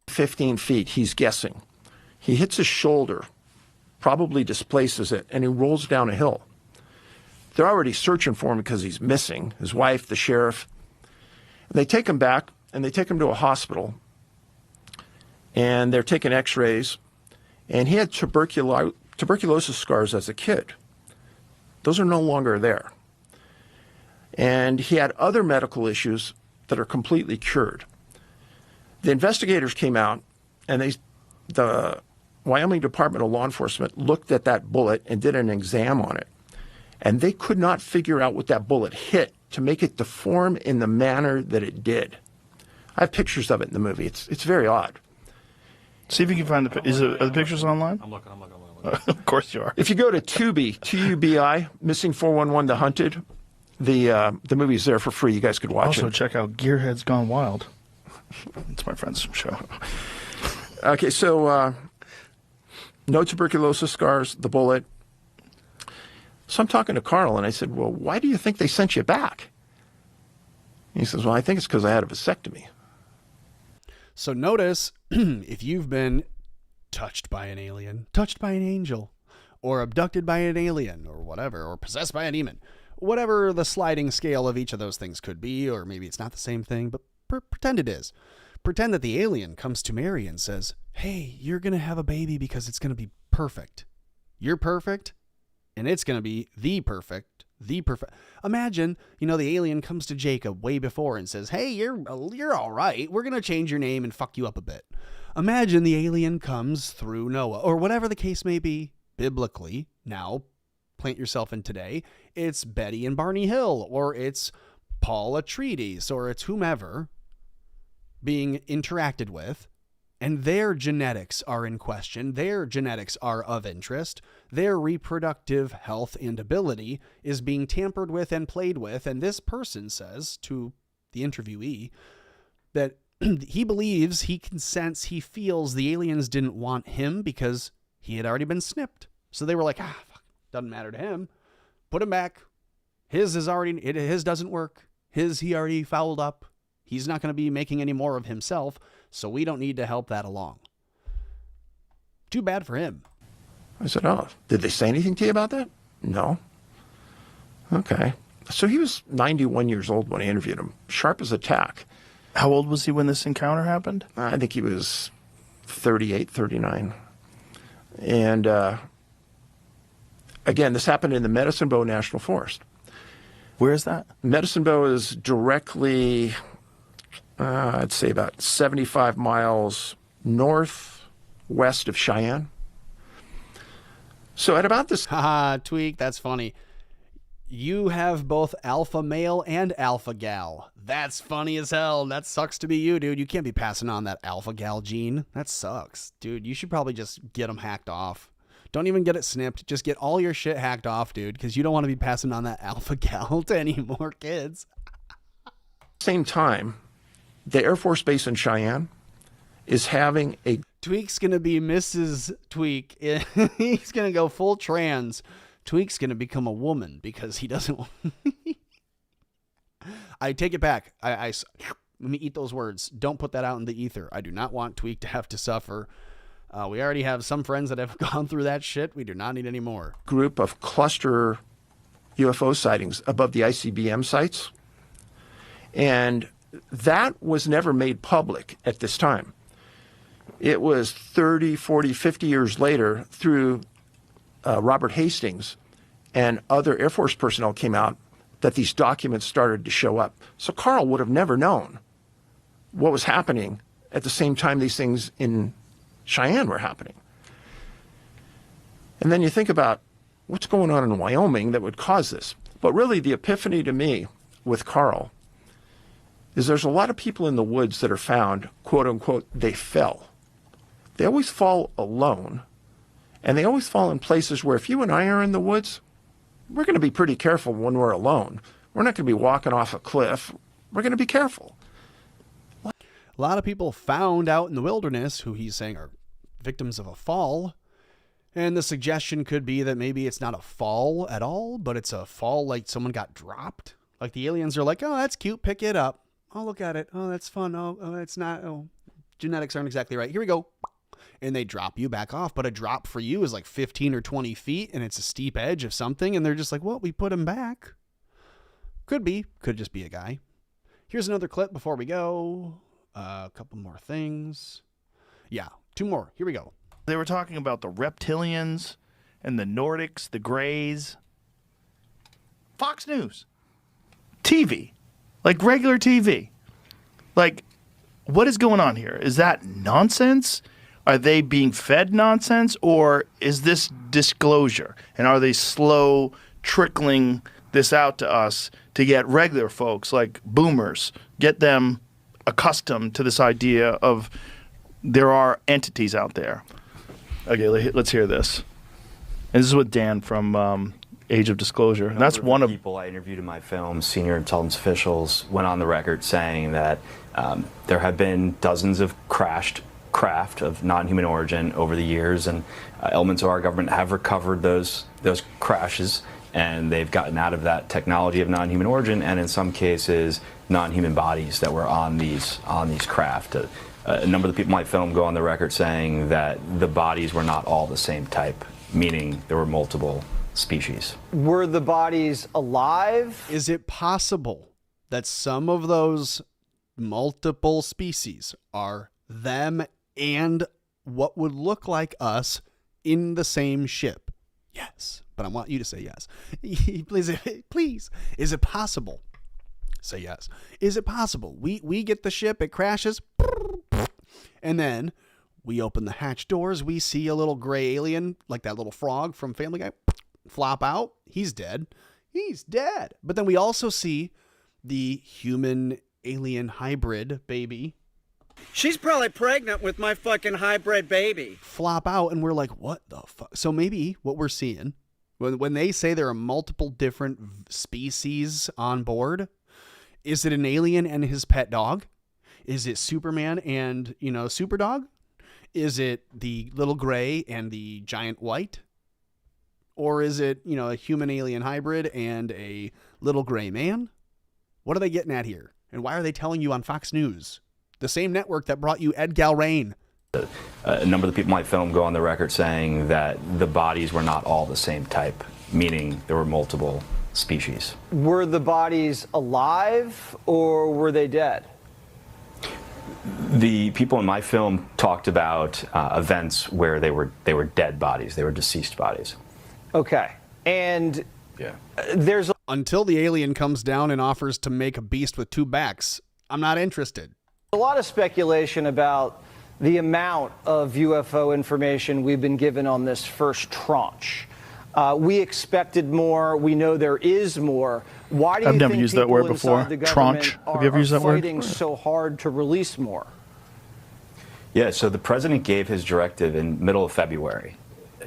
15 feet, he's guessing. He hits his shoulder, probably displaces it, and he rolls down a hill. They're already searching for him because he's missing, his wife, the sheriff. And they take him back, and they take him to a hospital, and they're taking x-rays, and he had tuberculosis scars as a kid. Those are no longer there. And he had other medical issues that are completely cured. The investigators came out, and the Wyoming Department of Law Enforcement looked at that bullet and did an exam on it. And they could not figure out what that bullet hit to make it deform in the manner that it did. I have pictures of it in the movie. It's very odd. See if you can find are the pictures online? I'm looking. Of course you are. If you go to Tubi, Tubi, Missing 411, The Hunted, the movie's there for free. You guys could watch it. Also, check out Gearheads Gone Wild. It's my friend's show. Okay, so no tuberculosis scars, the bullet. So I'm talking to Carl, and I said, well, why do you think they sent you back? He says, well, I think it's because I had a vasectomy. So notice, if you've been touched by an alien, touched by an angel, or abducted by an alien, or whatever, or possessed by a demon, whatever the sliding scale of each of those things could be, or maybe it's not the same thing, but pretend it is. Pretend that the alien comes to Mary and says, hey, you're going to have a baby because it's going to be perfect. You're perfect, and it's going to be the perfect. Imagine, the alien comes to Jacob way before and says, hey, you're all right. We're going to change your name and fuck you up a bit. Imagine the alien comes through Noah, or whatever the case may be, biblically. Now, plant yourself in today. It's Betty and Barney Hill, or it's Paul Atreides, or it's whomever being interacted with, and their genetics are in question. Their genetics are of interest. Their reproductive health and ability is being tampered with and played with. And this person says to the interviewee that he believes, he consents, he feels the aliens didn't want him because he had already been snipped. So they were like, fuck, doesn't matter to him. Put him back. His doesn't work. He already fouled up. He's not going to be making any more of himself, so we don't need to help that along. Too bad for him. I said, oh, did they say anything to you about that? No. Okay. So he was 91 years old when I interviewed him. Sharp as a tack. How old was he when this encounter happened? I think he was 38, 39. And again, this happened in the Medicine Bow National Forest. Where is that? Medicine Bow is directly, I'd say about 75 miles northwest of Cheyenne. So at about this... Haha, Tweak, that's funny. You have both alpha male and alpha gal. That's funny as hell. That sucks to be you, dude. You can't be passing on that alpha gal gene. That sucks. Dude, you should probably just get them hacked off. Don't even get it snipped. Just get all your shit hacked off, dude, because you don't want to be passing on that alpha gal to any more kids. Same time, the Air Force Base in Cheyenne is having a... Tweak's going to be Mrs. Tweak. He's going to go full trans. Tweak's going to become a woman because he doesn't... I take it back. Let me eat those words. Don't put that out in the ether. I do not want Tweak to have to suffer. We already have some friends that have gone through that shit. We do not need any more. Group of cluster UFO sightings above the ICBM sites. And that was never made public at this time. It was 30, 40, 50 years later through Robert Hastings and other Air Force personnel came out that these documents started to show up. So Carl would have never known what was happening at the same time these things in Cheyenne were happening. And then you think about what's going on in Wyoming that would cause this. But really the epiphany to me with Carl is there's a lot of people in the woods that are found, quote unquote, they fell. They always fall alone. And they always fall in places where if you and I are in the woods, we're going to be pretty careful when we're alone. We're not going to be walking off a cliff. We're going to be careful. A lot of people found out in the wilderness who he's saying are victims of a fall. And the suggestion could be that maybe it's not a fall at all, but it's a fall like someone got dropped. Like the aliens are like, oh, that's cute, pick it up. Oh, look at it. Oh, that's fun. Oh, it's not. Oh, genetics aren't exactly right. Here we go. And they drop you back off. But a drop for you is like 15 or 20 feet, and it's a steep edge of something. And they're just like, well, we put him back. Could be. Could just be a guy. Here's another clip before we go. A couple more things. Yeah, 2 more. Here we go. They were talking about the reptilians and the Nordics, the Greys. Fox News. TV. Like regular TV. Like, what is going on here? Is that nonsense? Are they being fed nonsense? Or is this disclosure? And are they slow trickling this out to us to get regular folks like boomers, get them accustomed to this idea of there are entities out there? Okay, let's hear this. And this is with Dan from Age of Disclosure. And that's one of the people I interviewed in my film, senior intelligence officials, went on the record saying that there have been dozens of crashed craft of non-human origin over the years, and elements of our government have recovered those crashes, and they've gotten out of that technology of non-human origin, and in some cases, non-human bodies that were on these craft. A number of the people in my film go on the record saying that the bodies were not all the same type, meaning there were multiple species. Were the bodies alive? Is it possible that some of those multiple species are them and what would look like us in the same ship? Yes, but I want you to say yes. Please. Is it possible? Say yes. Is it possible? We get the ship, it crashes, and then we open the hatch doors, we see a little gray alien, like that little frog from Family Guy, flop out. He's dead. But then we also see the human alien hybrid baby. She's probably pregnant with my fucking hybrid baby. Flop out, and we're like, what the fuck? So maybe what we're seeing, when they say there are multiple different species on board, is it an alien and his pet dog? Is it Superman and, Super Dog? Is it the little gray and the giant white? Or is it, a human alien hybrid and a little gray man? What are they getting at here? And why are they telling you on Fox News? The same network that brought you Ed Galrain. A number of the people in my film go on the record saying that the bodies were not all the same type, meaning there were multiple species. Were the bodies alive or were they dead? The people in my film talked about events where they were dead bodies, they were deceased bodies. Okay, and there's until the alien comes down and offers to make a beast with 2 backs, I'm not interested. A lot of speculation about the amount of UFO information we've been given on this first tranche. We expected more. We know there is more. Why do you I've never think used that people word inside before. the Tranche. government Have you ever used that are word? fighting so hard to release more? Yeah, so the president gave his directive in middle of February,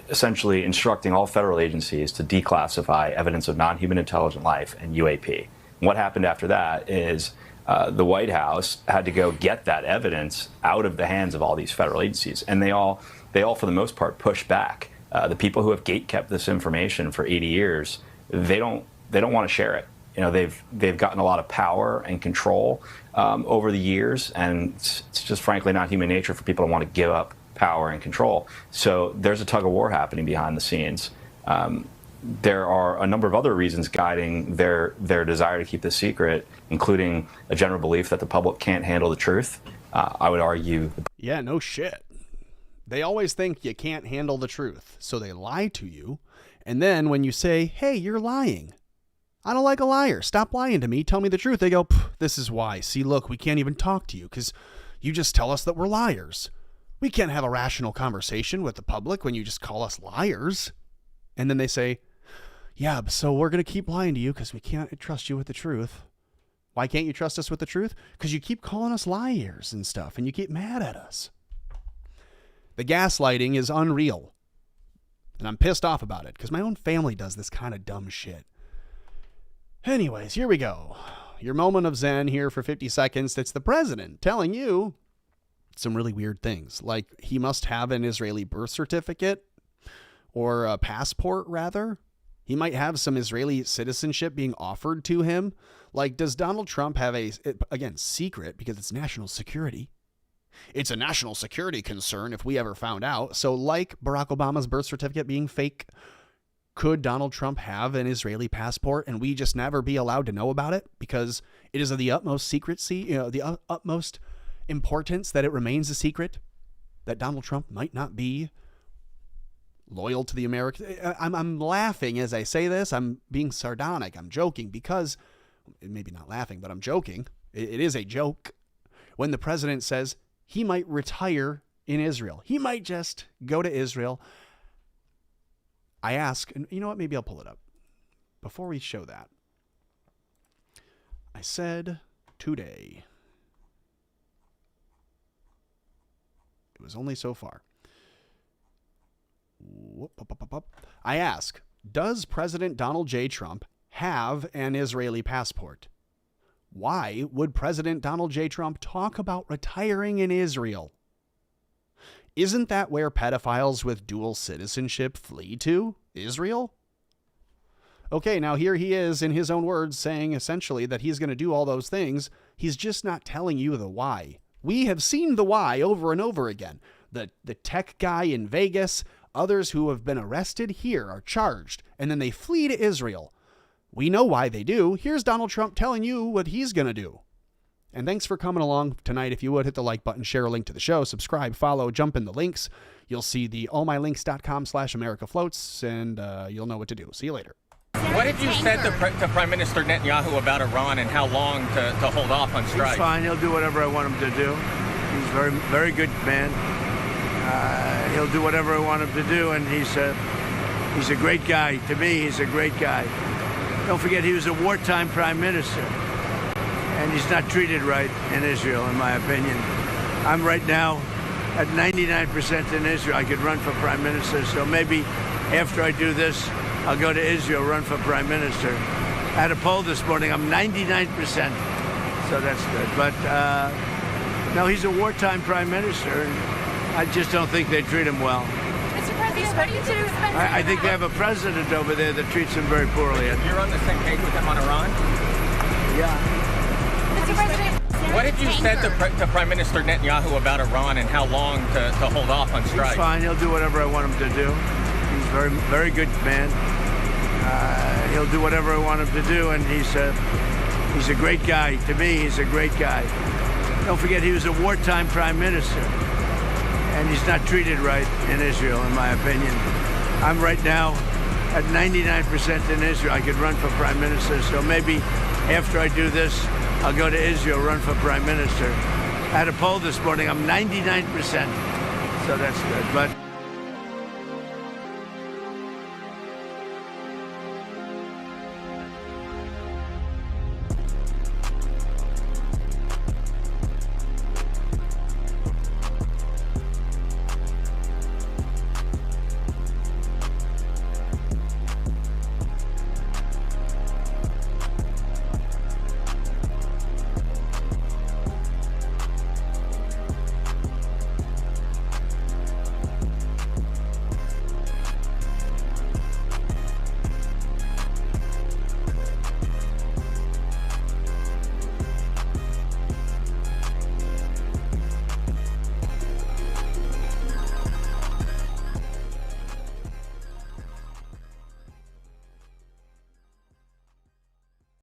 essentially instructing all federal agencies to declassify evidence of non-human intelligent life and UAP. And what happened after that is the White House had to go get that evidence out of the hands of all these federal agencies, and they all for the most part pushed back. The people who have gatekept this information for 80 years, they don't want to share it. They've gotten a lot of power and control over the years, and it's just frankly not human nature for people to want to give up power and control. So there's a tug of war happening behind the scenes. There are a number of other reasons guiding their desire to keep this secret, including a general belief that the public can't handle the truth. I would argue. Yeah, no shit. They always think you can't handle the truth, so they lie to you. And then when you say, hey, you're lying, I don't like a liar, stop lying to me, tell me the truth, they go, this is why. See, look, we can't even talk to you because you just tell us that we're liars. We can't have a rational conversation with the public when you just call us liars. And then they say, yeah, so we're going to keep lying to you because we can't trust you with the truth. Why can't you trust us with the truth? Because you keep calling us liars and stuff, and you get mad at us. The gaslighting is unreal. And I'm pissed off about it because my own family does this kind of dumb shit. Anyways, here we go. Your moment of zen here for 50 seconds. That's the president telling you some really weird things. Like he must have an Israeli birth certificate or a passport, rather. He might have some Israeli citizenship being offered to him. Like, does Donald Trump have again, secret, because it's national security. It's a national security concern if we ever found out. So like Barack Obama's birth certificate being fake, could Donald Trump have an Israeli passport and we just never be allowed to know about it because it is of the utmost secrecy, the utmost importance that it remains a secret, that Donald Trump might not be loyal to the American. I'm laughing as I say this. I'm being sardonic. I'm joking because, maybe not laughing, but I'm joking. It is a joke when the president says he might retire in Israel. He might just go to Israel. I ask, and you know what? Maybe I'll pull it up. Before we show that, I said today, it was only so far. I ask, does President Donald J. Trump have an Israeli passport? Why would President Donald J. Trump talk about retiring in Israel? Isn't that where pedophiles with dual citizenship flee to? Israel? Okay, now here he is in his own words saying essentially that he's going to do all those things. He's just not telling you the why. We have seen the why over and over again. The tech guy in Vegas, others who have been arrested here are charged, and then they flee to Israel. We know why they do. Here's Donald Trump telling you what he's going to do. And thanks for coming along tonight. If you would, hit the like button, share a link to the show, subscribe, follow, jump in the links. You'll see the allmylinks.com/AmericaFloats, and you'll know what to do. See you later. What have you said to Prime Minister Netanyahu about Iran and how long to hold off on strike? He's fine. He'll do whatever I want him to do. He's a very, very good man. He'll do whatever I want him to do, and he's a great guy. To me, he's a great guy. Don't forget, he was a wartime prime minister, and he's not treated right in Israel, in my opinion. I'm right now at 99% in Israel. I could run for prime minister, so maybe after I do this, I'll go to Israel, run for prime minister. I had a poll this morning. I'm 99%, so that's good. But no, he's a wartime prime minister, and I just don't think they treat him well. Mr. President, what do you do? I think they have a president over there that treats him very poorly. You're on the same page with him on Iran? Yeah. Mr. President, what have you said to Prime Minister Netanyahu about Iran and how long to hold off on strike? He's fine. He'll do whatever I want him to do. He's a very, very good man. He'll do whatever I want him to do, and he's a great guy. To me, he's a great guy. Don't forget, he was a wartime prime minister, and he's not treated right in Israel, in my opinion. I'm right now at 99% in Israel. I could run for prime minister, so maybe after I do this, I'll go to Israel, run for prime minister. I had a poll this morning. I'm 99%, so that's good. But